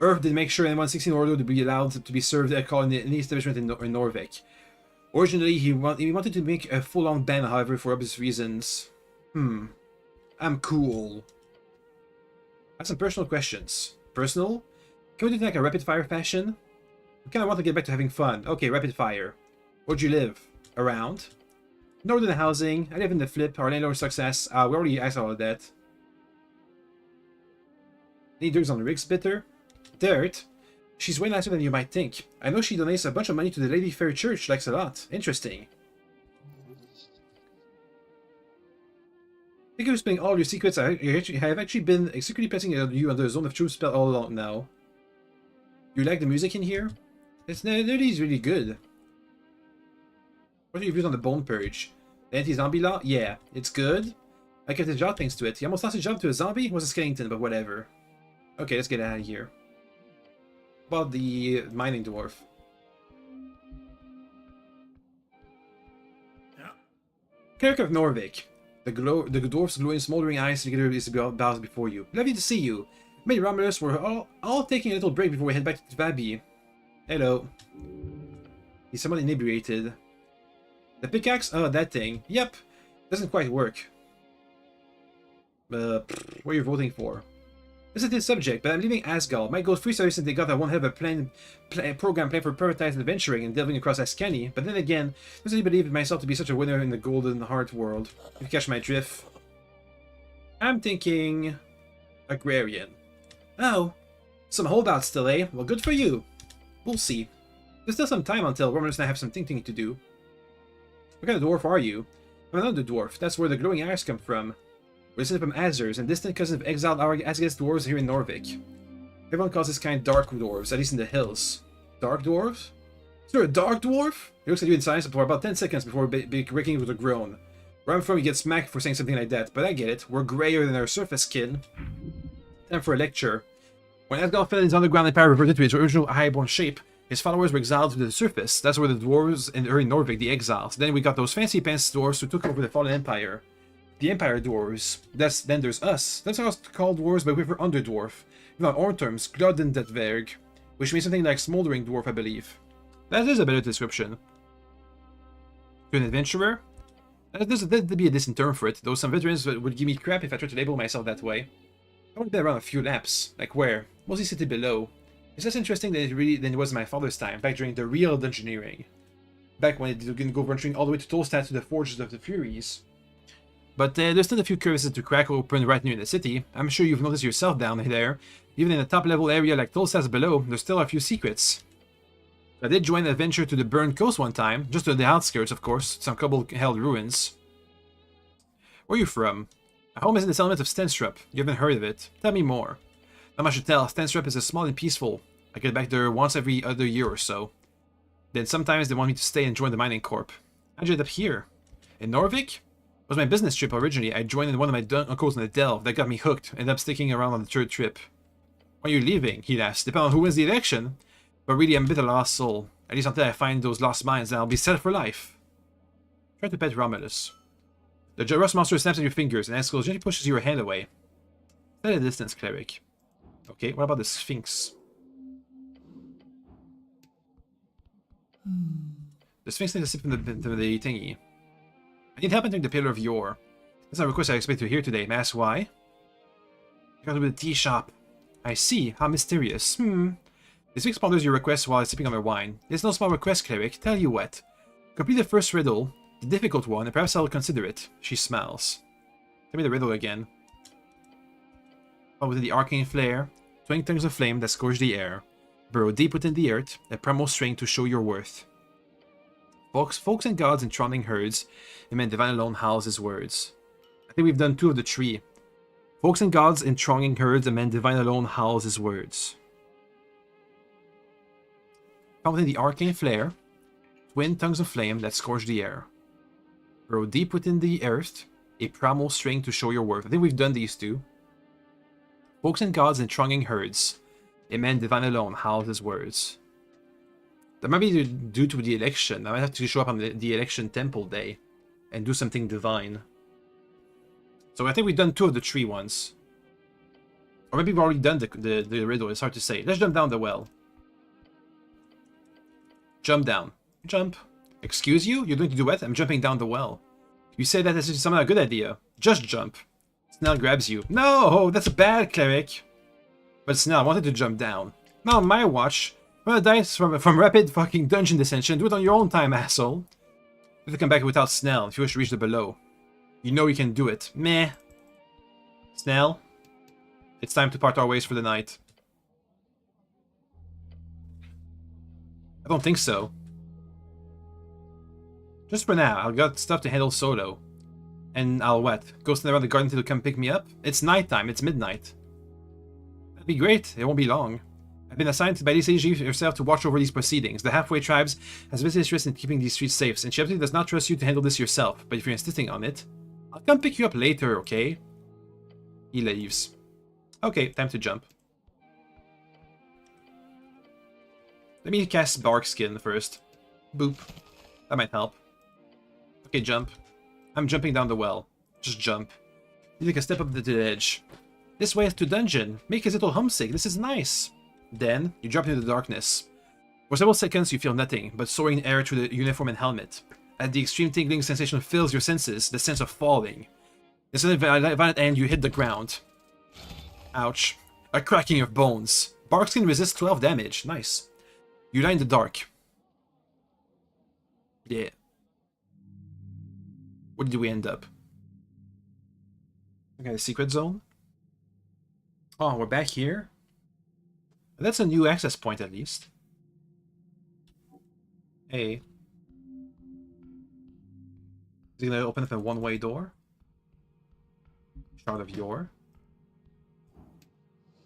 Earth did make sure anyone 16 or older to be allowed to be served alcohol in any establishment in Norvik. Originally, he wanted to make a full-on ban, however, for obvious reasons. I'm cool. I have some personal questions. Personal? Can we do it in like a rapid fire fashion? I kind of want to get back to having fun. Okay, rapid fire. Where'd you live? Around? Northern housing. I live in the flip. Our landlord success. We already asked all of that. Any dirt on the rig spitter? Dirt? She's way nicer than you might think. I know she donates a bunch of money to the Lady Fair Church. Likes a lot. Interesting. Thank you for spilling all your secrets. I have actually been secretly placing you under the zone of truth spell all along now. You like the music in here? It's really good. What are your views on the Bone Purge? The anti-zombie law? Yeah, it's good. I kept his job thanks to it. He almost lost his job to a zombie? It was a skeleton, but whatever. Okay, let's get out of here. About the mining dwarf.
Yeah.
Cleric of Norvik. The dwarf's glowing, smoldering eyes together is bows before you. Lovely to see you. Me and Romulus were all taking a little break before we head back to Vabi. Hello. He's somewhat inebriated. The pickaxe? Oh, that thing. Yep. Doesn't quite work. What are you voting for? This is the subject, but I'm leaving Asgard. My goal is free service since they got that one hell of a program planned for prioritizing adventuring and delving across Ascani. But then again, I don't really believe myself to be such a winner in the Golden Heart world. If you catch my drift. I'm thinking... Agrarian. Oh. Some holdouts still, eh? Well, good for you. We'll see. There's still some time until Romulus and I have some thinking to do. What kind of dwarf are you? I'm another dwarf. That's where the glowing eyes come from. We're descended from Azers, and distant cousins of exiled Asgard's dwarves here in Norvik. Everyone calls this kind dark dwarves, at least in the hills. Dark dwarves? Is there a dark dwarf? He looks at you in silence for about 10 seconds before breaking with a groan. Where I'm from, you get smacked for saying something like that, but I get it. We're grayer than our surface skin. Time for a lecture. When Asgard fell in its underground empire reverted to its original highborn shape, his followers were exiled to the surface. That's where the dwarves are in Norvik, the exiles. Then we got those fancy pants dwarves who took over the fallen empire. The Empire Dwarves. Then there's us. That's how it's called dwarves, but we're Underdwarf. In our own terms, Glodendetverg, which means something like Smoldering Dwarf, I believe. That is a better description. To an adventurer? That'd be a decent term for it, though some veterans would give me crap if I tried to label myself that way. I would be around a few laps. Like where? Mostly city below. It's less interesting than it was in my father's time, back during the real dungeoneering. Back when it didn't go venturing all the way to Tolstad to the Forges of the Furies. But there's still a few crevices to crack open right near the city. I'm sure you've noticed yourself down there. Even in a top-level area like Tolstad's below, there's still a few secrets. I did join an adventure to the Burned Coast one time, just to the outskirts, of course, some kobold-held ruins. Where are you from? My home is in the settlement of Stenstrup. You haven't heard of it. Tell me more. Not much to tell. Stenstrup is small and peaceful. I get back there once every other year or so. Then sometimes they want me to stay and join the mining corp. How'd you end up here? In Norvik? It was my business trip originally. I joined in one of my uncles in the Delve. That got me hooked. Ended up sticking around on the third trip. When are you leaving? He asked. Depending on who wins the election. But really, I'm a bit of a lost soul. At least until I find those lost mines, then I'll be set for life. Try to pet Romulus. The rust monster snaps at your fingers, and Eskel gently pushes your hand away. Stay at a distance, Cleric. Okay, what about the Sphinx? The Sphinx needs to sip from the thingy. I need help entering the Pillar of Yore. That's not a request I expect to hear today. May I ask why? I got to the tea shop. I see. How mysterious. The Sphinx ponders your request while sipping on her wine. It's no small request, Cleric. Tell you what. Complete the first riddle, the difficult one, and perhaps I'll consider it. She smiles. Tell me the riddle again. Within the arcane flare, twin tongues of flame that scourge the air. Burrow deep within the earth, a primal string to show your worth. Folks and gods in trotting herds, and man divine alone howls his words. I think we've done 2 of the 3. Folks and gods in thronging herds, and man divine alone howls his words. Found within the arcane flare, twin tongues of flame that scourge the air. Burrow deep within the earth, a primal string to show your worth. I think we've done these 2. Folks and gods in thronging herds, a man divine alone howls his words. That might be due to the election. I might have to show up on the election temple day and do something divine. So I think we've done 2 of the 3 ones. Or maybe we've already done the riddle. It's hard to say. Let's jump down the well. Jump down. Jump. Excuse you? You're doing to do what? I'm jumping down the well. You say that as if it's somehow a good idea. Just jump. Snell grabs you. No! That's bad, Cleric! But Snell, I wanted to jump down. Not on my watch. Well, dice from rapid fucking dungeon descension. Do it on your own time, asshole. You have to come back without Snell if you wish to reach the below. You know you can do it. Meh. Snell, it's time to part our ways for the night. I don't think so. Just for now, I've got stuff to handle solo. And I'll what? Go stand around the garden till you come pick me up? It's nighttime, it's midnight. That'd be great, it won't be long. I've been assigned by DCG yourself to watch over these proceedings. The Halfway Tribes has a interest in keeping these streets safe, and she absolutely does not trust you to handle this yourself. But if you're insisting on it, I'll come pick you up later, okay? He leaves. Okay, time to jump. Let me cast Bark Skin first. Boop. That might help. Okay, jump. I'm jumping down the well. Just jump. You take a step up to the edge. This way is to dungeon. Make his little homesick. This is nice. Then, you drop into the darkness. For several seconds, you feel nothing but soaring air through the uniform and helmet. As the extreme tingling sensation fills your senses, the sense of falling. Instead of violent end, you hit the ground. Ouch. A cracking of bones. Barkskin resists 12 damage. Nice. You lie in the dark. Yeah. Where did we end up? Okay, the secret zone. Oh, we're back here? That's a new access point, at least. Hey. Is he gonna open up a one-way door? Shard of Yore.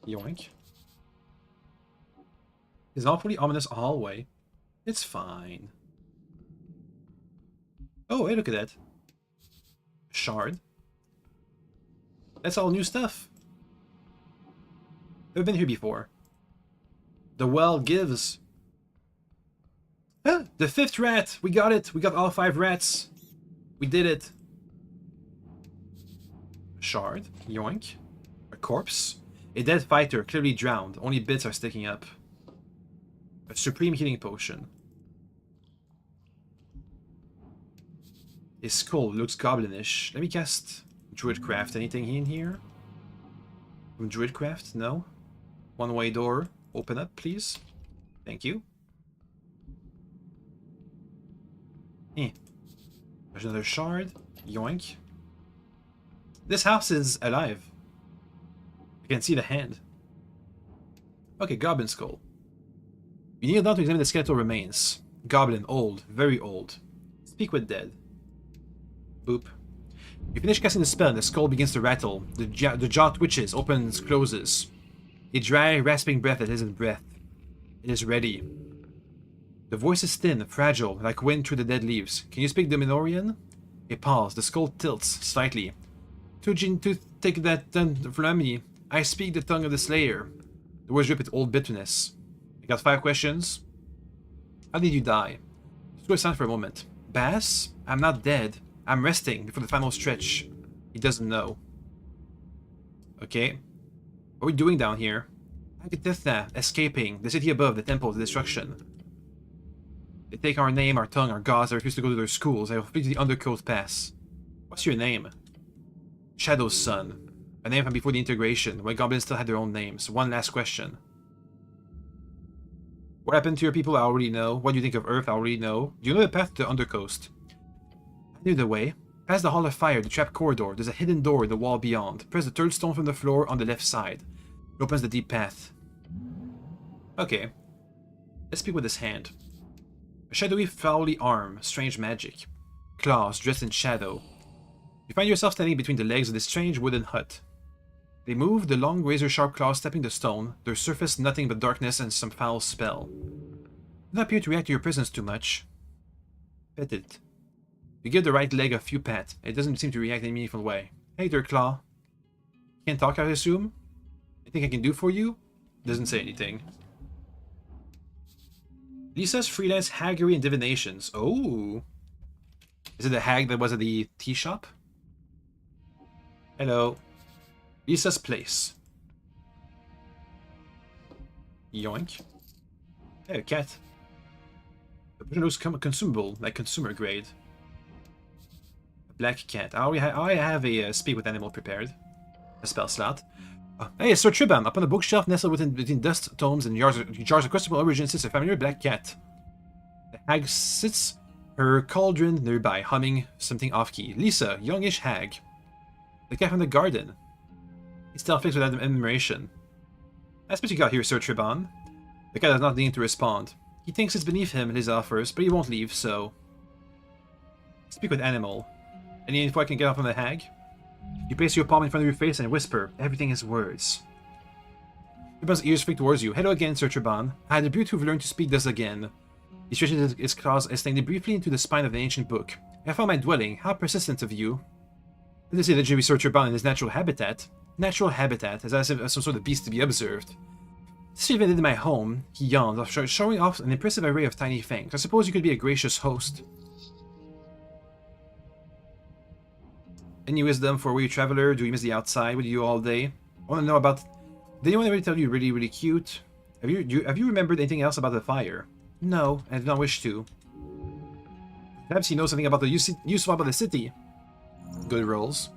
Yoink. It's an awfully ominous hallway. It's fine. Oh, hey, look at that. Shard. That's all new stuff. Never been here before. The well gives. Ah, the 5th rat! We got it! We got all 5 rats. We did it. Shard. Yoink. A corpse. A dead fighter, clearly drowned. Only bits are sticking up. A supreme healing potion. His skull looks goblinish. Let me cast Druidcraft. Anything in here? From Druidcraft? No? One-way door. Open up, please. Thank you. There's another shard. Yoink. This house is alive. I can see the hand. Okay, Goblin skull. You kneel down to examine the skeletal remains. Goblin, old, very old. Speak with dead. Boop. You finish casting the spell and the skull begins to rattle. The jaw twitches, opens, closes. A dry, rasping breath that isn't breath. It is ready. The voice is thin, fragile, like wind through the dead leaves. Can you speak Dominorian? A pause. The skull tilts slightly. To take that from me. I speak the tongue of the Slayer. The words drip with old bitterness. I got 5 questions. How did you die? Just go silent for a moment. Bass? I'm not dead. I'm resting before the final stretch. He doesn't know. Okay. What are we doing down here? Agatha, escaping. The city above, the temple, the destruction. They take our name, our tongue, our gods. I refuse to go to their schools. I will flee to the Undercoat Pass. What's your name? Shadow's son. A name from before the integration, when goblins still had their own names. One last question. What happened to your people? I already know. What do you think of Earth? I already know. Do you know the path to the Undercoast? I knew the way. Past the Hall of Fire, the trap corridor, there's a hidden door in the wall beyond. Press the 3rd stone from the floor on the left side. It opens the deep path. Okay. Let's speak with his hand. A shadowy, foully arm, strange magic. Claws dressed in shadow. You find yourself standing between the legs of this strange wooden hut. They move, the long razor-sharp claws stepping the stone, their surface nothing but darkness and some foul spell. Do not appear to react to your presence too much. Pet it. You give the right leg a few pats. It doesn't seem to react in a meaningful way. Hey there, Claw. You can't talk, I assume? Anything I can do for you? Doesn't say anything. Lisa's freelance haggery and divinations. Oh. Is it the hag that was at the tea shop? Hello. Lisa's place. Yoink. Hey, a cat. The person looks consumable, like consumer grade. A black cat. I have a speak with animal prepared. A spell slot. Hey, Sir Triban, up on the bookshelf nestled between dust tomes and jars of questionable origin sits a familiar black cat. The hag sits her cauldron nearby, humming something off-key. Lisa, youngish hag. The cat from the garden. He still fixed without admiration. That's what you got here, Sir Triban. The cat does not deign to respond. He thinks it's beneath him, his offers, but he won't leave, so... Speak with animal. Any info I can get off from the hag? You place your palm in front of your face and whisper, everything is words. Triban's ears flick towards you. Hello again, Sir Triban. I had the beauty to learn to speak thus again. He stretches his claws, extending briefly into the spine of the ancient book. I found my dwelling. How persistent of you. Let us say legendary Sir Triban in his natural habitat. Natural habitat, as some sort of beast to be observed. Since you've been in my home, he yawned, showing off an impressive array of tiny fangs. I suppose you could be a gracious host. Any wisdom for a wee traveler? Do you miss the outside? What do you do all day? I want to know about... Did anyone ever tell you really, really cute? Have you remembered anything else about the fire? No, I do not wish to. Perhaps you know something about the useful about the city. Good rolls.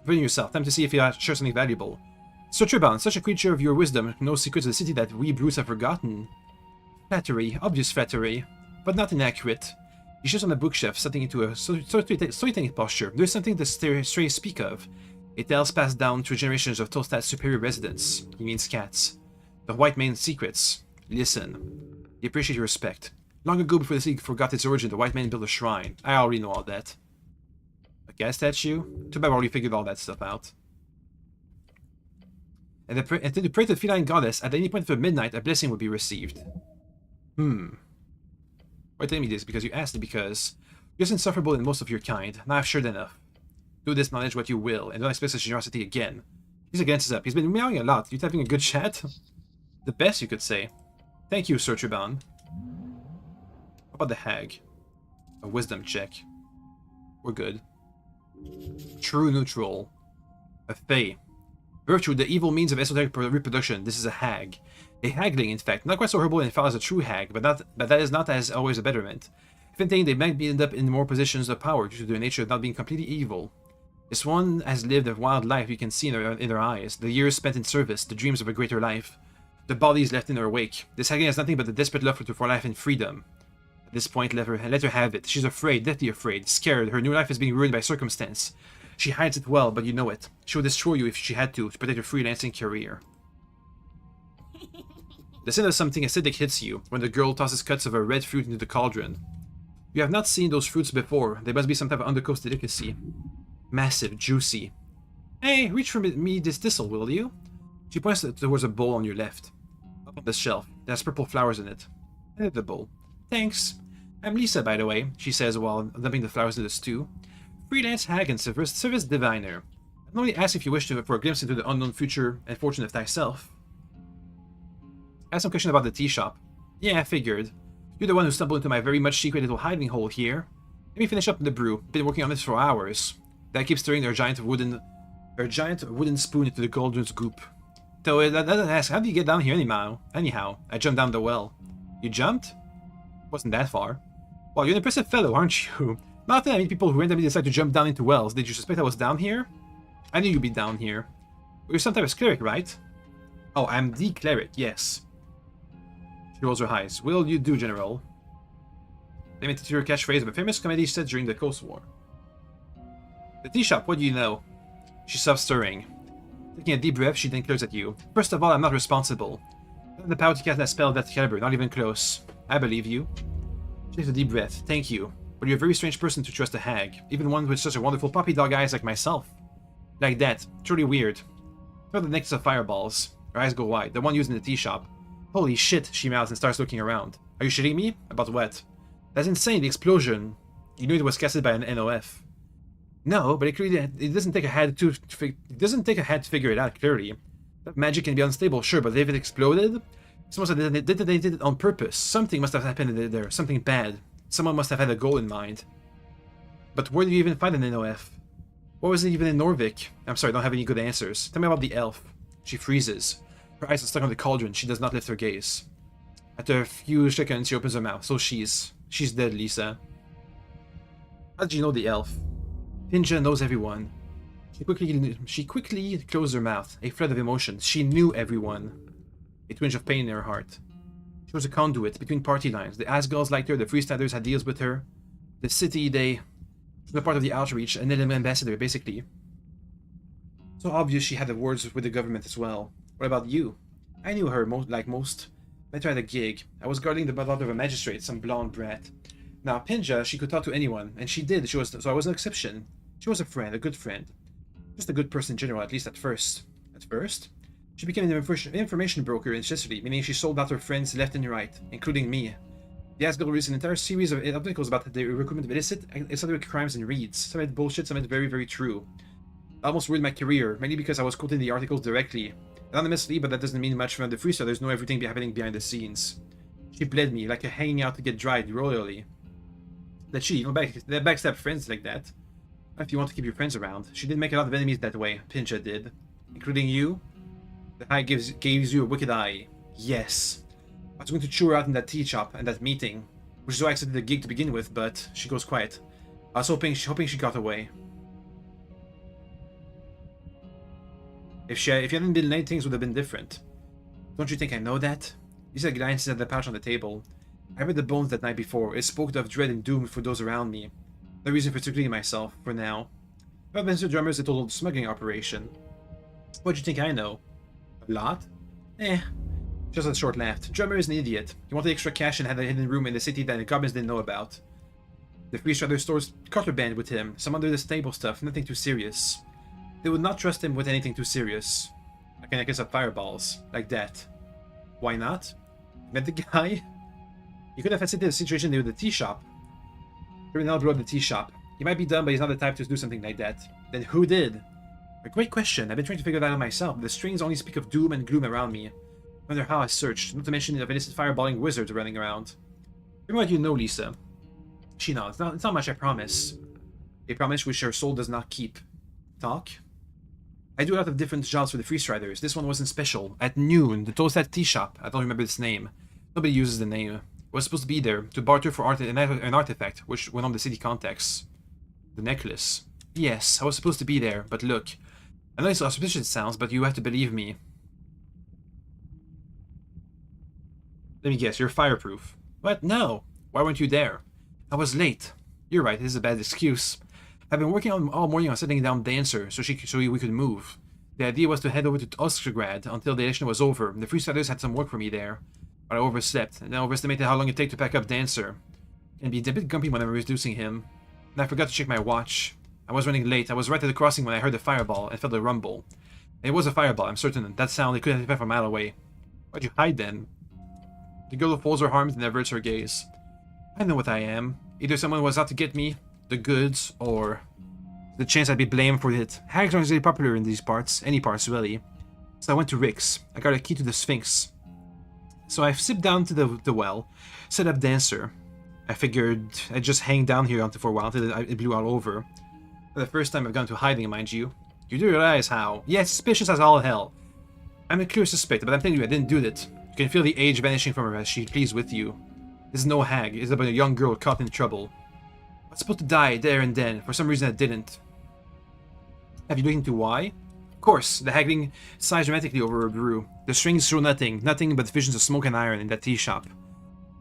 Bring yourself. Time to see if you share something valuable. Sir Triban, such a creature of your wisdom, knows secrets of the city that we brutes have forgotten. Flattery, obvious flattery, but not inaccurate. He shifts on the bookshelf, setting into a storytelling posture. There's something the strays speak of. A tales passed down through generations of Tolstad's superior residents. He means cats. The white man's secrets. Listen. They appreciate your respect. Long ago, before the city forgot its origin, the white man built a shrine. I already know all that. A cat statue? Too bad I already figured all that stuff out. And to pray to the feline goddess, at any point of midnight, a blessing would be received. Why tell me this? Because you asked it, because you're just insufferable in most of your kind. Now I've shared enough. Do this knowledge what you will, and don't expect such generosity again. He's against us up. He's been meowing a lot. You having a good chat? The best, you could say. Thank you, Sir Triban. How about the hag? A wisdom check. We're good. True neutral. A fae. Virtue, the evil means of esoteric reproduction. This is a hag. A hagling, in fact. Not quite so horrible and foul as a true hag, but that is not as always a betterment. If anything, they might end up in more positions of power due to their nature of not being completely evil. This one has lived a wild life you can see in their eyes. The years spent in service, the dreams of a greater life. The bodies left in her wake. This hagling has nothing but the desperate love for life and freedom. At this point, let her have it. She's afraid, deathly afraid, scared. Her new life is being ruined by circumstance. She hides it well, but you know it. She would destroy you if she had to protect her freelancing career. The scent of something acidic hits you when the girl tosses cuts of a red fruit into the cauldron. You have not seen those fruits before. They must be some type of undercoast delicacy. Massive, juicy. Hey, reach for me this thistle, will you? She points towards a bowl on your left. Up on the shelf. It has purple flowers in it. I have the bowl. Thanks. I'm Lisa, by the way, she says while dumping the flowers into the stew. Freelance hag and service diviner. I'd only ask if you wish for a glimpse into the unknown future and fortune of thyself. I have some question about the tea shop. Yeah, I figured. You're the one who stumbled into my very much secret little hiding hole here. Let me finish up the brew. Been working on this for hours. That keeps stirring their giant wooden spoon into the cauldron's goop. So I ask, how do you get down here anyhow? I jumped down the well. You jumped? Wasn't that far. Well, you're an impressive fellow, aren't you? Not often I meet people who randomly decide to jump down into wells. Did you suspect I was down here? I knew you'd be down here. You're some type of cleric, right? Oh, I'm the cleric, yes. She rolls her eyes. Will you do, General? Let me teach you a catchphrase of a famous comedy set during the Coast War. The tea shop, what do you know? She stops stirring. Taking a deep breath, she then glares at you. First of all, I'm not responsible. Not the power to cast that spell of that caliber, not even close. I believe you. She takes a deep breath. Thank you. But you're a very strange person to trust a hag. Even one with such a wonderful puppy dog eyes like myself. Like that. Truly weird. Throw the necklace of fireballs. Her eyes go wide. The one used in the tea shop. Holy shit, she mouths and starts looking around. Are you shitting me? About what? That's insane, the explosion. You knew it was casted by an NOF. No, but it doesn't take a head to figure it out, clearly. That magic can be unstable, sure, but if it exploded, someone did it on purpose. Something must have happened there, something bad. Someone must have had a goal in mind. But where do you even find an NOF? What was it even in Norvik? I'm sorry, I don't have any good answers. Tell me about the elf. She freezes. Her eyes are stuck on the cauldron. She does not lift her gaze. After a few seconds, she opens her mouth. So she's dead, Lisa. How did you know the elf? Pinja knows everyone. She quickly closed her mouth, a flood of emotions. She knew everyone. A twinge of pain in her heart. She was a conduit between party lines. The Asgulls liked her, the Freesiders had deals with her. The city, she was a part of the outreach, an ambassador, basically. So obvious she had the words with the government as well. What about you? I knew her, like most. Met her at a gig. I was guarding the butler of a magistrate, some blonde brat. Now, Pinja, she could talk to anyone, and she did. So I was an exception. She was a friend, a good friend. Just a good person in general, at least at first. At first? She became an information broker in Sicily, meaning she sold out her friends left and right, including me. The Asgard released an entire series of articles about the recruitment of illicit, esoteric crimes and reads. Some of it bullshit, some of it very, very true. I almost ruined my career, mainly because I was quoting the articles directly. Anonymously, but that doesn't mean much from the Freesiders know everything happening behind the scenes. She bled me, like a hanging out to get dried royally. That she, backstab friends like that. If you want to keep your friends around. She did make a lot of enemies that way, Pinja did. Including you. The High gives you a wicked eye. Yes. I was going to chew her out in that tea shop and that meeting, which is why I accepted the gig to begin with, but she goes quiet. I was hoping she got away. If you hadn't been late, things would have been different. Don't you think I know that? Lisa glances at the pouch on the table. I read the bones that night before. It spoke of dread and doom for those around me. No reason for secreting myself, for now. I've been to drummers a total smuggling operation. What do you think I know? A lot? Just a short laugh. Drummer is an idiot. He wanted extra cash and had a hidden room in the city that the goblins didn't know about. The Freestrider stores contraband with him, some under the table stuff, nothing too serious. They would not trust him with anything too serious. Like a case of fireballs. Like that. Why not? Met the guy? He could have facilitated the situation with the tea shop. Criminal blew up the tea shop. He might be dumb, but he's not the type to do something like that. Then who did? A great question. I've been trying to figure that out myself. The strings only speak of doom and gloom around me. I wonder how I searched, not to mention of illicit fireballing wizards running around. From what you know, Lisa. She nods. It's not much, I promise. A promise which her soul does not keep. Talk? I do a lot of different jobs for the Freestriders. This one wasn't special. At noon, the Toasted Tea Shop. I don't remember its name. Nobody uses the name. I was supposed to be there to barter for an artifact, which went on the city contacts. The necklace. Yes, I was supposed to be there, but look. I know it's auspicious sounds, but you have to believe me. Let me guess, you're fireproof. What? No. Why weren't you there? I was late. You're right, this is a bad excuse. I've been working all morning on setting down Dancer so we could move. The idea was to head over to Ostrograd until the election was over. The Freesiders had some work for me there, but I overslept and I overestimated how long it'd take to pack up Dancer. And be a bit grumpy when I was reducing him. And I forgot to check my watch. I was running late. I was right at the crossing when I heard the fireball and felt a rumble. It was a fireball, I'm certain. That sound, it could have been from a mile away. Why'd you hide then? The girl folds her arms and averts her gaze. I know what I am. Either someone was out to get me, the goods, or the chance I'd be blamed for it. Hags aren't really popular in these parts, any parts really. So I went to Rick's. I got a key to the Sphinx. So I slipped down to the well, set up Dancer. I figured I'd just hang down here for a while until it blew all over. For the first time I've gone to hiding, mind you. You do realize how? Yeah, it's suspicious as all hell. I'm a clear suspect, but I'm telling you I didn't do it. You can feel the age vanishing from her as she pleads with you. This is no hag, it's about a young girl caught in trouble. I was supposed to die there and then, for some reason I didn't. Have you looked into why? Of course, the haggling sighs dramatically over her brew. The strings show nothing but visions of smoke and iron in that tea shop. The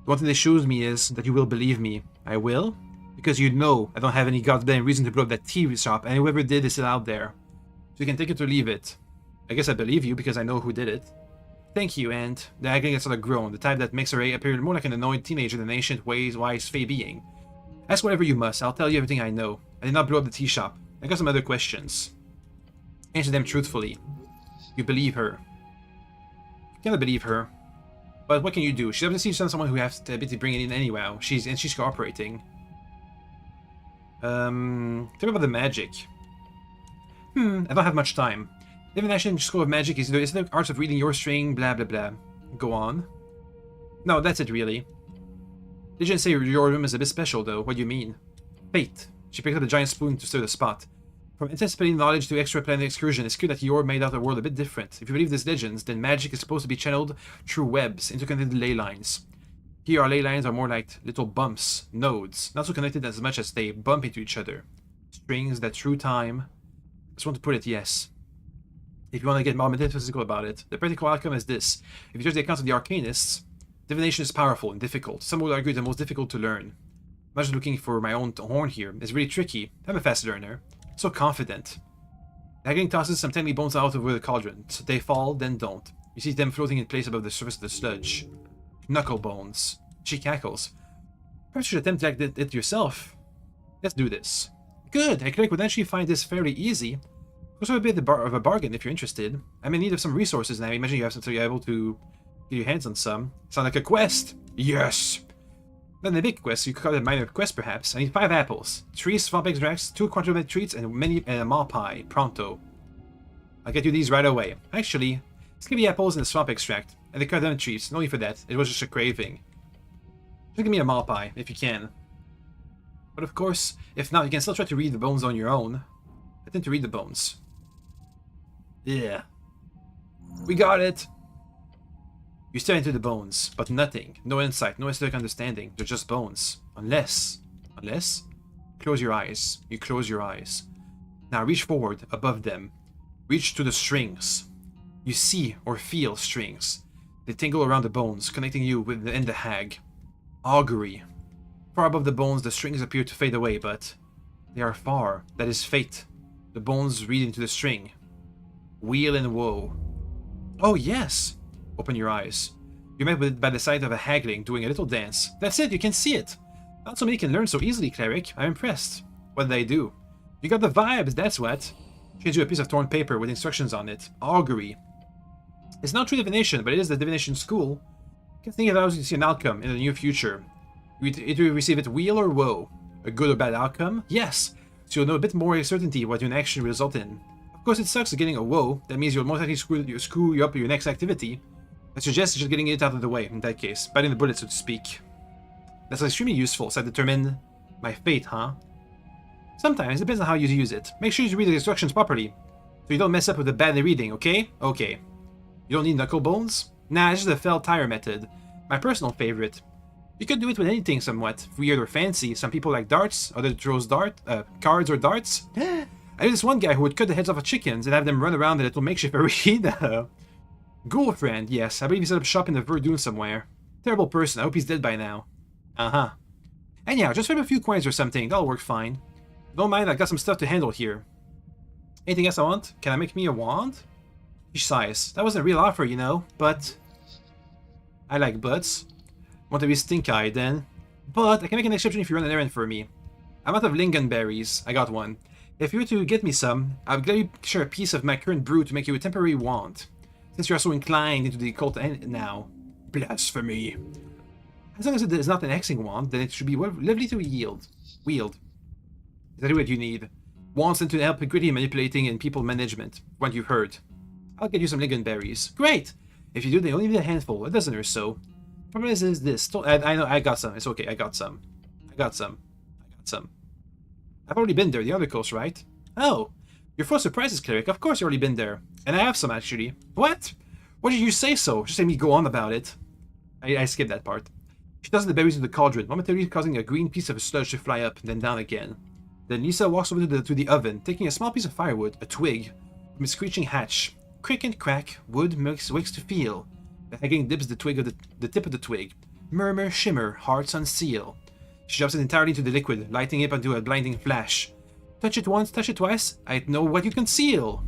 one thing that shows me is that you will believe me. I will? Because you know I don't have any goddamn reason to blow up that tea shop, and whoever did is still out there. So you can take it or leave it. I guess I believe you because I know who did it. Thank you, and the haggling gets sort of grown, the type that makes her appear more like an annoyed teenager than an ancient, wise fey being. Ask whatever you must, I'll tell you everything I know. I did not blow up the tea shop. I got some other questions. Answer them truthfully. You believe her. You cannot believe her. But what can you do? She's obviously someone who has the ability to bring it in anyway. She's cooperating. Talk about the magic. I don't have much time. Divination School of Magic is the arts of reading your string, blah blah blah. Go on. No, that's it really. Did you say your room is a bit special though? What do you mean? Fate. She picked up a giant spoon to stir the spot. From anticipating knowledge to extra-planet excursion, it's clear that Yor made out the world a bit different. If you believe these legends, then magic is supposed to be channeled through webs, interconnected ley lines. Here our ley lines are more like little bumps, nodes, not so connected as much as they bump into each other. Strings that through time Just want to put it, yes. If you want to get more metaphysical about it, the practical outcome is this. If you judge the accounts of the arcanists, divination is powerful and difficult. Some would argue the most difficult to learn. Imagine looking for my own horn here. It's really tricky. I'm a fast learner. So confident. The Haggling tosses some tiny bones out over the cauldron. So they fall, then don't. You see them floating in place above the surface of the sludge. Knuckle bones. She cackles. Perhaps you should attempt to act it yourself. Let's do this. Good! A cleric would actually find this fairly easy. Also a bit of a bargain if you're interested. I'm in need of some resources now. Imagine you have some, so you're able to get your hands on some. Sound like a quest! Yes! Not a big quest, you could call it a minor quest perhaps. I need 5 apples, 3 swamp extracts, 2 quadruple treats, and a maw pie. Pronto. I'll get you these right away. Actually, let's give me apples and a swamp extract. And the cardamom treats. No need for that. It was just a craving. Just give me a maw pie, if you can. But of course, if not, you can still try to read the bones on your own. I tend to read the bones. Yeah. We got it! You stare into the bones, but nothing. No insight, no aesthetic understanding. They're just bones. Unless... Close your eyes. You close your eyes. Now reach forward, above them. Reach to the strings. You see or feel strings. They tingle around the bones, connecting you with the hag. Augury. Far above the bones, the strings appear to fade away, but... they are far. That is fate. The bones read into the string. Weal and woe. Oh yes! Open your eyes. You're met by the sight of a hagling doing a little dance. That's it, you can see it! Not so many can learn so easily, Cleric. I'm impressed. What did I do? You got the vibes, that's what. She hands you a piece of torn paper with instructions on it. Augury. It's not true divination, but it is the divination school. You can think it allows you to see an outcome in the near future. You receive it weal or woe. A good or bad outcome? Yes! So you'll know a bit more certainty what your action will result in. Of course, it sucks getting a woe. That means you'll most likely screw you up with your next activity. I suggest just getting it out of the way, in that case. Biting the bullet, so to speak. That's extremely useful, so I determine my fate, huh? Sometimes, it depends on how you use it. Make sure you read the instructions properly, so you don't mess up with the bad reading, okay? Okay. You don't need knuckle bones? Nah, it's just the fell tire method. My personal favorite. You could do it with anything somewhat weird or fancy. Some people like darts, others throws cards or darts. I knew this one guy who would cut the heads off of chickens and have them run around in a little makeshift arena. Girlfriend, yes, I believe he set up shop in the Verdun somewhere. Terrible person, I hope he's dead by now. Uh-huh. Anyhow, just flip a few coins or something, that'll work fine. Don't mind, I got some stuff to handle here. Anything else I want? Can I make me a wand? She sighs. That wasn't a real offer, you know, but... I like butts. Want to be stink-eyed then. But I can make an exception if you run an errand for me. I'm out of lingonberries. I got one. If you were to get me some, I would gladly share a piece of my current brew to make you a temporary wand. Since you are so inclined into the occult now. Blasphemy. As long as it is not an hexing wand, then it should be lovely to wield. Exactly what you need. Wands tend to help gritty manipulating and people management. What you've heard. I'll get you some lingonberries. Great! If you do, they only need a handful, a dozen or so. Problem is this. I know, I got some. It's okay, I got some. I've already been there, the other coast, right? Oh, you're full of surprises, Cleric. Of course you've already been there. And I have some, actually. What? What did you say so? Just let me go on about it. I skipped that part. She tosses the berries into the cauldron, momentarily causing a green piece of sludge to fly up and then down again. Then Lisa walks over to the oven, taking a small piece of firewood, a twig, from its screeching hatch. Crick and crack, wood wakes to feel. The hagling dips the tip of the twig. Murmur, shimmer, hearts unseal. She drops it entirely into the liquid, lighting it into a blinding flash. Touch it once, touch it twice, I know what you conceal.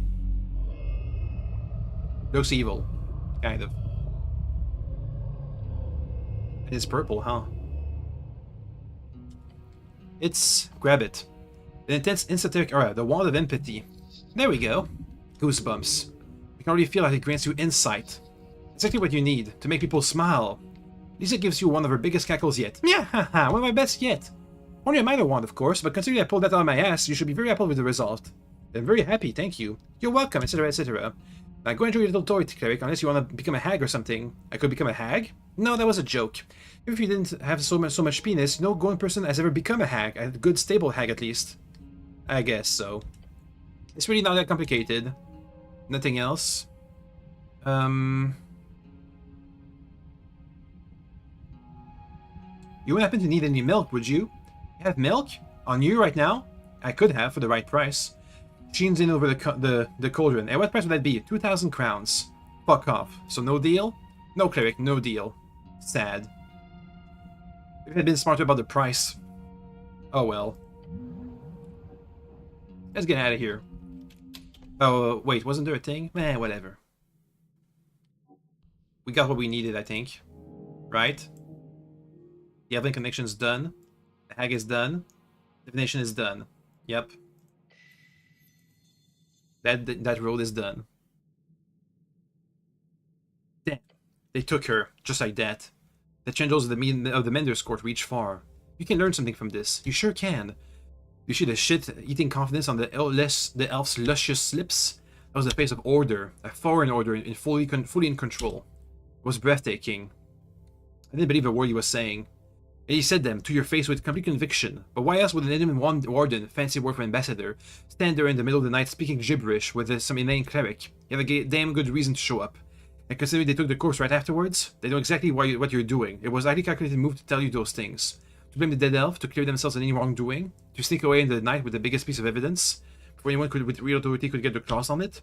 Looks evil. Kind of. It's purple, huh? It's... grab it. An intense esoteric aura, the wand of empathy. There we go. Goosebumps. You can already feel like it grants you insight. Exactly what you need, to make people smile. Lisa gives you one of her biggest cackles yet. Yeah, haha, one of my best yet. Only a minor one, of course, but considering I pulled that out of my ass, you should be very happy with the result. I'm very happy, thank you. You're welcome, etc, etc. Now go enjoy your little toy, Cleric, unless you want to become a hag or something. I could become a hag? No, that was a joke. If you didn't have so much penis, no grown person has ever become a hag. A good stable hag, at least. I guess so. It's really not that complicated. Nothing else. You wouldn't happen to need any milk, would you? You have milk? On you right now? I could have, for the right price. Sheens in over the cauldron. And what price would that be? 2,000 crowns. Fuck off. So no deal? No, Cleric, no deal. Sad. If I had been smarter about the price. Oh well. Let's get out of here. Oh, wait, wasn't there a thing? Eh, whatever. We got what we needed, I think. Right? The Elven connection's done. The hag is done. Divination is done. Yep. That road is done. Damn. They took her, just like that. The chandels of the Mender's court reach far. You can learn something from this. You sure can. You see the shit-eating confidence on the elf's luscious lips? That was the face of order. A foreign order fully in control. It was breathtaking. I didn't believe a word he was saying. And he said them to your face with complete conviction. But why else would an enemy warden, fancy word for ambassador, stand there in the middle of the night speaking gibberish with some inane cleric? You have a damn good reason to show up. And considering they took the corpse right afterwards, they know exactly what you're doing. It was a highly calculated move to tell you those things. To blame the dead elf, to clear themselves of any wrongdoing, to sneak away in the night with the biggest piece of evidence, before anyone with real authority could get their claws on it.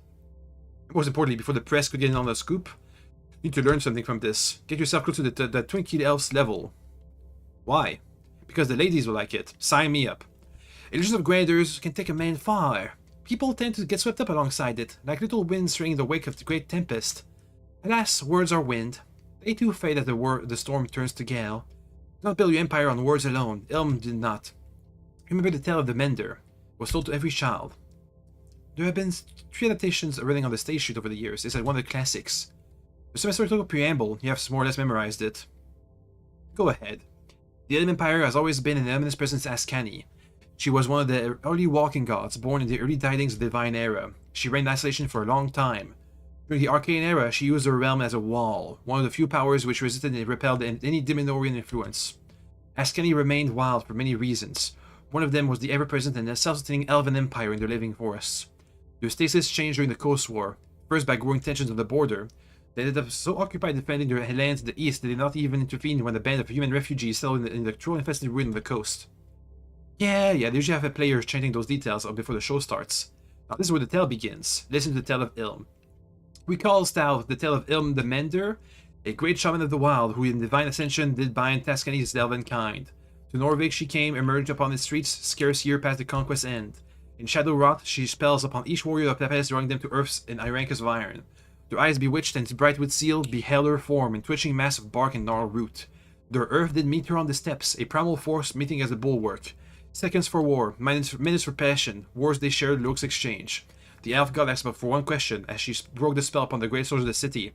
Most importantly, before the press could get in on the scoop. You need to learn something from this. Get yourself close to the Twinkie elf's level. Why? Because the ladies will like it. Sign me up. Illusions of grandeurs can take a man far. People tend to get swept up alongside it, like little winds swaying in the wake of the great tempest. Alas, words are wind. They too fade as the storm turns to gale. Do not build your empire on words alone. Ilm did not. Remember the tale of the Mender. It was told to every child. There have been 3 adaptations running on the stage sheet over the years. It's like one of the classics. The semester preamble, you have more or less memorized it. Go ahead. The Elm Empire has always been an ominous presence as Ascani. She was one of the early walking gods, born in the early tidings of the Divine Era. She reigned in isolation for a long time. During the Arcane Era, she used her realm as a wall, one of the few powers which resisted and repelled any Dimnorian influence. Ascani remained wild for many reasons. One of them was the ever-present and self-sustaining Elven Empire in the living forests. Their stasis changed during the Coast War, first by growing tensions on the border. They ended up so occupied defending their lands to the east that they did not even intervene when a band of human refugees settled in the troll-infested ruin of the coast. Yeah, they usually have a player chanting those details up before the show starts. Now this is where the tale begins. Listen to the tale of Ilm. We call style the tale of Ilm the Mender, a great shaman of the wild who in divine ascension did bind Tascani's elven kind. To Norvig she came, emerged upon its streets, scarce year past the conquest's end. In shadow wrought, she spells upon each warrior of Pepes, drawing them to earth's in Irankus of iron. Their eyes bewitched and bright with zeal beheld her form in twitching mass of bark and gnarled root. Their earth did meet her on the steps, a primal force meeting as a bulwark. Seconds for war, minutes for passion, wars they shared, looks exchange. The elf god asked but for one question as she broke the spell upon the great swords of the city.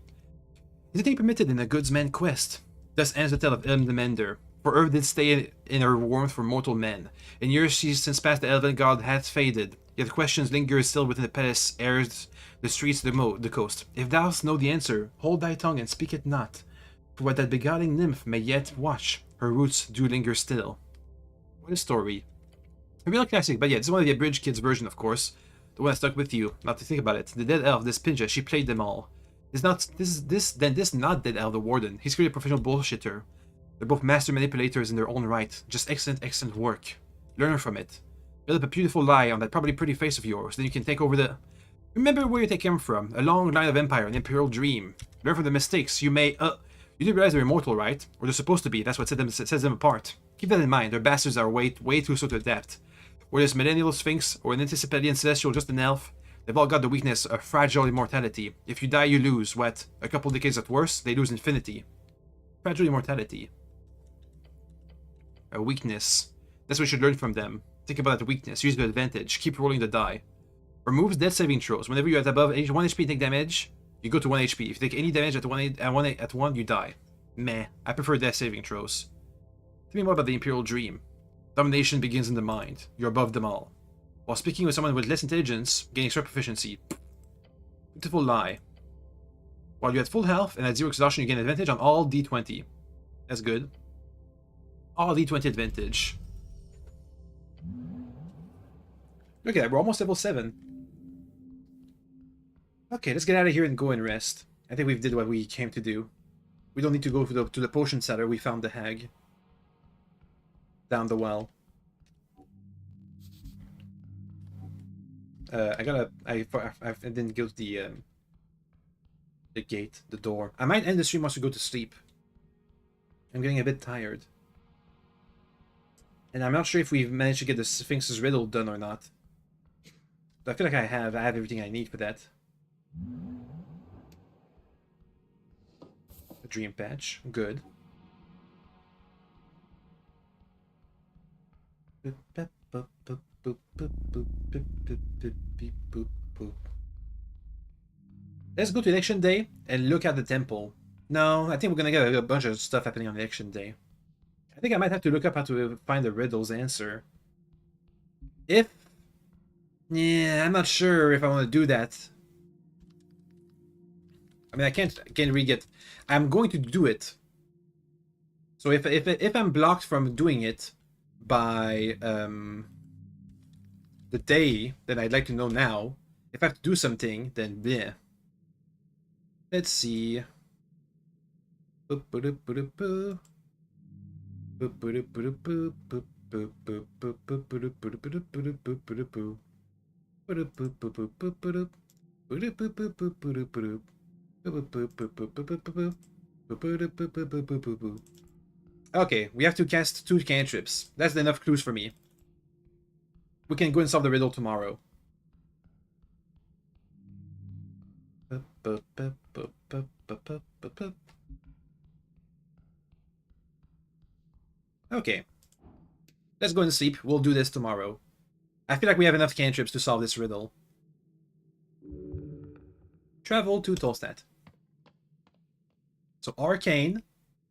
Is it permitted in a goodsman quest? Thus ends the tale of Ilm the Mender. For earth did stay in her warmth for mortal men. In years she's since past the elven god hath faded, yet questions linger still within the palace airs, the streets, the coast. If thou know the answer, hold thy tongue and speak it not. For what that beguiling nymph may yet watch, her roots do linger still. What a story. A real classic, but yeah, this is one of the abridged kids version, of course. The one that stuck with you. Not to think about it. The dead elf, this Pinja, she played them all. This not dead elf, the warden. He's clearly a professional bullshitter. They're both master manipulators in their own right. Just excellent work. Learn from it. Build up a beautiful lie on that probably pretty face of yours, then you can take over the... Remember where you came from. A long line of empire, an imperial dream. Learn from the mistakes. You may... You do realize they're immortal, right? Or they're supposed to be. That's what sets them apart. Keep that in mind. Their bastards are way too slow to adapt. Whether it's millennial sphinx or an anticipalian celestial just an elf, they've all got the weakness of fragile immortality. If you die, you lose. What? A couple decades at worst, they lose infinity. Fragile immortality. A weakness. That's what you should learn from them. Think about that weakness. Use the advantage. Keep rolling the die. Removes death saving throws. Whenever you're at above 1 HP take damage, you go to 1 HP. If you take any damage at 1, you die. Meh. I prefer death saving throws. Tell me more about the Imperial Dream. Domination begins in the mind. You're above them all. While speaking with someone with less intelligence, gain extra proficiency. Beautiful lie. While you're at full health and at 0 exhaustion, you gain advantage on all D20. That's good. All D20 advantage. Look at that, we're almost level 7. Okay, let's get out of here and go and rest. I think we've did what we came to do. We don't need to go to the potion seller. We found the hag. Down the well. I didn't go to the gate, the door. I might end the stream once we go to sleep. I'm getting a bit tired. And I'm not sure if we've managed to get the Sphinx's riddle done or not. But I feel like I have everything I need for that. A dream patch. Good. Let's go to election day and look at the temple. No, I think we're gonna get a bunch of stuff happening on election day. I think I might have to look up how to find the riddle's answer. Yeah, I'm not sure if I want to do that. I mean, I can't really get. I'm going to do it. So if I'm blocked from doing it by the day, then I'd like to know now. If I have to do something, then yeah. Let's see. Okay, we have to cast 2 cantrips. That's enough clues for me. We can go and solve the riddle tomorrow. Okay. Let's go and sleep. We'll do this tomorrow. I feel like we have enough cantrips to solve this riddle. Travel to Tolstad. So Arcane.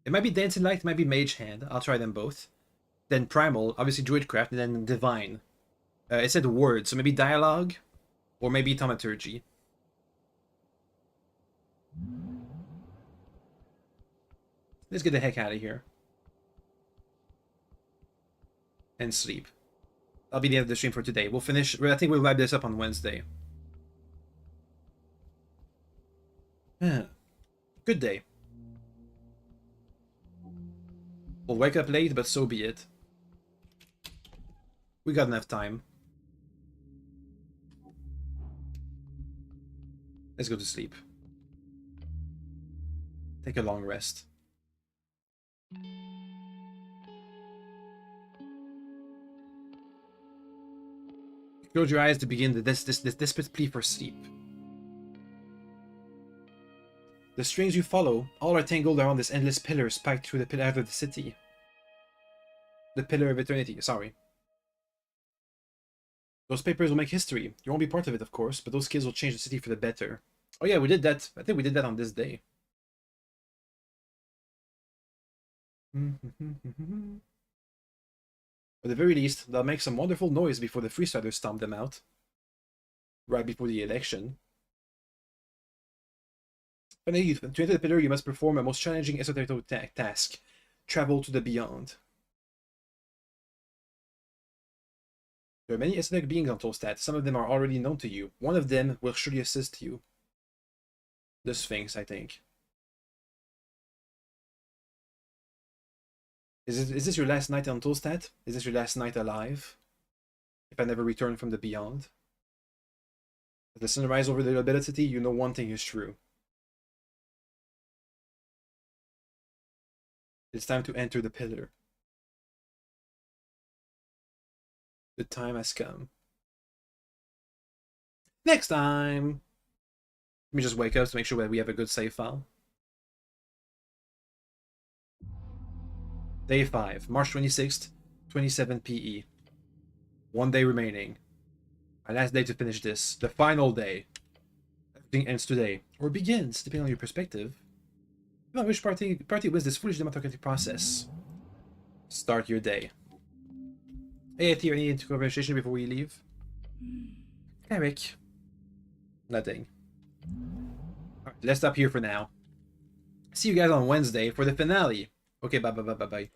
It might be Dancing Light, it might be Mage Hand. I'll try them both. Then Primal, obviously Druidcraft, and then Divine. It said Word, so maybe Dialogue, or maybe Thaumaturgy. Let's get the heck out of here. And sleep. That'll be the end of the stream for today. We'll finish. I think we'll wrap this up on Wednesday. Good day. We'll wake up late, but so be it. We got enough time. Let's go to sleep. Take a long rest. Close your eyes to begin this desperate plea for sleep. The strings you follow, all are tangled around this endless pillar spiked through the pillar of the city. The Pillar of Eternity, sorry. Those papers will make history. You won't be part of it, of course, but those kids will change the city for the better. Oh yeah, we did that. I think we did that on this day. At the very least, they'll make some wonderful noise before the Freestriders stomp them out. Right before the election. Finally, to enter the pillar, you must perform a most challenging esoteric task. Travel to the beyond. There are many esoteric beings on Tolstad. Some of them are already known to you. One of them will surely assist you. The Sphinx, I think. Is this your last night on Tolstad? Is this your last night alive? If I never return from the beyond? At the sunrise over the ability, you know one thing is true. It's time to enter the pillar. The time has come. Next time! Let me just wake up to make sure that we have a good save file. Day 5, March 26th, 27 PE. 1 day remaining. Our last day to finish this. The final day. Everything ends today. Or begins, depending on your perspective. Depending on which party wins this foolish democratic process. Start your day. Hey, Theo, any conversation before we leave? Cleric. Nothing. Alright, let's stop here for now. See you guys on Wednesday for the finale. Okay, bye.